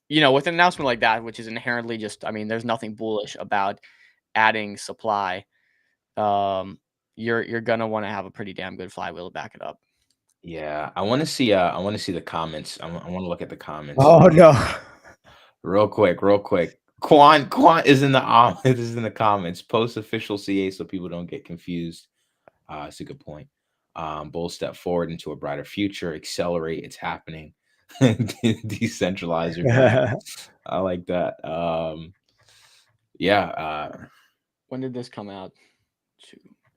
with an announcement like that, which is inherently just, there's nothing bullish about adding supply. You're gonna want to have a pretty damn good flywheel to back it up. Yeah, I want to see the comments. I want to look at the comments. Oh no. Real quick. Quant is in the comments. Post official CA so people don't get confused. It's a good point. Bulls step forward into a brighter future. Accelerate. It's happening. Decentralize your back. I like that. Yeah. When did this come out?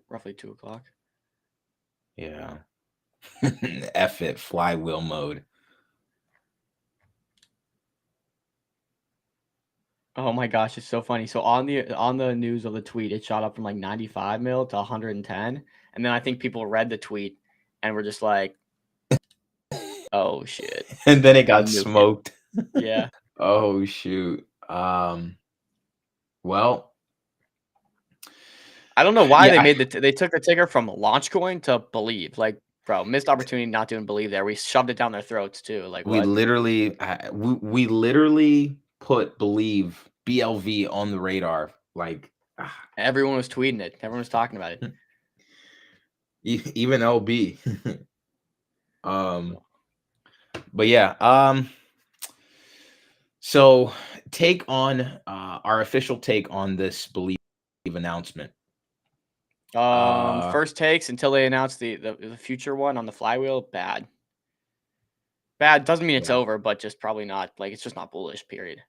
Roughly 2 o'clock. Yeah. F it. Flywheel mode. Oh my gosh, it's so funny. So on the news of the tweet, it shot up from like 95 mil to 110, and then I think people read the tweet and were just like, "Oh shit!" And then it got smoked. Yeah. Oh shoot. Well, I don't know why they took the ticker from Launchcoin to Believe. Like, bro, missed opportunity not doing Believe there. We shoved it down their throats too. Like, we literally put Believe BLV on the radar. Like, everyone was tweeting it. Everyone was talking about it. Even LB. But yeah. So take on our official take on this Believe announcement. First takes until they announce the future one on the flywheel. Bad doesn't mean it's over, but just probably not, like, it's just not bullish, period.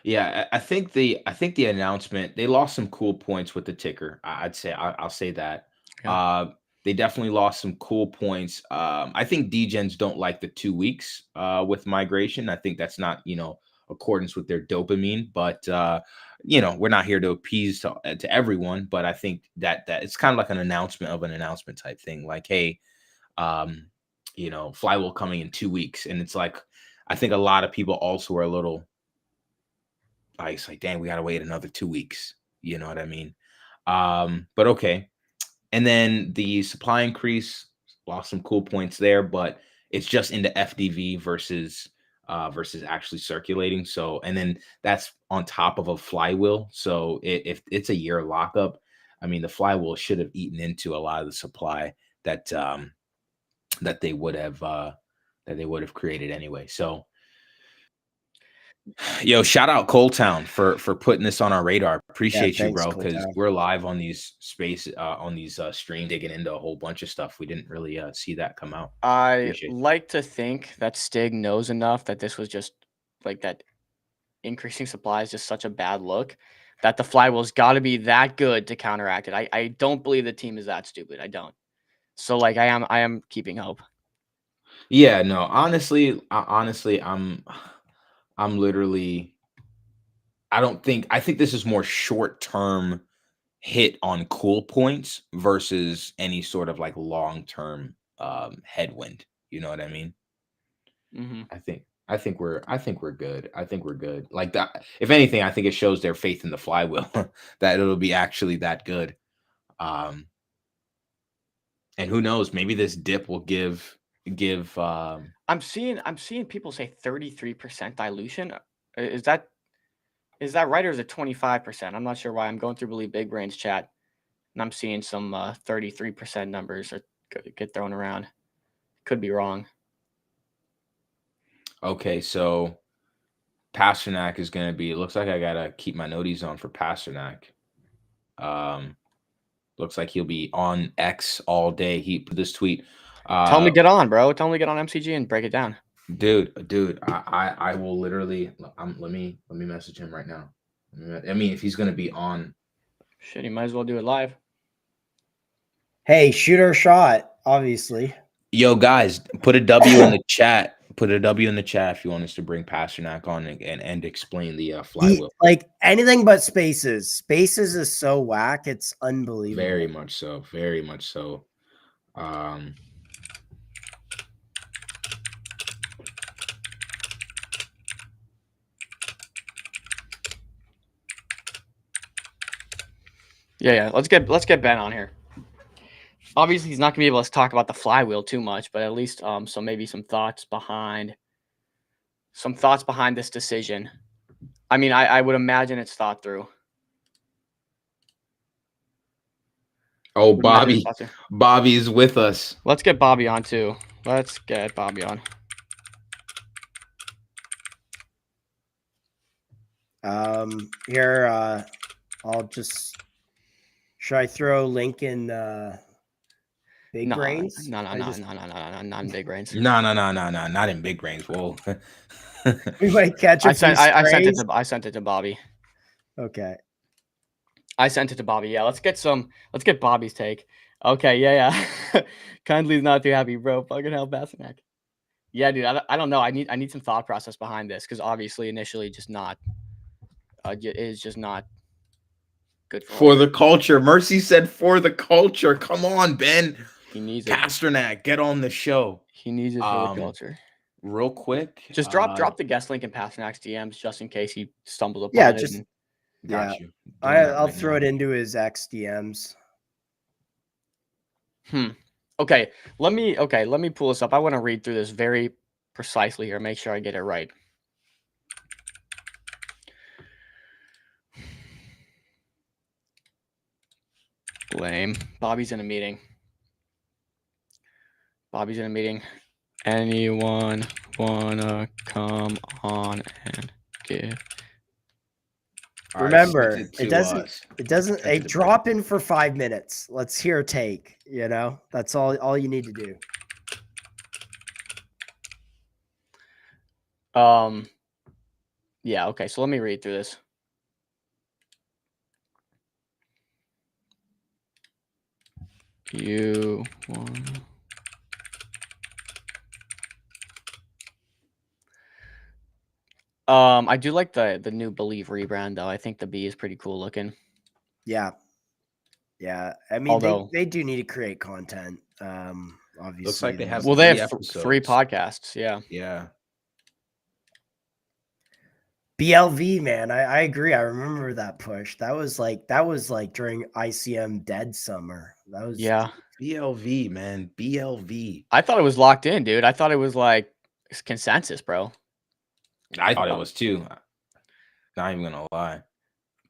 Yeah, I think the announcement, they lost some cool points with the ticker. I'll say that. Yeah. They definitely lost some cool points. I think degens don't like the 2 weeks with migration. I think that's not, accordance with their dopamine, but we're not here to appease to everyone, but I think that it's kind of like an announcement of an announcement type thing. Like, hey, flywheel coming in 2 weeks. And it's like, I think a lot of people also are a little like, it's like, dang, we got to wait another 2 weeks. You know what I mean? But okay. And then the supply increase, lost some cool points there, but it's just into FDV versus actually circulating. So, and then that's on top of a flywheel. So if it's a year lockup, the flywheel should have eaten into a lot of the supply that they would have created anyway. So, yo, shout out Coletown for putting this on our radar. Appreciate you, bro, because we're live on these stream digging into a whole bunch of stuff. We didn't really see that come out. I like to think that Stig knows enough that this was just like that increasing supply is just such a bad look that the flywheel's got to be that good to counteract it. I don't believe the team is that stupid. I don't. So like I am keeping hope. Yeah, no, honestly, I'm literally, I think this is more short-term hit on cool points versus any sort of like long-term headwind. You know what I mean? Mm-hmm. I think we're good. I think we're good. Like that. If anything, I think it shows their faith in the flywheel that it'll be actually that good. And who knows? Maybe this dip will give. I'm seeing people say 33% dilution. Is that right, or is it 25%? I'm not sure why. I'm going through Believe Big Brain's chat, And I'm seeing some 33% numbers get thrown around. Could be wrong. Okay, so Pasternak is going to be. It looks like I gotta keep my noties on for Pasternak. Looks like he'll be on X all day. He put this tweet. Tell him to get on, bro. Tell him to get on MCG and break it down. Dude, I will literally. Let me message him right now. I mean, if he's going to be on. Shit, he might as well do it live. Hey, shoot our shot, obviously. Yo, guys, put a W in the chat. Put a W in the chat if you want us to bring Pasternak on and explain the flywheel. Like anything but spaces. Spaces is so whack. It's unbelievable. Very much so. Very much so. Yeah. Let's get Ben on here. Obviously, he's not gonna be able to talk about the flywheel too much, but at least maybe some thoughts behind this decision. I mean, I would imagine it's thought through. Oh, Bobby is with us. Let's get Bobby on too. Let's get Bobby on. Here, I'll just. Should I throw a link in Big Brains? No, not in Big Brains. No, not in Big Brains. Whoa. We might catch I sent it to Bobby. Okay. I sent it to Bobby. Yeah, let's get Bobby's take. Okay, yeah. Kindly's not too happy, bro. Fucking hell, Pasternak. Yeah, dude. I don't know. I need some thought process behind this because obviously initially just not. It is just not good for the culture. Mercy said for the culture. Come on, Ben. He needs Pasternak, get on the show. He needs it for the culture. Real quick, just drop the guest link in Pasternak's DMs just in case he stumbled upon yeah, it. Just got you. I'll throw it into his X DMs. Okay, let me pull this up. I want to read through this very precisely here. Make sure I get it right. Lame. Bobby's in a meeting. Anyone wanna come on and give? Remember, it doesn't a drop in for 5 minutes. Let's hear a take, That's all you need to do. Yeah, okay. So let me read through this. You want I do like the new Believe rebrand though. I think the B is pretty cool looking. Yeah. I mean, they do need to create content. Obviously, looks like they have. Well, they have 3 podcasts. Yeah. BLV, man, I agree. I remember that push. That was like during ICM dead summer. That was BLV, man. BLV. I thought it was locked in, dude. I thought it was like consensus, bro. I thought it was too. Not even gonna lie.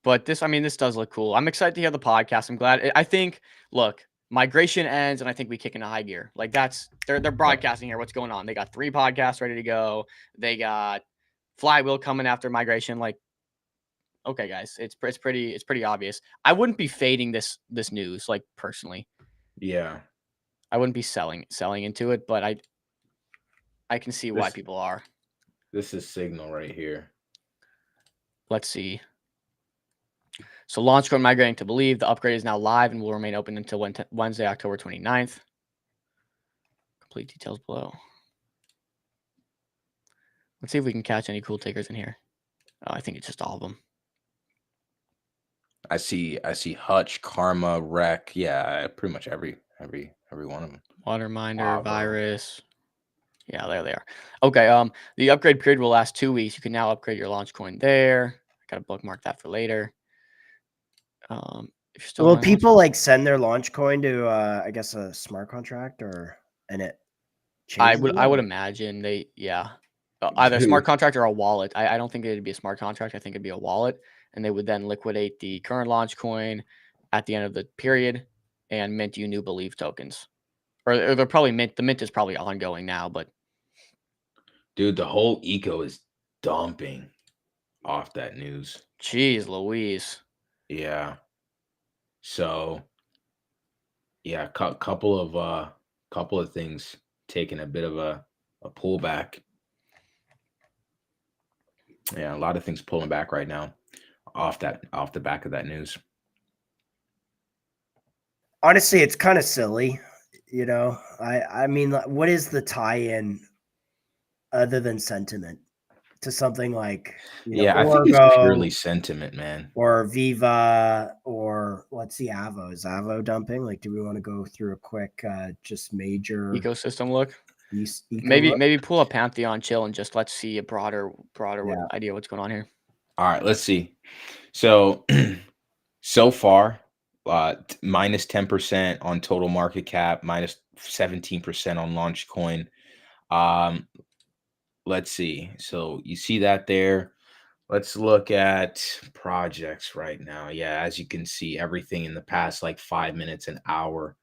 But this does look cool. I'm excited to hear the podcast. I'm glad. I think, look, migration ends, and I think we kick into high gear. Like they're broadcasting here. What's going on? They got 3 podcasts ready to go. They got Flywheel coming after migration. Like, okay, guys, it's pretty obvious. I wouldn't be fading this news, like personally. Yeah, I wouldn't be selling into it, but I can see why people are. This is signal right here. Let's see. So launch code migrating to Believe. The upgrade is now live and will remain open until Wednesday, October 29th. Complete details below. Let's see if we can catch any cool takers in here. Oh, I think it's just all of them. I see Hutch, Karma, Rec. Yeah, pretty much every one of them. Waterminder, Virus. Yeah, there they are. Okay, the upgrade period will last 2 weeks. You can now upgrade your launch coin there. I gotta bookmark that for later. If you're still will people like send their launch coin to I guess a smart contract and it I would imagine either a smart contract or a wallet. I don't think it'd be a smart contract. I think it'd be a wallet, and they would then liquidate the current launch coin, at the end of the period and mint you new believe tokens. Or they're probably mint. The mint is probably ongoing now, but dude, the whole eco is dumping off that news. Jeez Louise. Yeah. So yeah, couple of things taking a bit of a pullback. Yeah, a lot of things pulling back right now off the back of that news. Honestly, it's kind of silly, you know. I mean, what is the tie-in other than sentiment to something like, you know, I think it's Orgo purely sentiment, man. or Viva, or let's see, Avo. Is Avo dumping? Like, do we want to go through a quick just major ecosystem look? eco Maybe pull up Pantheon, chill, and just let's see a broader Yeah. idea what's going on here. All right, let's see. So so far, minus 10% on total market cap, minus 17% on launch coin. Let's see. So you see that there. Let's look at projects right now. Yeah, as you can see, everything in the past like 5 minutes, an hour,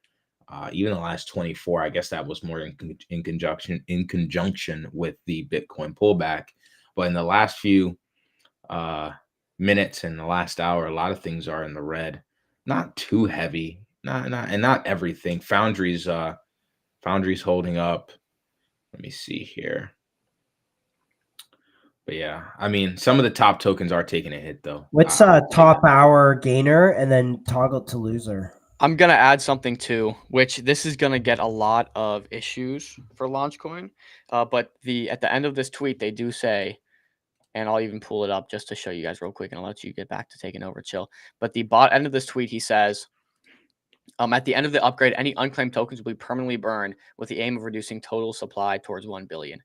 even the last 24. I guess that was more in conjunction with the Bitcoin pullback. But in the last few minutes and the last hour, a lot of things are in the red. Not too heavy, not everything. Foundry's holding up. Let me see here. But yeah, I mean, some of the top tokens are taking a hit though. What's top hour gainer and then toggle to loser? I'm gonna add something too, which this is gonna get a lot of issues for Launchcoin. But at the end of this tweet, they do say, and I'll even pull it up just to show you guys real quick, and I'll let you get back to taking over, chill. But the end of this tweet, he says, at the end of the upgrade, any unclaimed tokens will be permanently burned with the aim of reducing total supply towards 1 billion.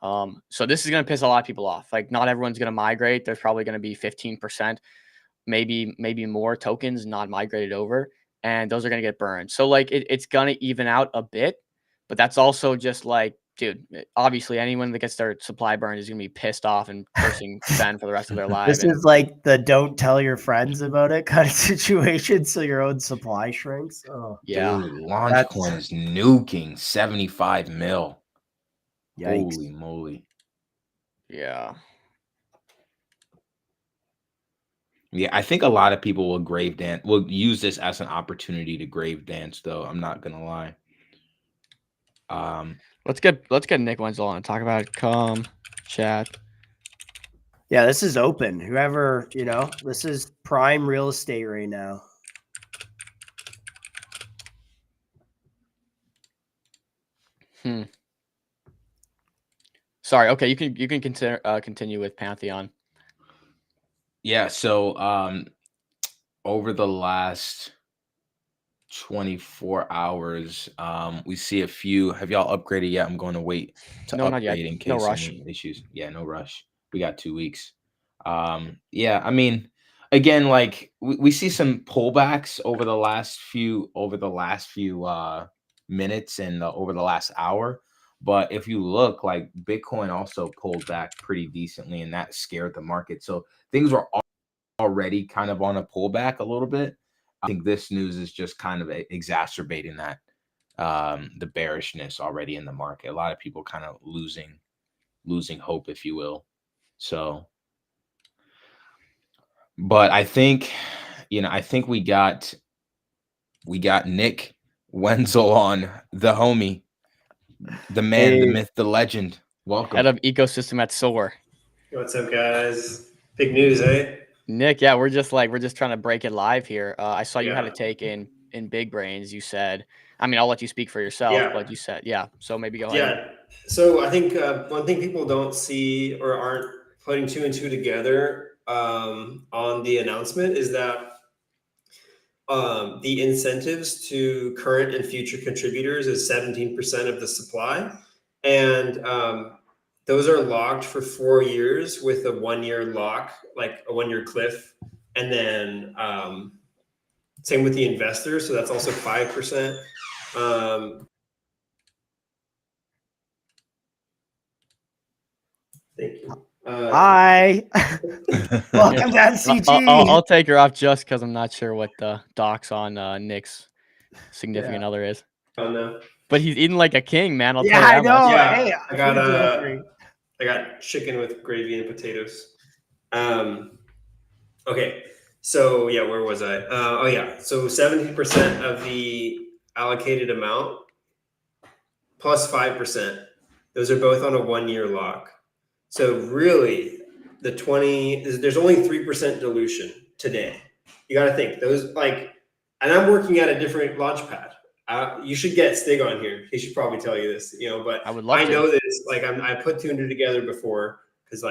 So this is going to piss a lot of people off. Like, not everyone's going to migrate. There's probably going to be 15%, maybe more tokens not migrated over, and those are going to get burned. So like it's going to even out a bit, but that's also just like, dude, obviously anyone that gets their supply burned is going to be pissed off and cursing Ben for the rest of their lives. This is like the don't tell your friends about it kind of situation, so your own supply shrinks. Oh yeah, dude, Launchcoin is nuking 75 mil. Yikes. Holy moly. Yeah. Yeah, I think a lot of people will use this as an opportunity to grave dance, though. I'm not gonna lie. Let's get Nick Wenzel on and talk about it. Come chat. Yeah, this is open. Whoever, you know, this is prime real estate right now. Sorry. Okay, you can continue with Pantheon. Yeah. So over the last 24 hours, we see a few. Have y'all upgraded yet? I'm going to wait to upgrade in case any issues. Yeah, no rush. We got 2 weeks. Yeah, I mean, again, like we see some pullbacks over the last few minutes and over the last hour. But if you look, like Bitcoin also pulled back pretty decently, and that scared the market. So things were already kind of on a pullback a little bit. I think this news is just kind of exacerbating that, the bearishness already in the market. A lot of people kind of losing hope, if you will. So, but I think, I think we got Nick Wenzel on, the homie, the man, the myth, the legend. Welcome. Head of ecosystem at SOAR. What's up, guys? Big news, eh? Nick, yeah, we're just trying to break it live here. I saw you had a take in Big Brains. You said, I mean, I'll let you speak for yourself, but you said, so maybe go ahead. Yeah. So I think one thing people don't see or aren't putting 2 and 2 together on the announcement is that the incentives to current and future contributors is 17% of the supply. And those are locked for 4 years with a 1-year lock, like a 1-year cliff. And then same with the investors. So that's also 5%. Thank you. Hi. Welcome to MCG. I'll take her off just because I'm not sure what the docs on Nick's significant other is. Oh no. But he's eating like a king, man. I'll tell you I that know. much. Yeah, Hey, I got chicken with gravy and potatoes. Okay, so yeah, where was I? Oh yeah, so 70% of the allocated amount plus 5%. Those are both on a 1-year lock. So really, there's only 3% dilution today. You got to think those and I'm working at a different launch pad. You should get Stig on here. He should probably tell you this, but I would love to. know this. I put 2 and 2 together before because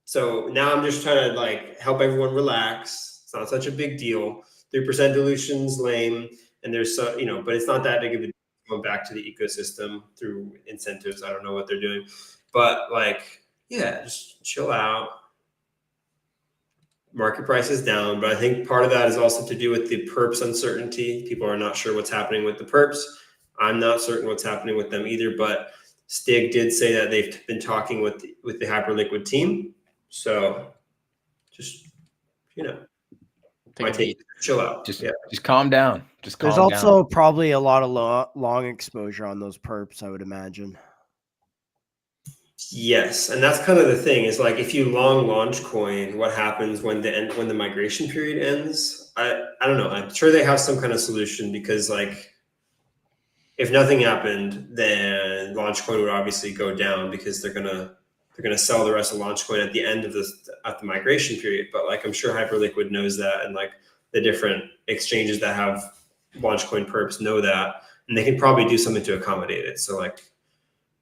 so now I'm just trying to help everyone relax. It's not such a big deal. 3% dilution's lame, and there's but it's not that big of a deal going back to the ecosystem through incentives. I don't know what they're doing, but just chill out. Market price is down, but I think part of that is also to do with the perps uncertainty. People are not sure what's happening with the perps. I'm not certain what's happening with them either, but Stig did say that they've been talking with the Hyperliquid team. So just, chill out. Just calm down. There's also probably a lot of long exposure on those perps, I would imagine. Yes, and that's kind of the thing is if you long launch coin, what happens when the migration period ends? I don't know. I'm sure they have some kind of solution because if nothing happened, then launch coin would obviously go down because they're gonna sell the rest of launch coin at the end of the migration period. But I'm sure Hyperliquid knows that, and the different exchanges that have launch coin perps know that, and they can probably do something to accommodate it. So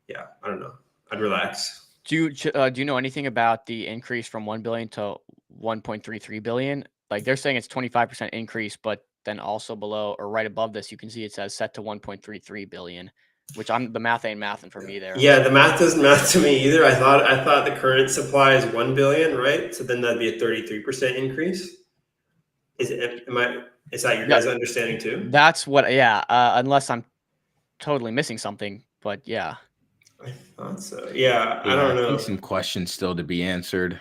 yeah, I don't know. I'd relax. Do you know anything about the increase from 1 billion to 1.33 billion? They're saying it's 25% increase, but then also below or right above this, you can see it says set to 1.33 billion, which the math ain't mathing for me there. Yeah, the math doesn't math to me either. I thought the current supply is 1 billion, right? So then that'd be a 33% increase. Is that your guys' understanding too? That's what, unless I'm totally missing something, but yeah. I thought so. Yeah, I don't know. I think some questions still to be answered.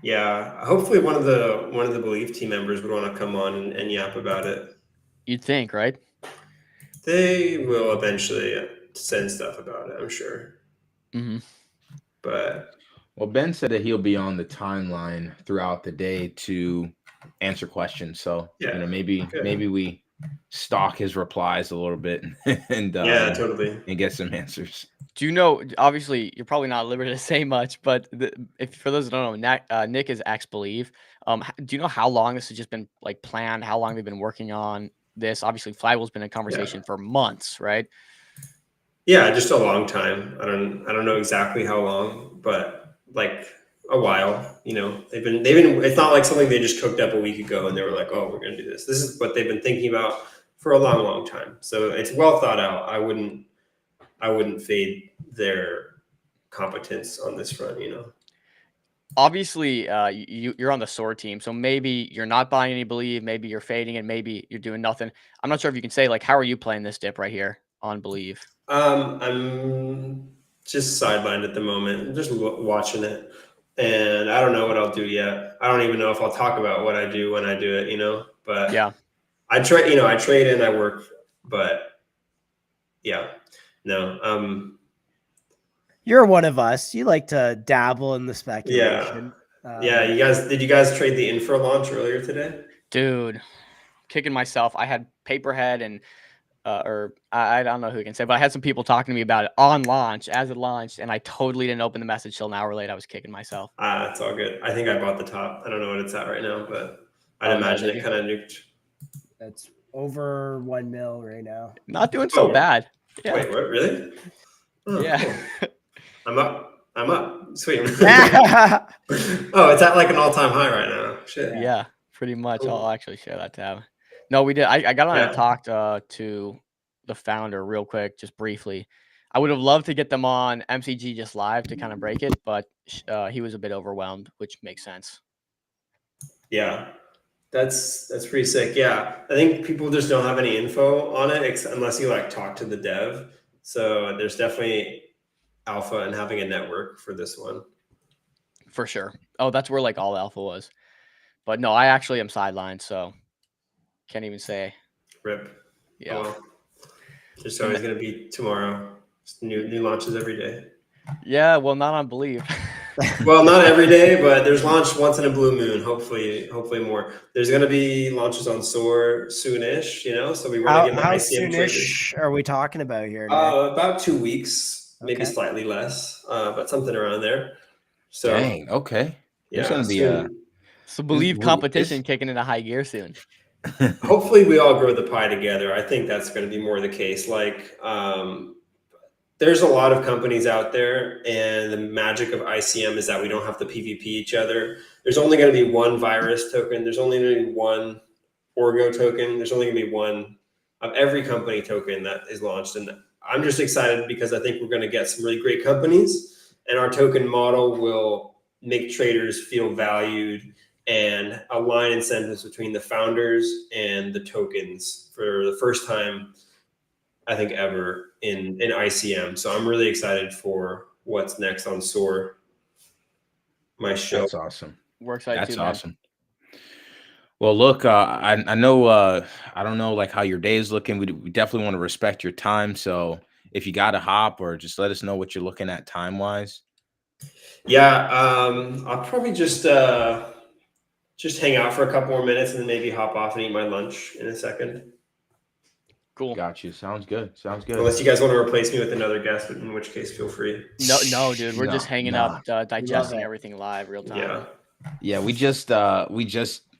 Yeah, hopefully one of the Belief team members would want to come on and yap about it. You'd think, right? They will eventually send stuff about it, I'm sure. Mm-hmm. But Ben said that he'll be on the timeline throughout the day to answer questions. So maybe we stalk his replies a little bit and totally, and get some answers. Do you know? Obviously, you're probably not at liberty to say much, but if for those who don't know, Nick is ex-Believe. Do you know how long this has just been planned? How long they've been working on this? Obviously, Flywheel's been in conversation for months, right? Yeah, just a long time. I don't know exactly how long, but a while. They've been. It's not like something they just cooked up a week ago and they were like, "Oh, we're going to do this." This is what they've been thinking about for a long, long time. So it's well thought out. I wouldn't fade their competence on this front. Obviously, you're on the SOAR team, so maybe you're not buying any Believe, maybe you're fading it, maybe you're doing nothing. I'm not sure if you can say how are you playing this dip right here on Believe? I'm just sidelined at the moment. I'm just watching it, and I don't know what I'll do yet. I don't even know if I'll talk about what I do when I do it. But yeah, I trade. I trade and I work, but yeah, no. You're one of us. You like to dabble in the speculation. Yeah. Did you guys trade the infra launch earlier today? Dude, kicking myself. I had Paperhead and or I don't know who can say, but I had some people talking to me about it on launch as it launched, and I totally didn't open the message till an hour late. I was kicking myself. It's all good. I think I bought the top. I don't know what it's at right now, but I'd imagine it kind of nuked. That's over 1 mil right now. Not doing so bad. Yeah. Wait, what? Really? Oh, yeah. Cool. I'm up. Sweet. Oh, it's at an all-time high right now. Shit. Yeah, pretty much. Cool. I'll actually share that tab. No, we did. I got on and talked to the founder real quick, just briefly. I would have loved to get them on MCG just live to kind of break it, but he was a bit overwhelmed, which makes sense. Yeah, that's pretty sick. Yeah, I think people just don't have any info on it unless you talk to the dev. So there's definitely alpha and having a network for this one. For sure. Oh, that's where like all alpha was. But no, I actually am sidelined, so can't even say. Rip. Yeah. Oh, well. There's always going to be tomorrow. Just new launches every day. Yeah, well, not on Believe. Well, not every day, but there's launch once in a blue moon. Hopefully more. There's going to be launches on SOAR soonish, so we want to give the How ICM soonish are we talking about here, Nick? About 2 weeks, maybe Okay. slightly less, but something around there. So, dang, okay. There's gonna be so Believe competition kicking into high gear soon. Hopefully we all grow the pie together. I think that's going to be more the case. Like, there's a lot of companies out there, and the magic of ICM is that we don't have to PvP each other. There's only going to be one virus token. There's only going to be one Orgo token. There's only going to be one of every company token that is launched. And I'm just excited because I think we're going to get some really great companies, and our token model will make traders feel valued and align incentives between the founders and the tokens for the first time, I think, ever in ICM. So I'm really excited for what's next on SOAR. My show. That's awesome. We're excited That's too, man. awesome. Well, look, I know I don't know like how your day is looking. We definitely want to respect your time. So if you got to hop, or just let us know what you're looking at time wise. Yeah, I'll probably just hang out for a couple more minutes and then maybe hop off and eat my lunch in a second. Cool. Got you. Sounds good. Sounds good. Unless you guys want to replace me with another guest, in which case feel free. No, dude. We're just hanging up, digesting everything live, real time. Yeah. We just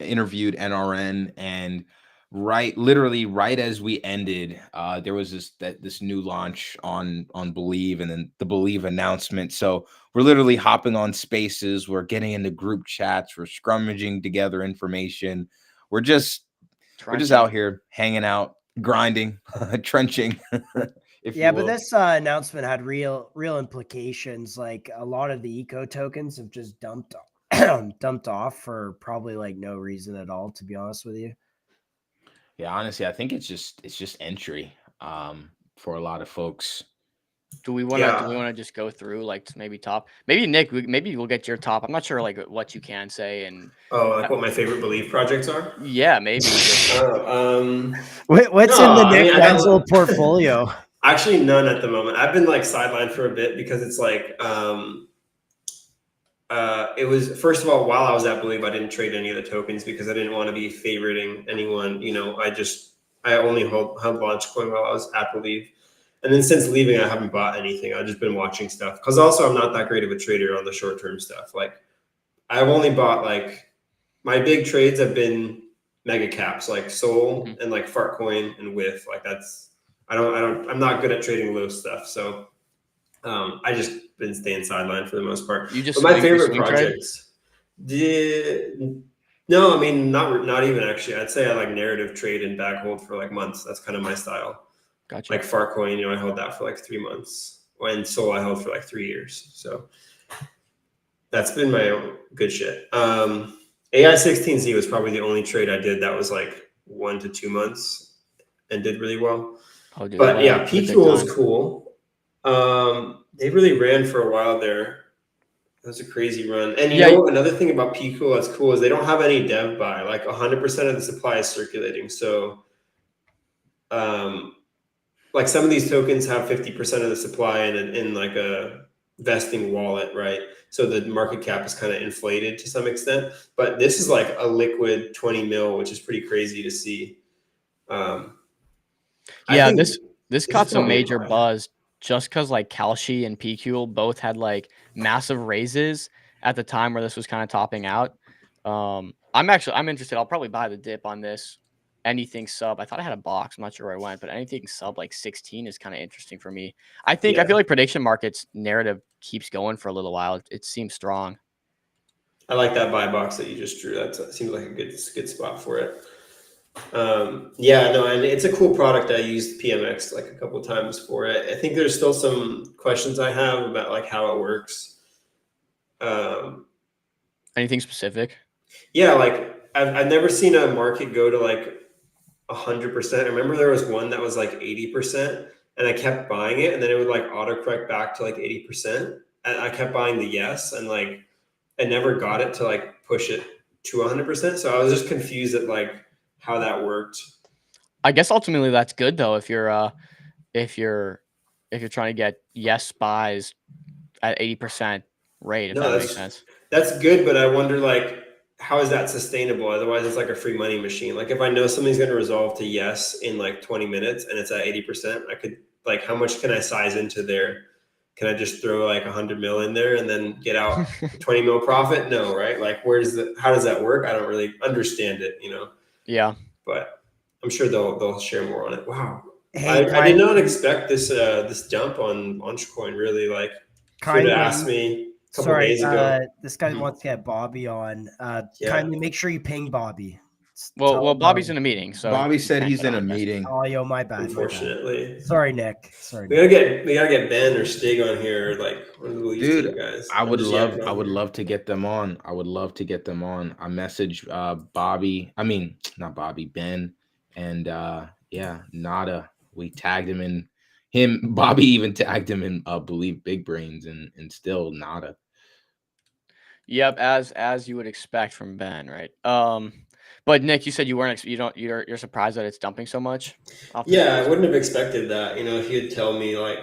interviewed NRN, and literally right as we ended, there was this new launch on Believe, and then the Believe announcement. So we're literally hopping on spaces, we're getting into group chats, we're scrummaging together information. We're just out here hanging out, grinding, trenching. But this announcement had real implications. Like a lot of the eco tokens have just dumped off for probably like no reason at all, to be honest with you. Yeah, honestly, I think it's just entry for a lot of folks. Do we want to just go through like maybe Nick, maybe we'll get your top. I'm not sure like what you can say and like what my favorite Believe projects are. Yeah, maybe. What's in the Nick Wenzel portfolio? Actually, none at the moment. I've been like sidelined for a bit because it's like it was, first of all, while I was at Believe, I didn't trade any of the tokens because I didn't want to be favoriting anyone. I only held Launchcoin while I was at Believe. And then since leaving, I haven't bought anything. I've just been watching stuff. Because also I'm not that great of a trader on the short-term stuff. Like I've only bought my big trades have been mega caps, like Sol and like Fartcoin and With. Like I'm not good at trading low stuff. So I just been staying sidelined for the most part. But my favorite projects. No, I mean not even actually. I'd say I like narrative trade and back hold for like months. That's kind of my style. Gotcha. Like Fartcoin, I held that for like 3 months. And Sol I held for like 3 years. So that's been my own good shit. AI16Z was probably the only trade I did that was like 1 to 2 months and did really well. But yeah, PQL is cool. They really ran for a while there. That was a crazy run. And another thing about PQL that's cool is they don't have any dev buy. Like 100% of the supply is circulating. So like some of these tokens have 50% of the supply in like a vesting wallet, right? So the market cap is kind of inflated to some extent, but this is like a liquid 20 mil, which is pretty crazy to see. This caught some major buzz just because like Kalshi and PQL both had like massive raises at the time where this was kind of topping out. I'm interested. I'll probably buy the dip on this. Anything sub, I thought I had a box. I'm not sure where I went, but anything sub like 16 is kind of interesting for me. I feel like prediction markets narrative keeps going for a little while. It seems strong. I like that buy box that you just drew. That seems like a good spot for it. And it's a cool product. I used PMX like a couple of times for it. I think there's still some questions I have about like how it works. Anything specific? Yeah, like I've never seen a market go to like 100%. I remember there was one that was like 80%, and I kept buying it, and then it would like autocorrect back to like 80%. And I kept buying the yes, and like I never got it to like push it to 100%. So I was just confused at like how that worked. I guess ultimately that's good though if you're trying to get yes buys at 80% rate, if that makes sense. That's good, but I wonder like how is that sustainable? Otherwise it's like a free money machine. Like if I know something's going to resolve to yes in like 20 minutes and it's at 80%, I could like, how much can I size into there? Can I just throw like 100 mil in there and then get out 20 mil profit? No, right? Like how does that work? I don't really understand it, you know? Yeah. But I'm sure they'll share more on it. Wow. Hey, I did not expect this dump on Launchcoin really. Like could have asked me a couple days ago. This guy wants to get Bobby on. Kindly make sure you ping Bobby. Well, Bobby's in a meeting, so Bobby said he's in a meeting. Oh, yo, my bad. Unfortunately, sorry, Nick. Sorry. We gotta get Ben or Stig on here, like one of these two guys. I would love to get them on. I messaged Ben, and Nada. We tagged him in Bobby even tagged him in Believe Big Brains, and still nada. Yep, as you would expect from Ben, right? But Nick, you said you're surprised that it's dumping so much. Yeah, I wouldn't have expected that. You know, if you'd tell me like,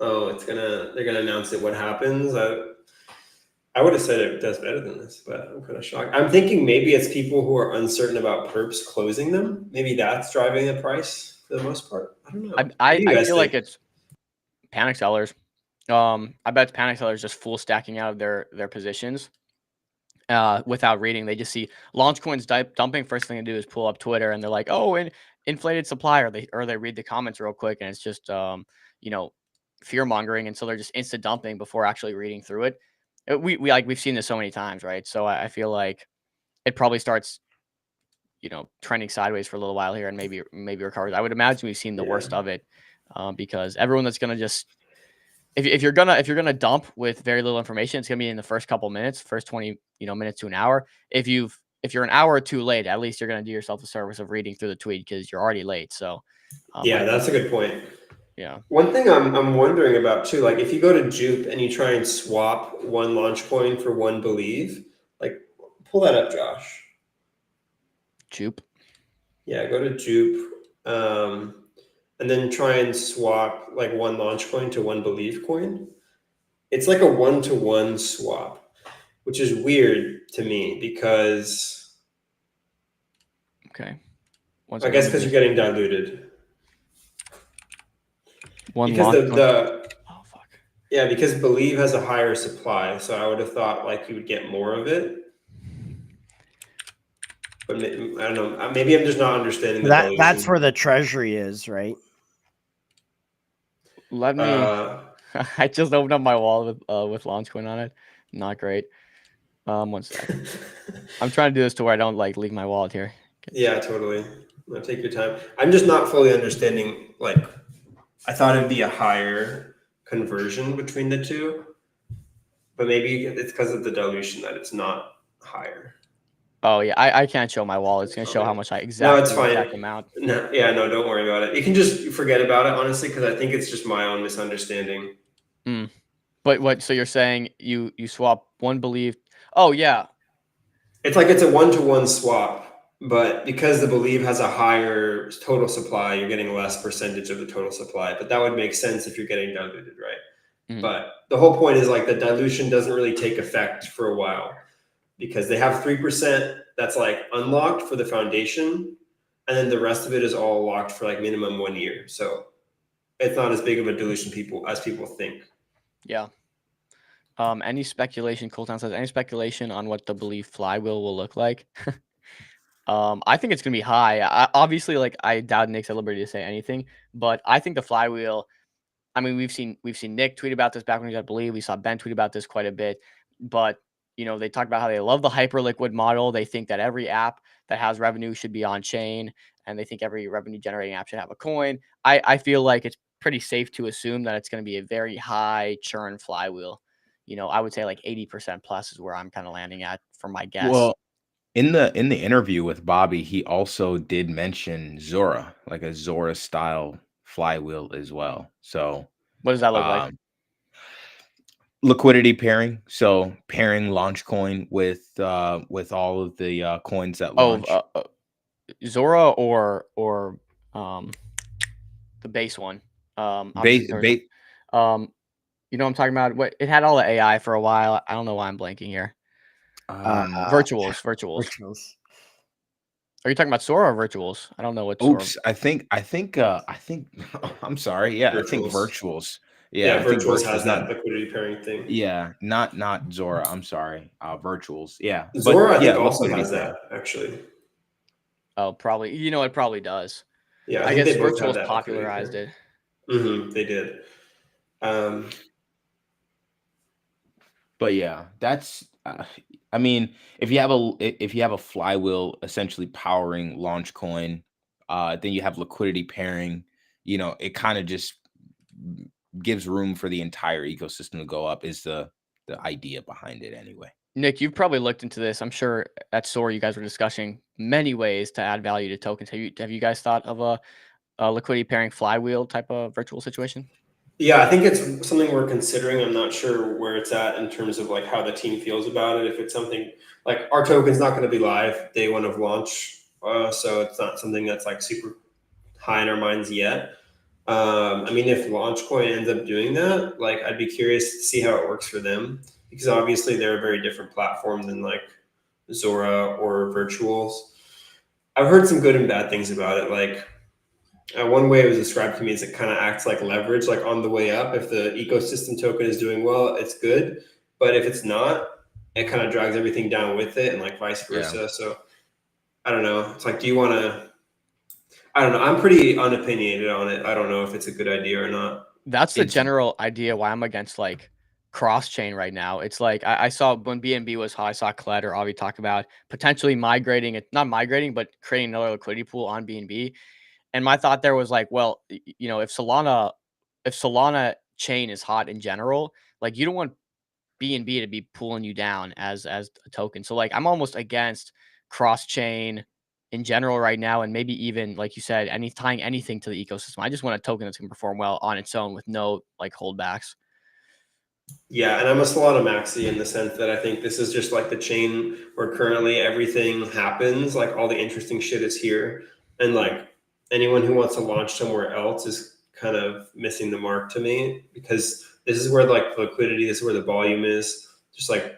oh, they're gonna announce it, what happens? I would have said it does better than this, but I'm kind of shocked. I'm thinking maybe it's people who are uncertain about perps closing them. Maybe that's driving the price for the most part. I don't know. I feel like it's panic sellers. I bet it's panic sellers just full stacking out of their positions without reading. They just see Launchcoin's dumping. First thing they do is pull up Twitter and they're like, oh, an inflated supply, or they read the comments real quick, and it's just fear mongering, and so they're just instant dumping before actually reading through it. We've seen this so many times, right? So I feel like it probably starts trending sideways for a little while here and maybe recovers. I would imagine we've seen the worst of it because everyone that's gonna just if you're gonna dump with very little information, it's gonna be in the first couple minutes, first 20 minutes to an hour. If you're an hour or two late, at least you're gonna do yourself the service of reading through the tweet because you're already late. So that's a good point. Yeah. One thing I'm wondering about too, like if you go to Jupe and you try and swap one Launchcoin for one Believe, like pull that up, Josh. Jupe. Yeah, go to Jupe. And then try and swap like one Launchcoin to one Believe coin. It's like a 1-to-1 swap, which is weird to me because I guess because you're getting diluted. Because Believe has a higher supply, so I would have thought like you would get more of it. But I don't know. Maybe I'm just not understanding the dilution. That's where the treasury is, right? Let me. I just opened up my wallet with Launchcoin on it. Not great. 1 second. I'm trying to do this to where I don't like leave my wallet here. Okay. Yeah, totally. Take your time. I'm just not fully understanding. Like, I thought it'd be a higher conversion between the two, but maybe it's because of the dilution that it's not higher. Oh yeah, I can't show my wallet. It's gonna show how much I exact amount. No, don't worry about it. You can just forget about it, honestly, because I think it's just my own misunderstanding. But what? So you're saying you swap one Believe? Oh yeah. It's like it's a 1-to-1 swap, but because the Believe has a higher total supply, you're getting less percentage of the total supply. But that would make sense if you're getting diluted, right? Mm-hmm. But the whole point is like the dilution doesn't really take effect for a while, because they have 3% that's like unlocked for the foundation, and then the rest of it is all locked for like minimum 1 year. So it's not as big of a dilution as people think. Yeah. Any speculation? Cooltown says, any speculation on what the Believe flywheel will look like? I think it's gonna be high. Obviously, like I doubt Nick's at liberty to say anything, but I think the flywheel. I mean, we've seen Nick tweet about this back when he got Believe. We saw Ben tweet about this quite a bit, but they talk about how they love the hyperliquid model. They think that every app that has revenue should be on chain, and they think every revenue generating app should have a coin. I feel like it's pretty safe to assume that it's going to be a very high churn flywheel. I would say like 80% plus is where I'm kind of landing at for my guess. Well, in the interview with Bobby, he also did mention Zora, like a Zora style flywheel as well. So what does that look like? Liquidity pairing. So pairing launch coin with all of the coins that launch. Zora or the base one. Obviously Base, you know what I'm talking about? What it had all the AI for a while. I don't know why I'm blanking here. Virtuals. Are you talking about Sora or virtuals? I don't know what Sora. Oops, I think I'm sorry. Yeah, I think virtuals. Yeah, I think virtuals has virtuals, that liquidity pairing thing. Yeah, not Zora. I'm sorry. Virtuals. Yeah. Zora, but I yeah, think also liquidity has pairing. that actually. Oh, probably. You know, it probably does. Yeah, I guess they both have virtuals that popularized it. They did. But yeah, that's. I mean, if you have a flywheel essentially powering launch coin, then you have liquidity pairing. You know, it kind of just gives room for the entire ecosystem to go up. Is the idea behind it anyway? Nick, you've probably looked into this. I'm sure at SOAR you guys were discussing many ways to add value to tokens. Have you guys thought of a liquidity pairing flywheel type of virtual situation? Yeah, I think it's something we're considering. I'm not sure where it's at in terms of like how the team feels about it. If it's something like our token's not going to be live day one of launch, so it's not something that's like super high in our minds yet. I mean, if Launchcoin ends up doing that, like I'd be curious to see how it works for them, because obviously they're a very different platform than like Zora or Virtuals. I've heard some good and bad things about it. Like one way it was described to me is it kind of acts like leverage, like on the way up. If the ecosystem token is doing well, it's good. But if it's not, it kind of drags everything down with it, and like vice versa. Yeah. So I don't know. It's like, do you want to? I don't know. I'm pretty unopinionated on it. I don't know if it's a good idea or not. That's the general idea why I'm against like cross chain right now. It's like I saw when BNB was high, I saw Kled or Avi talk about potentially migrating it, not migrating, but creating another liquidity pool on BNB. And my thought there was like, well, you know, if Solana chain is hot in general, like you don't want BNB to be pulling you down as a token. So like I'm almost against cross chain in general right now, and maybe even like you said, tying anything to the ecosystem. I just want a token that's going to perform well on its own with no like holdbacks. Yeah, and I'm a Solana maxi in the sense that I think this is just like the chain where currently everything happens, like all the interesting shit is here, and like anyone who wants to launch somewhere else is kind of missing the mark to me, because this is where like the liquidity, this is where the volume is. Just like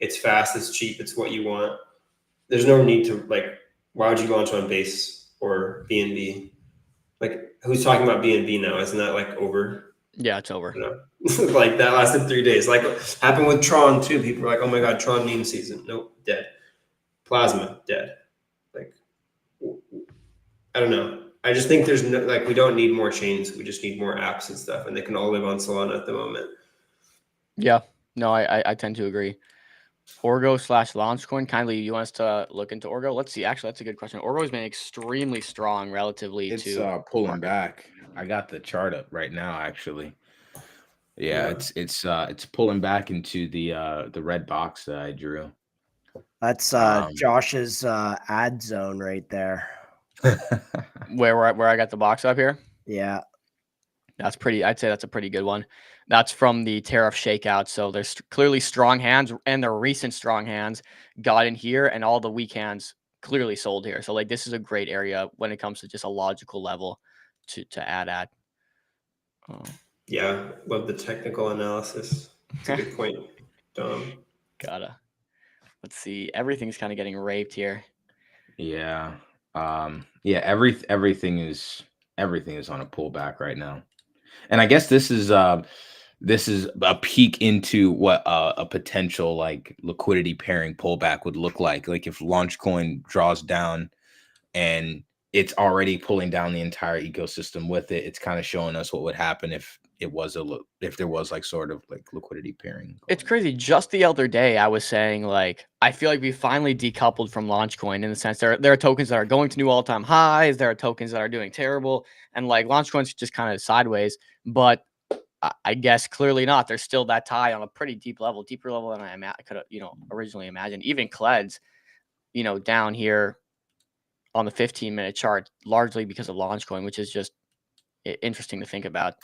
it's fast, it's cheap, it's what you want. There's no need to like, why would you launch on Base or BNB? Like, who's talking about BNB now? Isn't that like over? Yeah, it's over. You know? Like that lasted 3 days. Like happened with Tron too. People were like, "Oh my god, Tron meme season." Nope, dead. Plasma dead. Like, I don't know. I just think there's no, like, we don't need more chains. We just need more apps and stuff, and they can all live on Solana at the moment. Yeah, no, I tend to agree. Orgo / Launchcoin. Kindly, you want us to look into Orgo? Let's see. Actually, that's a good question. Orgo has been extremely strong relatively to. It's pulling market. Back. I got the chart up right now, actually. Yeah, it's pulling back into the red box that I drew. That's Josh's ad zone right there. where I got the box up here? Yeah. That's pretty. I'd say that's a pretty good one. That's from the tariff shakeout. So there's clearly strong hands, and their recent strong hands got in here, and all the weak hands clearly sold here. So like this is a great area when it comes to just a logical level to add at. Yeah, love the technical analysis. It's a good point, Dom. Let's see. Everything's kind of getting raped here. Yeah. Yeah. Everything is on a pullback right now. And I guess this is a peek into what a potential like liquidity pairing pullback would look like. Like if Launchcoin draws down and it's already pulling down the entire ecosystem with it, it's kind of showing us what would happen if there was like sort of like liquidity pairing. It's crazy. Just the other day, I was saying like I feel like we finally decoupled from Launchcoin in the sense there are tokens that are going to new all-time highs. There are tokens that are doing terrible, and like Launchcoin's just kind of sideways. But I guess clearly not. There's still that tie on a pretty deeper level than I could have originally imagined. Even Kleds, down here on the 15-minute chart, largely because of Launchcoin, which is just interesting to think about.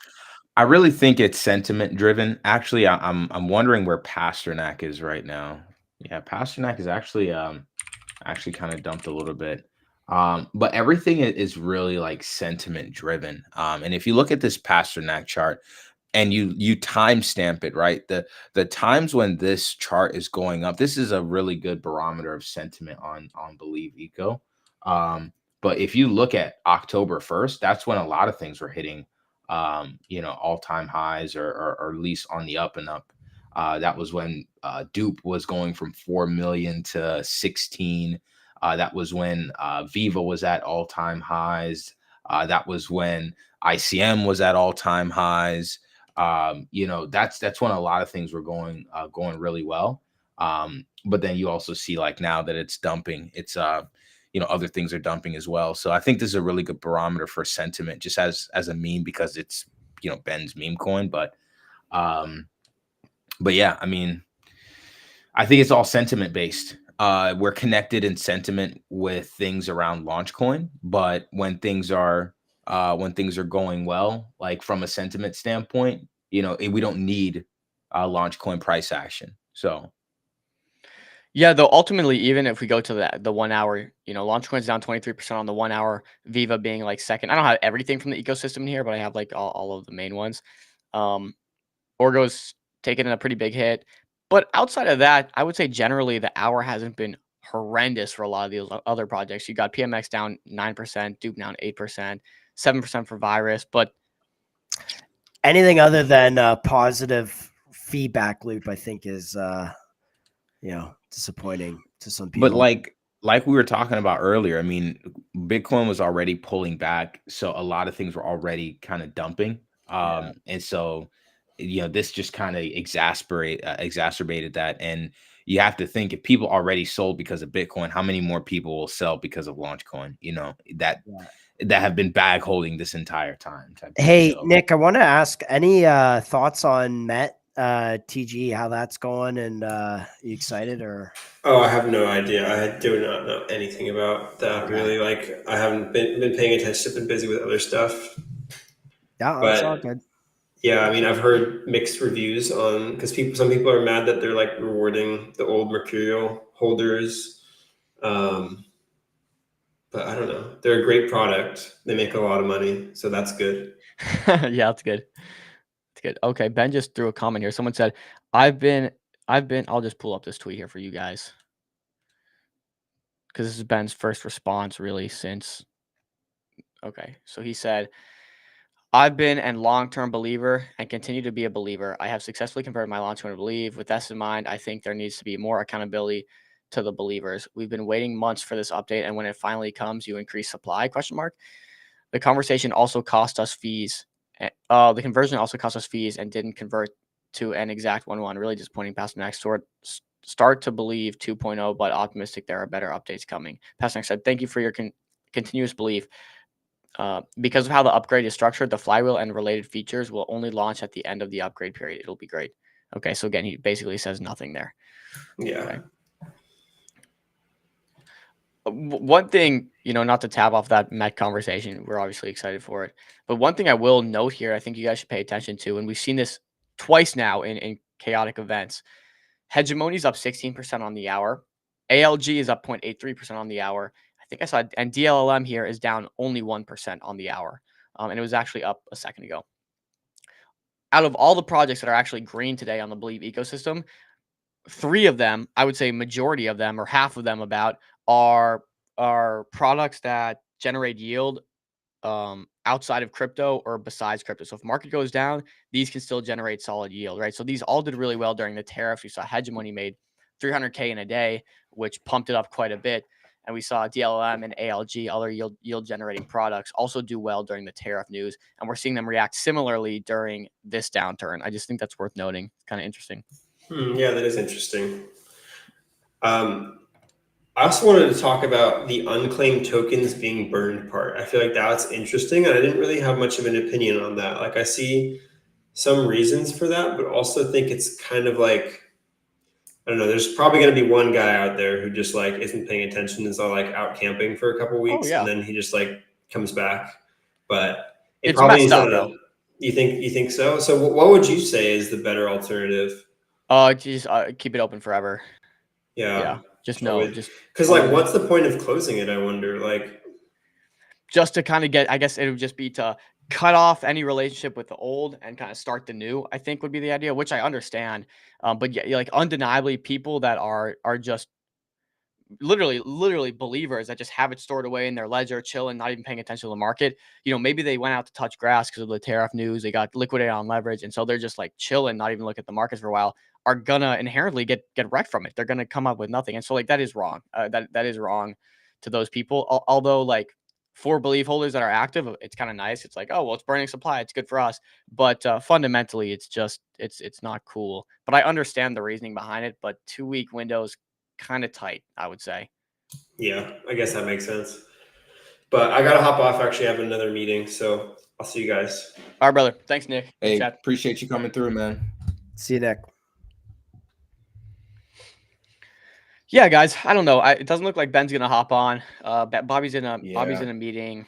I really think it's sentiment driven. Actually, I'm wondering where Pasternak is right now. Yeah, Pasternak is actually kind of dumped a little bit. But everything is really like sentiment driven. And if you look at this Pasternak chart and you timestamp it, right? The times when this chart is going up, this is a really good barometer of sentiment on Believe Eco. But if you look at October 1st, that's when a lot of things were hitting all-time highs or at least on the up and up. That was when Dupe was going from 4 million to 16. That was when Viva was at all-time highs. That was when ICM was at all-time highs. That's when a lot of things were going really well. But then you also see like now that it's dumping, it's other things are dumping as well. So I think this is a really good barometer for sentiment, just as a meme, because it's Ben's meme coin. But yeah, I mean, I think it's all sentiment based. We're connected in sentiment with things around Launchcoin, but when things are going well, like from a sentiment standpoint, we don't need Launchcoin price action. So yeah, though ultimately, even if we go to the 1 hour, Launchcoin's down 23% on the 1 hour, Viva being like second. I don't have everything from the ecosystem in here, but I have like all of the main ones. Orgo's taken a pretty big hit. But outside of that, I would say generally the hour hasn't been horrendous for a lot of these other projects. You got PMX down 9%, Dupe down 8%, 7% for Virus. But anything other than positive feedback loop, I think, is disappointing to some people. But like we were talking about earlier, I mean, Bitcoin was already pulling back, so a lot of things were already kind of dumping. And so this just kind of exacerbated that. And you have to think, if people already sold because of Bitcoin, how many more people will sell because of Launchcoin, that have been bag holding this entire time. Hey, Nick, I want to ask, any thoughts on Met TG, how that's going, and you excited or? Oh, I have no idea. I do not know anything about that. Really. Like, I haven't been paying attention. I've been busy with other stuff. Yeah, that's all good. Yeah, I mean, I've heard mixed reviews on, because some people are mad that they're like rewarding the old Mercurial holders. But I don't know. They're a great product. They make a lot of money, so that's good. Yeah, that's good. It's good. Okay, Ben just threw a comment here. Someone said, I'll just pull up this tweet here for you guys, because this is Ben's first response really since. Okay, so he said, I've been a long-term believer and continue to be a believer. I have successfully converted my Launchcoin to believe. With this in mind, I think there needs to be more accountability to the believers. We've been waiting months for this update, and when it finally comes, you increase supply? ? The conversation also cost us fees. The conversion also cost us fees and didn't convert to an exact 1-1. Really disappointing. Pasternak start to believe 2.0, but optimistic there are better updates coming. Pasternak said, thank you for your continuous belief. Because of how the upgrade is structured, the flywheel and related features will only launch at the end of the upgrade period. It'll be great. Okay, so again, he basically says nothing there. Yeah. Okay. One thing, not to tab off that Met conversation, we're obviously excited for it. But one thing I will note here, I think you guys should pay attention to, and we've seen this twice now in chaotic events. Hegemony is up 16% on the hour. ALG is up 0.83% on the hour. I think I saw, and DLLM here is down only 1% on the hour. And it was actually up a second ago. Out of all the projects that are actually green today on the Believe ecosystem, 3 of them, I would say majority of them or half of them about, are products that generate yield outside of crypto or besides crypto. So if market goes down, these can still generate solid yield, right? So these all did really well during the tariff. We saw Hegemony made $300K in a day, which pumped it up quite a bit. And we saw DLM and ALG, other yield generating products, also do well during the tariff news. And we're seeing them react similarly during this downturn. I just think that's worth noting. It's kind of interesting. Yeah, that is interesting. I also wanted to talk about the unclaimed tokens being burned part. I feel like that's interesting, and I didn't really have much of an opinion on that. Like, I see some reasons for that, but also think it's kind of like, I don't know, there's probably going to be one guy out there who just like isn't paying attention, is all like out camping for a couple weeks, and then he just like comes back. But It's messed up, bro. You think so? So what would you say is the better alternative? Just keep it open forever. Yeah. Just because like, what's the point of closing it? I wonder. Like, just to kind of get, I guess it would just be to cut off any relationship with the old and kind of start the new, I think would be the idea, which I understand. But yeah, like undeniably, people that are just literally believers that just have it stored away in their ledger, chilling, not even paying attention to the market. Maybe they went out to touch grass because of the tariff news. They got liquidated on leverage, and so they're just like chilling, not even look at the markets for a while. Are gonna inherently get wrecked from it. They're gonna come up with nothing, and so like that is wrong. That is wrong to those people. Although like for belief holders that are active, it's kind of nice. It's like, oh well, it's burning supply, it's good for us. But fundamentally, it's just it's not cool. But I understand the reasoning behind it. But 2-week windows kind of tight, I would say. Yeah, I guess that makes sense. But I gotta hop off. Actually, I have another meeting, so I'll see you guys. All right, brother. Thanks, Nick. Hey, appreciate you coming through, man. See you, Nick. Yeah, guys. I don't know. It doesn't look like Ben's gonna hop on. Bobby's in a meeting.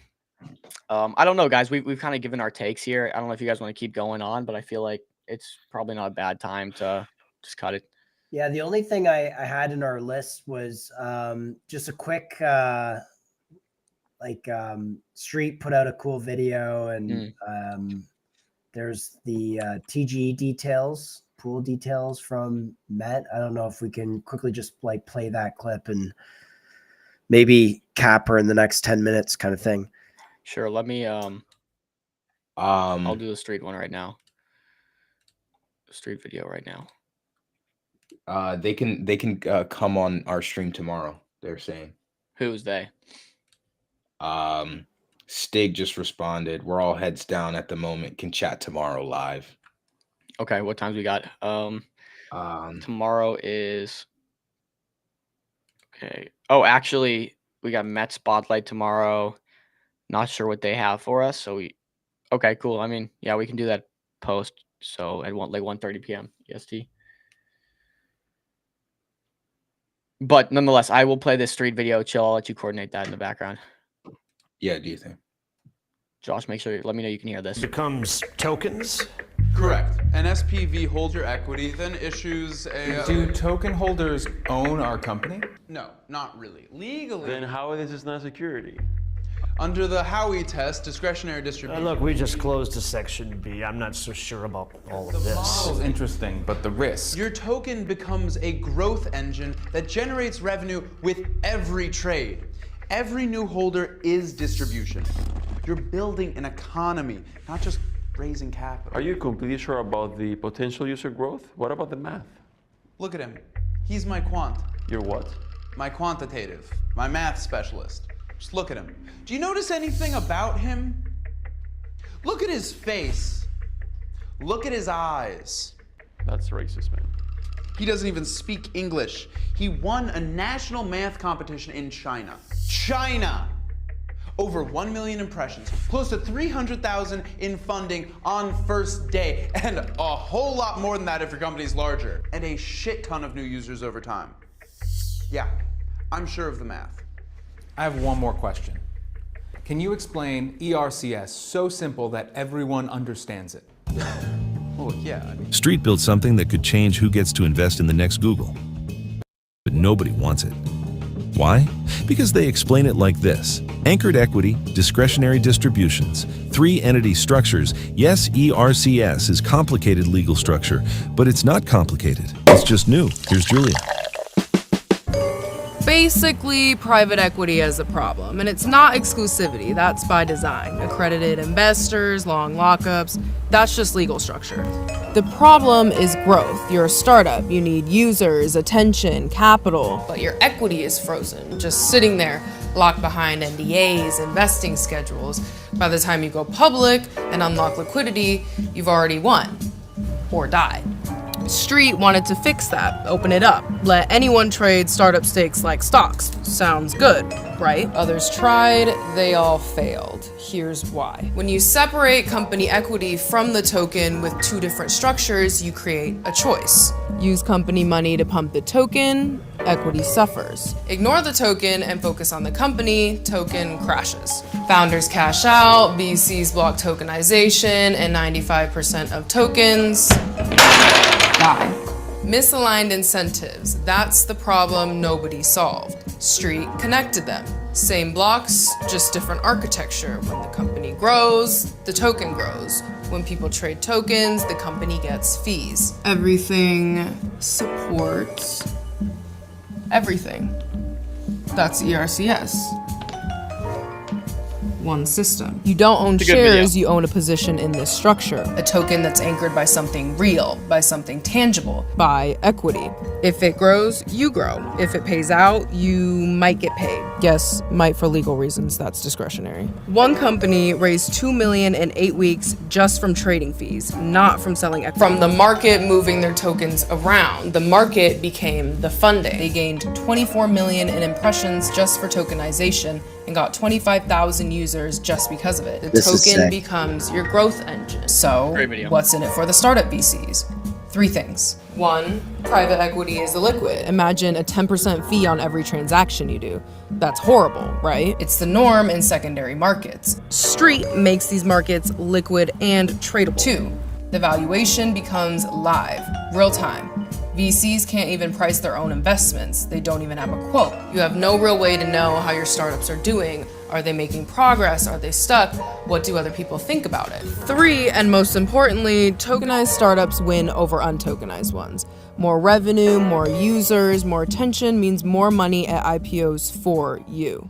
I don't know, guys. We've kind of given our takes here. I don't know if you guys want to keep going on, but I feel like it's probably not a bad time to just cut it. Yeah, the only thing I had in our list was just a quick Street put out a cool video, and there's the TGE details, pool details from Met. I don't know if we can quickly just like play that clip and maybe cap her in the next 10 minutes kind of thing. Sure. Let me I'll do the Street one right now. Street video right now. They can come on our stream tomorrow, they're saying. Who's they? Stig just responded. We're all heads down at the moment. Can chat tomorrow live. Okay, what times we got? Tomorrow is okay. Oh, actually, we got Met Spotlight tomorrow. Not sure what they have for us. So okay, cool. I mean, yeah, we can do that post. So at 1:30 p.m. EST. But nonetheless, I will play this Street video. Chill. I'll let you coordinate that in the background. Yeah, do you think? Josh, let me know you can hear this. Becomes tokens? Correct. An SPV holds your equity, then issues a... Do token holders own our company? No, not really. Legally... Then how is this not security? Under the Howey test, discretionary distribution... Look, we just closed to Section B. I'm not so sure about all of this. The model's interesting, but the risk... Your token becomes a growth engine that generates revenue with every trade. Every new holder is distribution. You're building an economy, not just raising capital. Are you completely sure about the potential user growth? What about the math? Look at him. He's my quant. Your what? My quantitative. My math specialist. Just look at him. Do you notice anything about him? Look at his face. Look at his eyes. That's racist, man. He doesn't even speak English. He won a national math competition in China. China! Over 1 million impressions, close to 300,000 in funding on first day, and a whole lot more than that if your company's larger, and a shit ton of new users over time. Yeah, I'm sure of the math. I have one more question. Can you explain ERCS so simple that everyone understands it? Well, yeah. Street built something that could change who gets to invest in the next Google. But nobody wants it. Why? Because they explain it like this. Anchored equity, discretionary distributions, 3 entity structures. Yes, ERCS is complicated legal structure, but it's not complicated. It's just new. Here's Julia. Basically, private equity has a problem, and it's not exclusivity. That's by design. Accredited investors, long lockups, that's just legal structure. The problem is growth. You're a startup. You need users, attention, capital. But your equity is frozen, just sitting there, locked behind NDAs, investing schedules. By the time you go public and unlock liquidity, you've already won or died. Street wanted to fix that, open it up, let anyone trade startup stakes like stocks. Sounds good, right? Others tried, they all failed. Here's why. When you separate company equity from the token with two different structures, you create a choice. Use company money to pump the token, equity suffers. Ignore the token and focus on the company, token crashes. Founders cash out, VCs block tokenization, and 95% of tokens die. Misaligned incentives, that's the problem nobody solved. Street connected them. Same blocks, just different architecture. When the company grows, the token grows. When people trade tokens, the company gets fees. Everything supports everything. That's ERCS. One system. You don't own shares, you own a position in this structure. A token that's anchored by something real, by something tangible, by equity. If it grows, you grow. If it pays out, you might get paid. Yes, might for legal reasons, that's discretionary. One company raised $2 million in 8 weeks just from trading fees, not from selling equity. From the market moving their tokens around, the market became the funding. They gained 24 million in impressions just for tokenization and got 25,000 users just because of it. The token becomes your growth engine. So, what's in it for the startup VCs? 3 things. 1, private equity is illiquid. Imagine a 10% fee on every transaction you do. That's horrible, right? It's the norm in secondary markets. Street makes these markets liquid and tradable. 2, the valuation becomes live, real time. VCs can't even price their own investments. They don't even have a quote. You have no real way to know how your startups are doing. Are they making progress? Are they stuck? What do other people think about it? 3, and most importantly, tokenized startups win over untokenized ones. More revenue, more users, more attention means more money at IPOs for you.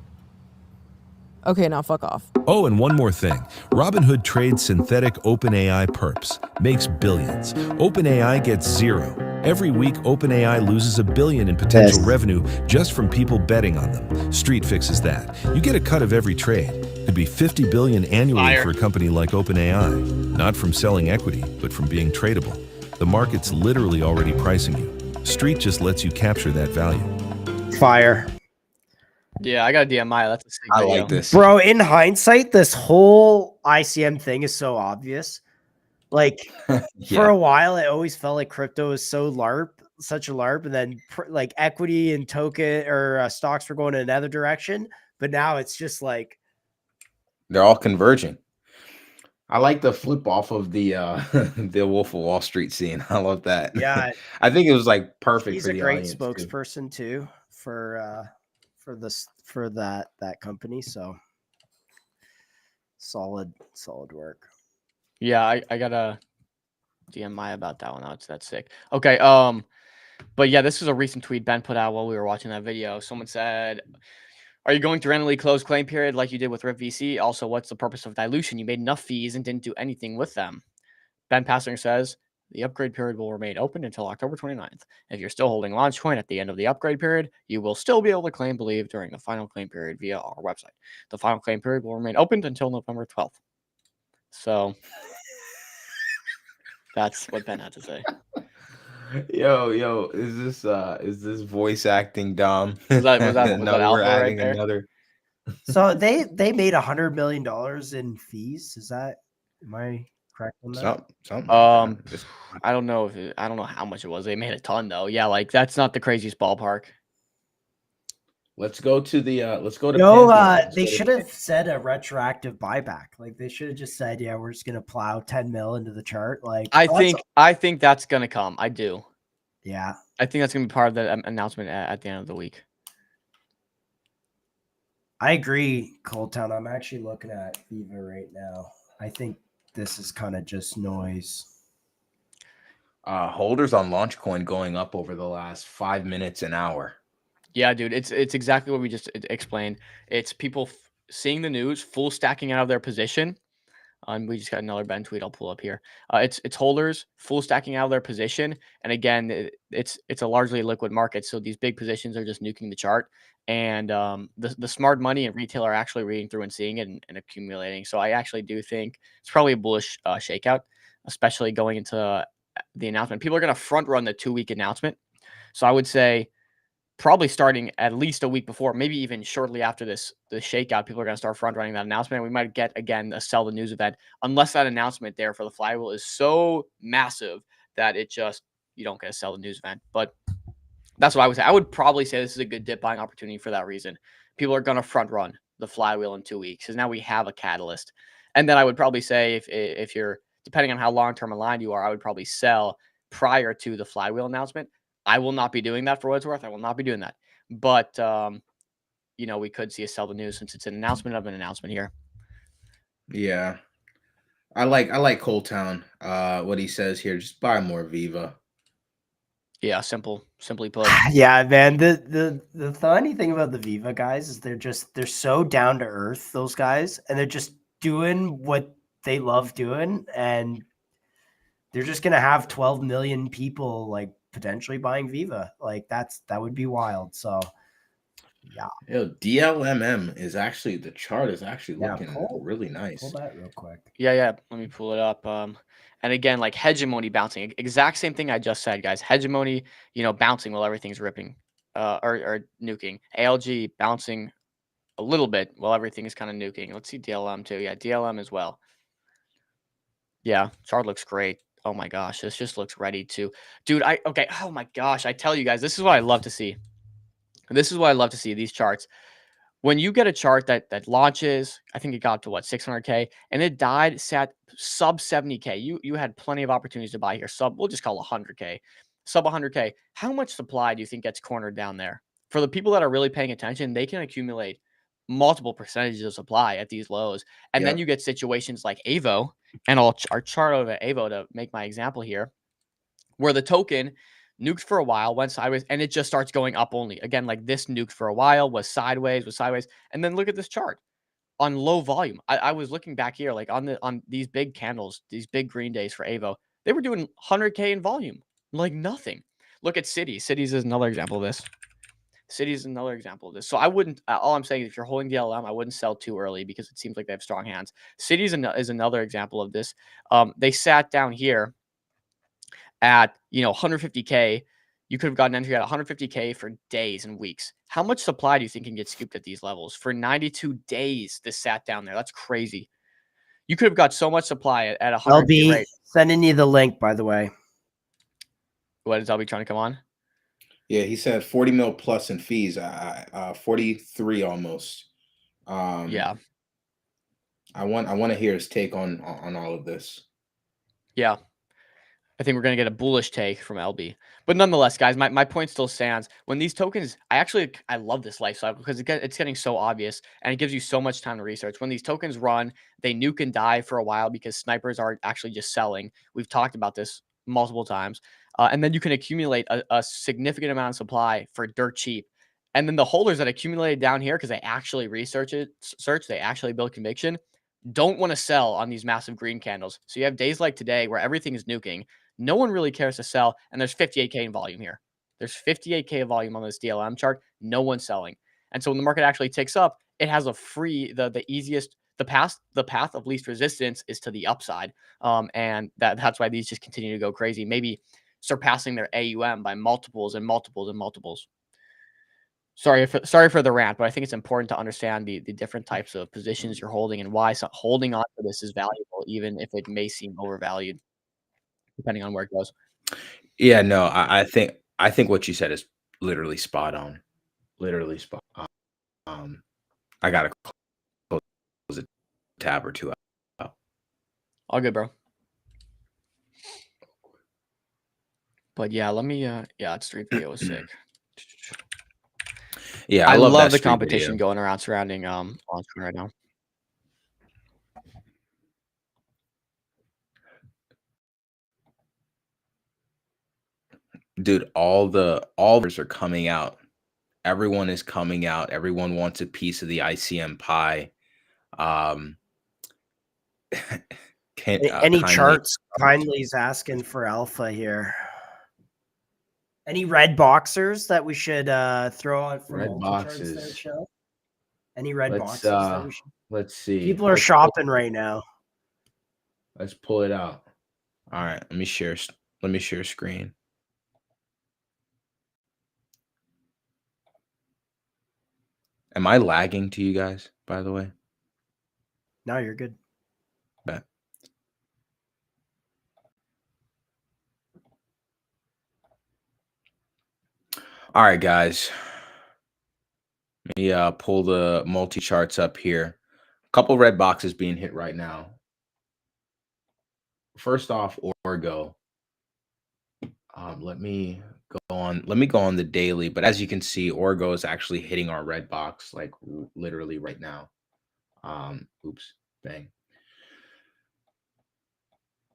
Okay, now fuck off. Oh, and one more thing. Robinhood trades synthetic OpenAI perps, makes billions. OpenAI gets 0. Every week, OpenAI loses $1 billion in potential revenue just from people betting on them. Street fixes that. You get a cut of every trade. Could be $50 billion annually for a company like OpenAI. Not from selling equity, but from being tradable. The market's literally already pricing you. Street just lets you capture that value. Fire. Yeah, I got a DMI. That's a sick I video. like this. Bro, in hindsight, this whole ICM thing is so obvious. Like, for a while, it always felt like crypto was so LARP, such a LARP, and then like equity and token or stocks were going in another direction. But now it's just like they're all converging. I like the flip off of the the Wolf of Wall Street scene. I love that. Yeah, I think it was like perfect. He's for a the great audience spokesperson too for that company. So solid work. Yeah, I got a DMI about that one. That's sick. Okay, but yeah, this is a recent tweet Ben put out while we were watching that video. Someone said, "Are you going to randomly close claim period like you did with RIP VC? Also, what's the purpose of dilution? You made enough fees and didn't do anything with them." Ben Passinger says, "The upgrade period will remain open until October 29th. If you're still holding Launchcoin at the end of the upgrade period, you will still be able to claim Believe during the final claim period via our website. The final claim period will remain open until November 12th. So that's what Ben had to say. Yo, is this voice acting Dom? Was that we're Alpha right adding there? another. So they made $100 million in fees. Am I correct on that? Something. I don't know I don't know how much it was. They made a ton though. Yeah, like that's not the craziest ballpark. Let's go to They should have said a retroactive buyback. Like they should have just said, yeah, we're just gonna plow 10 mil into the chart. Like I think that's gonna come. I do. Yeah. I think that's gonna be part of the announcement at the end of the week. I agree, Cold Town. I'm actually looking at Viva right now. I think this is kind of just noise. Holders on Launchcoin going up over the last 5 minutes, an hour. Yeah, dude, it's exactly what we just explained. It's people seeing the news, full stacking out of their position. And we just got another Ben tweet I'll pull up here. It's holders full stacking out of their position, and again, it's a largely liquid market, so these big positions are just nuking the chart. And the smart money and retail are actually reading through and seeing it and accumulating. So I actually do think it's probably a bullish shakeout, especially going into the announcement. People are going to front run the 2-week announcement. So I would say probably starting at least a week before, maybe even shortly after the shakeout, people are going to start front running that announcement. And we might get, again, a sell the news event, unless that announcement there for the flywheel is so massive that it just, you don't get a sell the news event. But that's what I would say. I would probably say this is a good dip buying opportunity for that reason. People are going to front run the flywheel in 2 weeks because now we have a catalyst. And then I would probably say if you're, depending on how long-term aligned you are, I would probably sell prior to the flywheel announcement. I will not be doing that for what it's worth. I will not be doing that. But, you know, we could see a sell the news since it's an announcement of an announcement here. Yeah. I like Cold Town. What he says here, just buy more Viva. Yeah, simply put. Yeah, man. The funny thing about the Viva guys is they're so down to earth, those guys, and they're just doing what they love doing, and they're just gonna have 12 million people like potentially buying Viva. Like that would be wild. So yeah. DLMM is actually, the chart is actually looking really nice. Pull that real quick. Yeah. Let me pull it up. And again, like hegemony bouncing, exact same thing I just said, guys. Hegemony, you know, bouncing while everything's ripping, or nuking. ALG bouncing a little bit while everything is kind of nuking. Let's see DLM too. Yeah, DLM as well. Yeah, chart looks great. Oh my gosh, this just looks ready to, dude. Okay. Oh my gosh, I tell you guys, this is what I love to see. This is what I love to see, these charts. When you get a chart that launches, I think it got to what, 600K, and it died, sat sub 70K. You had plenty of opportunities to buy here. We'll just call 100K, sub 100K. How much supply do you think gets cornered down there? For the people that are really paying attention, they can accumulate multiple percentages of supply at these lows, and then you get situations like AVO, and our chart over AVO to make my example here, where the token nuked for a while, went sideways, and it just starts going up only. Again, like this nuked for a while, was sideways, and then look at this chart on low volume. I was looking back here, like on these big candles, these big green days for AVO, they were doing 100K in volume, like nothing. Look at Cities. Cities is another example of this. Cities is another example of this. So I wouldn't, all I'm saying is if you're holding DLM, I wouldn't sell too early because it seems like they have strong hands. Cities is another example of this. They sat down here at, you know, 150K. You could have gotten entry at 150K for days and weeks. How much supply do you think can get scooped at these levels? For 92 days, this sat down there. That's crazy. You could have got so much supply at 100K rate. Sending you the link, by the way. What is LB trying to come on? Yeah, he said 40 mil plus in fees. 43 almost. Yeah. I want to hear his take on all of this. Yeah. I think we're going to get a bullish take from LB. But nonetheless, guys, my point still stands. When these tokens, I love this life cycle because it's getting so obvious and it gives you so much time to research. When these tokens run, they nuke and die for a while because snipers are actually just selling. We've talked about this multiple times. And then you can accumulate a significant amount of supply for dirt cheap. And then the holders that accumulated down here because they actually they actually build conviction, don't want to sell on these massive green candles. So you have days like today where everything is nuking. No one really cares to sell, and there's 58K in volume here. There's 58K of volume on this DLM chart. No one's selling. And so when the market actually ticks up, it has a free, the easiest, the path of least resistance is to the upside. And that's why these just continue to go crazy, maybe surpassing their AUM by multiples and multiples and multiples. Sorry for the rant, but I think it's important to understand the different types of positions you're holding and why holding on to this is valuable, even if it may seem overvalued, depending on where it goes. Yeah, no, I think what you said is literally spot on. Literally spot on. I gotta close a tab or two out. All good, bro. But yeah, let me that street video was sick. Yeah, I love the competition going around surrounding on screen right now. Dude, all the are coming out. Everyone is coming out. Everyone wants a piece of the ICM pie. Any charts? Kindly's asking for alpha here. Any red boxers that we should throw out for red boxes there, show? Any red boxes that we should? Let's see. People are shopping right now. Let's pull it out. All right, let me share screen. Am I lagging to you guys, by the way? No, you're good. Bet. All right, guys. Let me pull the multi charts up here. A couple red boxes being hit right now. First off, Orgo. Let me go on. Let me go on the daily. But as you can see, Orgo is actually hitting our red box like literally right now. Oops, bang.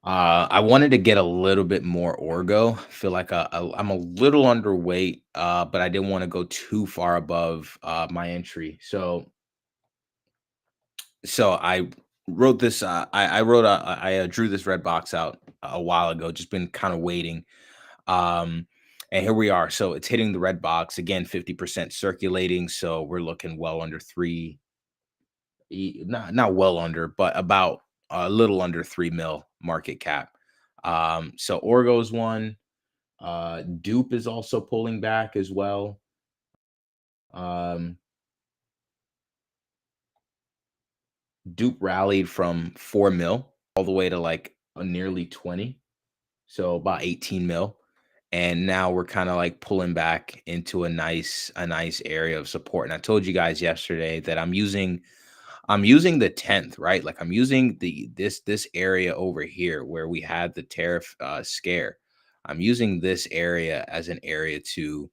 I wanted to get a little bit more Orgo. Feel like I'm a little underweight, but I didn't want to go too far above my entry. So I wrote this. I drew this red box out a while ago. Just been kind of waiting. And here we are. So it's hitting the red box again, 50% circulating. So we're looking well under three. Not well under, but about a little under 3 mil market cap. So Orgo's one. Dupe is also pulling back as well. Dupe rallied from 4 mil all the way to like nearly 20. So about 18 mil. And now we're kind of like pulling back into a nice area of support. And I told you guys yesterday that I'm using the 10th, right? Like I'm using this area over here where we had the tariff scare. I'm using this area as an area to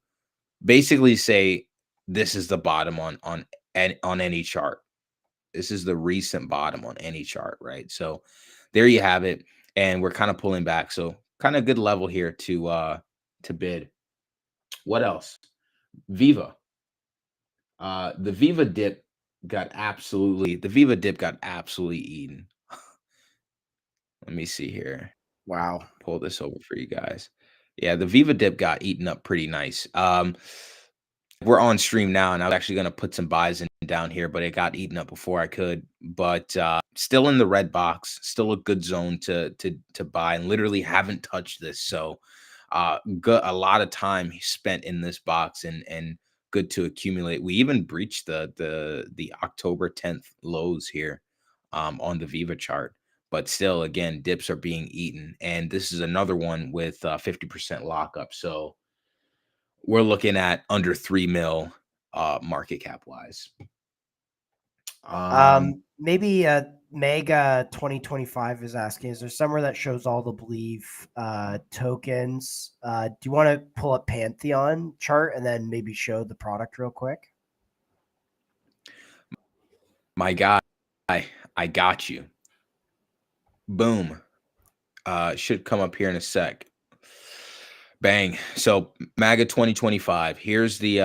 basically say this is the bottom on any chart. This is the recent bottom on any chart, right? So there you have it. And we're kind of pulling back. So kind of good level here to bid. What else? Viva. The Viva dip got absolutely eaten. Let me see here. Wow. Pull this over for you guys. Yeah, the Viva dip got eaten up pretty nice. We're on stream now, and I was actually going to put some buys in down here, but it got eaten up before I could. But still in the red box, still a good zone to buy, and literally haven't touched this. So a lot of time spent in this box, and good to accumulate. We even breached the October 10th lows here on the Viva chart. But still, again, dips are being eaten, and this is another one with 50% lockup. So we're looking at under 3 mil market cap wise. Maybe Mega 2025 is asking, is there somewhere that shows all the Believe tokens? Do you want to pull up Pantheon chart and then maybe show the product real quick? My guy, I got you. Boom. Should come up here in a sec. Bang. So MAGA 2025. Here's the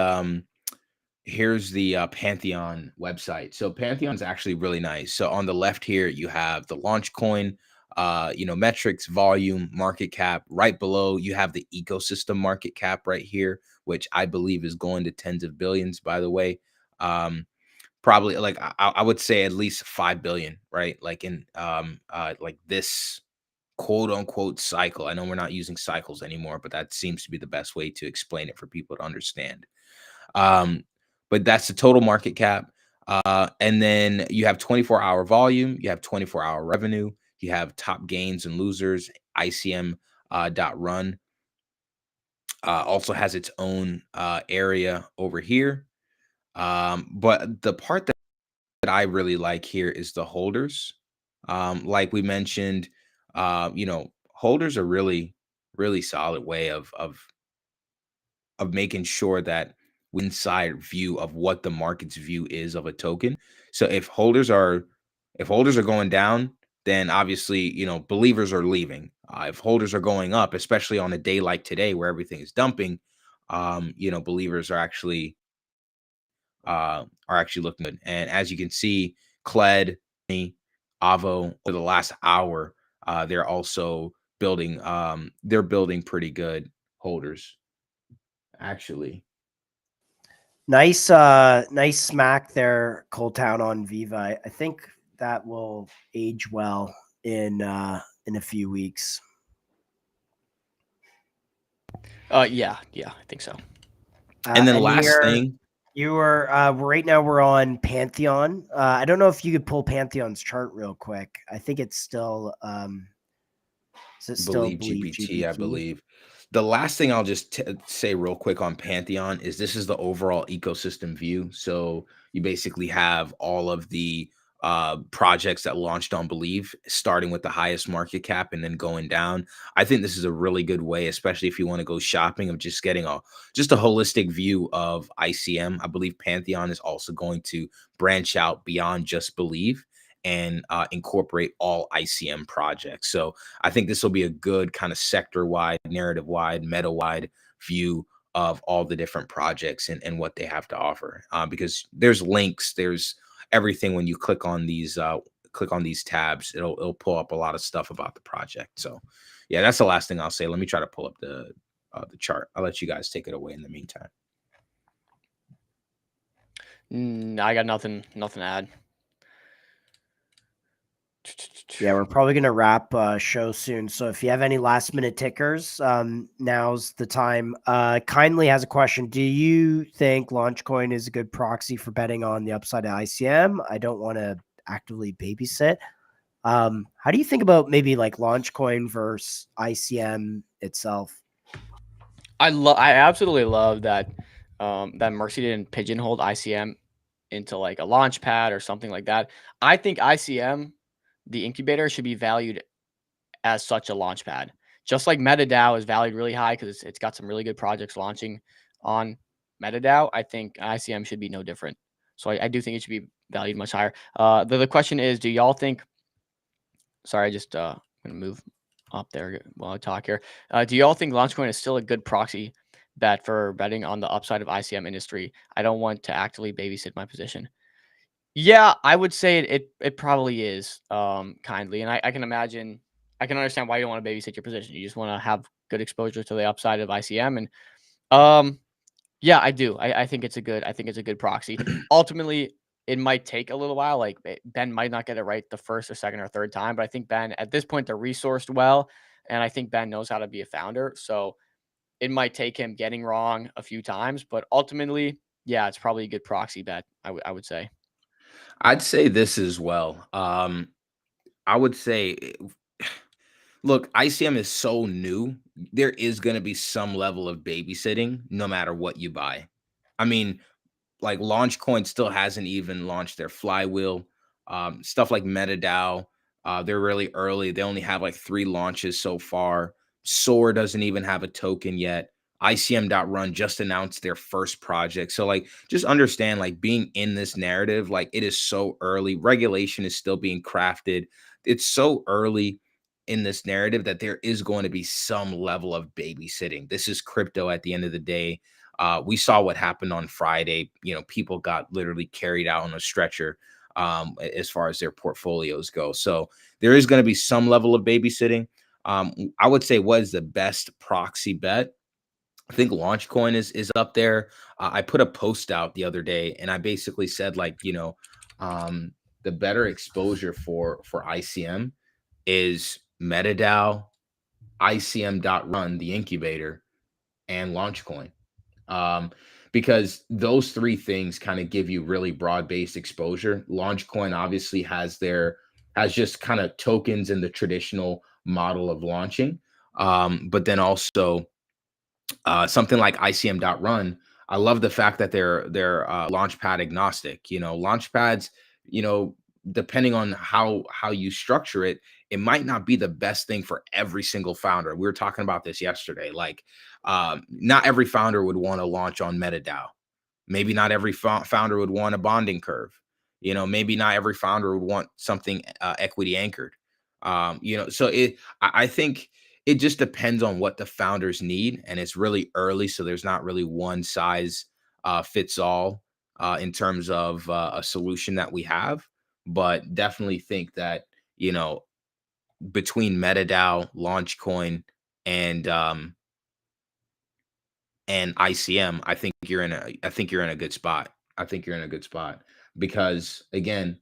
Pantheon website. So Pantheon is actually really nice. So on the left here, you have the launch coin, metrics, volume, market cap. Right below, you have the ecosystem market cap right here, which I believe is going to tens of billions, by the way. Probably like I would say at least 5 billion, right? Like in like this quote unquote cycle. I know we're not using cycles anymore, but that seems to be the best way to explain it for people to understand. But that's the total market cap. And then you have 24-hour volume, you have 24-hour revenue, you have top gains and losers, ICM .run. Also has its own area over here. But the part that I really like here is the holders. Like we mentioned, holders are really, really solid way of making sure that inside view of what the market's view is of a token. So if holders are going down, then obviously, believers are leaving. If holders are going up, especially on a day like today where everything is dumping, believers are actually looking good. And as you can see, Cled, Avo, for the last hour, they're also building. They're building pretty good holders, actually. Nice smack there, Cold Town on Viva. I think that will age well in a few weeks. Yeah, I think so. And then last thing, You were right now. We're on Pantheon. I don't know if you could pull Pantheon's chart real quick. I think it's still. Is it still Believe GPT, I believe. The last thing I'll just say real quick on Pantheon is this is the overall ecosystem view. So you basically have all of the projects that launched on Believe, starting with the highest market cap and then going down. I think this is a really good way, especially if you want to go shopping, of just getting a holistic view of ICM. I believe Pantheon is also going to branch out beyond just Believe and incorporate all ICM projects. So I think this will be a good kind of sector-wide, narrative-wide, meta-wide view of all the different projects and what they have to offer. Because there's links, there's everything. When you click on these tabs, it'll pull up a lot of stuff about the project. So yeah, that's the last thing I'll say. Let me try to pull up the chart. I'll let you guys take it away in the meantime. I got nothing to add. Yeah, we're probably going to wrap show soon. So if you have any last minute tickers, now's the time. Kindly has a question. Do you think Launchcoin is a good proxy for betting on the upside of ICM? I don't want to actively babysit. How do you think about maybe like Launchcoin versus ICM itself? I absolutely love that that Mercy didn't pigeonhole ICM into like a launch pad or something like that. I think ICM, the incubator, should be valued as such a launch pad. Just like MetaDAO is valued really high because it's got some really good projects launching on MetaDAO. I think ICM should be no different. So I do think it should be valued much higher. The question is, do y'all think? Sorry, I just I'm gonna move up there while I talk here. Do y'all think Launchcoin is still a good proxy bet for betting on the upside of ICM industry? I don't want to actively babysit my position. Yeah, I would say it probably is, kindly, and I can imagine, I can understand why you don't want to babysit your position. You just want to have good exposure to the upside of ICM, and yeah, I do. I think it's a good proxy. Ultimately, it might take a little while. Like Ben might not get it right the first or second or third time, but I think Ben at this point they're resourced well, and I think Ben knows how to be a founder. So it might take him getting wrong a few times, but ultimately, yeah, it's probably a good proxy bet. I would say. I'd say this as well. I would say, look, ICM is so new. There is going to be some level of babysitting no matter what you buy. I mean, like Launchcoin still hasn't even launched their flywheel. Stuff like MetaDAO, they're really early. They only have like 3 launches so far. Soar doesn't even have a token yet. ICM.run just announced their first project. So like just understand, like being in this narrative, like it is so early. Regulation is still being crafted. It's so early in this narrative that there is going to be some level of babysitting. This is crypto at the end of the day. We saw what happened on Friday. You know, people got literally carried out on a stretcher as far as their portfolios go. So there is going to be some level of babysitting. I would say, what is the best proxy bet? I think Launchcoin is up there. I put a post out the other day, and I basically said, like, you know, the better exposure for ICM is MetaDAO, ICM.run, the incubator, and Launchcoin. Because those 3 things kind of give you really broad-based exposure. Launchcoin obviously has just kind of tokens in the traditional model of launching. But then also something like ICM.run, I love the fact that they're launchpad agnostic. You know, launchpads, you know, depending on how you structure it, it might not be the best thing for every single founder. We were talking about this yesterday. Like, not every founder would want to launch on MetaDAO. Maybe not every founder would want a bonding curve. You know, maybe not every founder would want something equity anchored. You know, so I think it just depends on what the founders need, and it's really early, so there's not really one size fits all in terms of a solution that we have. But definitely think that, you know, between MetaDAO, Launchcoin, and ICM, I think you're in a good spot. I think you're in a good spot because, again,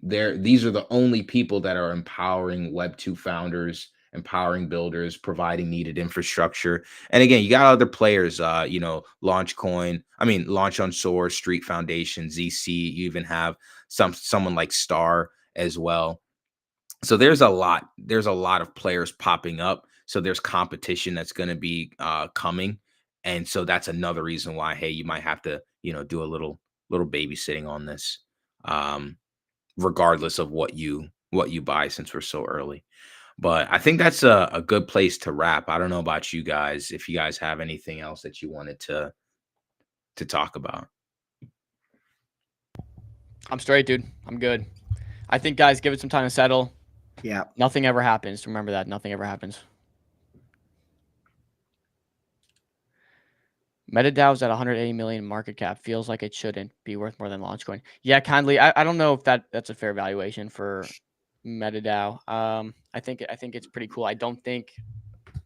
these are the only people that are empowering Web 2 founders empowering builders, providing needed infrastructure. And again, you got other players, Launch on Source, Street Foundation, ZC. You even have someone like Star as well. So there's a lot of players popping up. So there's competition that's going to be coming. And so that's another reason why, hey, you might have to, do a little babysitting on this, regardless of what you buy, since we're so early. But I think that's a good place to wrap. I don't know about you guys, if you guys have anything else that you wanted to talk about. I'm straight, dude. I'm good. I think, guys, give it some time to settle. Yeah. Nothing ever happens. Remember that. Nothing ever happens. MetaDAO's at 180 million market cap. Feels like it shouldn't be worth more than Launchcoin. Yeah, kindly. I don't know if that's a fair valuation for MetaDAO. I think it's pretty cool. I don't think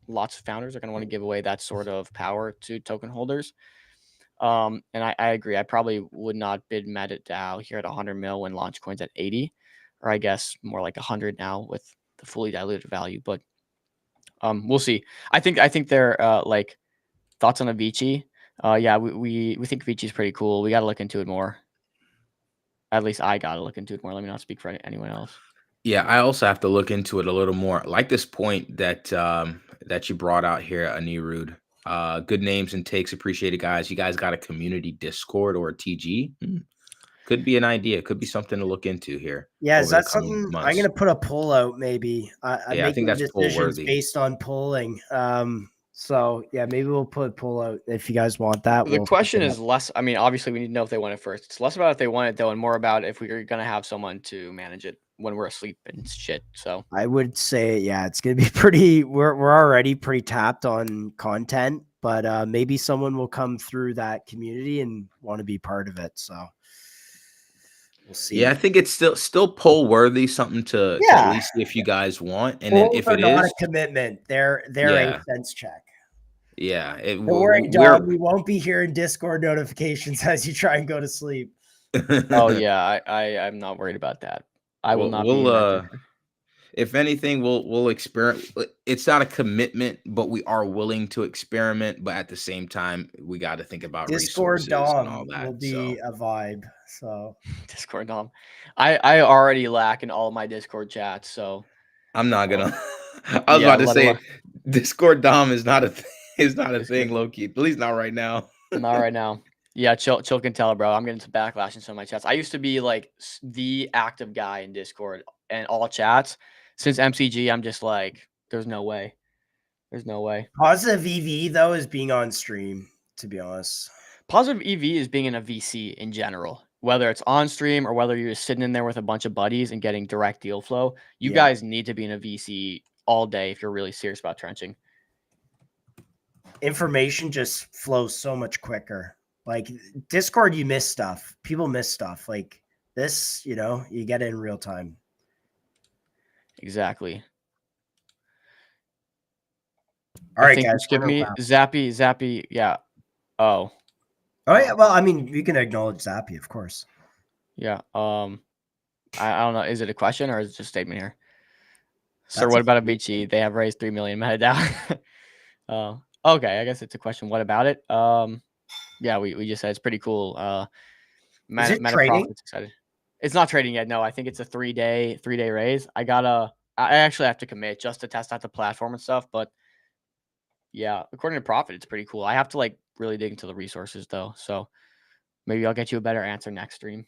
lots of founders are going to want to give away that sort of power to token holders. And I agree. I probably would not bid MetaDAO here at 100 mil when Launchcoin's at 80, or I guess more like 100 now with the fully diluted value. But we'll see. I think they're like, thoughts on Avicii. Yeah, we think Avicii is pretty cool. We got to look into it more. At least I got to look into it more. Let me not speak for anyone else. Yeah, I also have to look into it a little more. I like this point that that you brought out here, Anirudh. Good names and takes, appreciated, guys. You guys got a community Discord or a TG? Could be an idea. Could be something to look into here. Yeah, is that something? I'm gonna put a poll out. Maybe I'm making think that's decisions poll-worthy. based on polling. So yeah, maybe we'll put a poll out if you guys want that. The question is less. I mean, obviously, we need to know if they want it first. It's less about if they want it though, and more about if we're gonna have someone to manage it when we're asleep and shit. So I would say, yeah, it's gonna be pretty. We're already pretty tapped on content, but maybe someone will come through that community and want to be part of it. So we'll see. Yeah, I think it's still poll worthy, something to at least see if you guys want, and then if it not is a commitment, they're a sense check. Yeah, Don't worry, Dom. We won't be hearing Discord notifications as you try and go to sleep. Oh yeah, I'm not worried about that. I will not be. If anything, we'll experiment. It's not a commitment, but we are willing to experiment. But at the same time, we got to think about Discord resources Dom and all that. will be a vibe. So Discord Dom, I already lack in all my Discord chats. So I'm not gonna. I was about to say, Discord Dom is not a thing, low key. At least not right now. Not right now. Yeah, chill can tell, bro. I'm getting some backlash in some of my chats. I used to be like the active guy in Discord and all chats. Since MCG, I'm just like, there's no way. There's no way. Positive EV though is being on stream, to be honest. Positive EV is being in a VC in general, whether it's on stream or whether you're just sitting in there with a bunch of buddies and getting direct deal flow. You guys need to be in a VC all day if you're really serious about trenching. Information just flows so much quicker. Like Discord, you miss stuff. People miss stuff. Like this, you get it in real time. Exactly. All right, guys. Skip me. Zappy. Yeah. Oh yeah. Well, I mean, you can acknowledge Zappy, of course. Yeah. I don't know. Is it a question or is it just a statement here? Sir, what about Avicii? They have raised 3 million MetaDAO. Okay. I guess it's a question. What about it? Yeah, we just said it's pretty cool. Is it trading? Excited. It's not trading yet. No, I think it's a 3-day raise. I actually have to commit just to test out the platform and stuff. But yeah, according to Profit, it's pretty cool. I have to like really dig into the resources though. So maybe I'll get you a better answer next stream.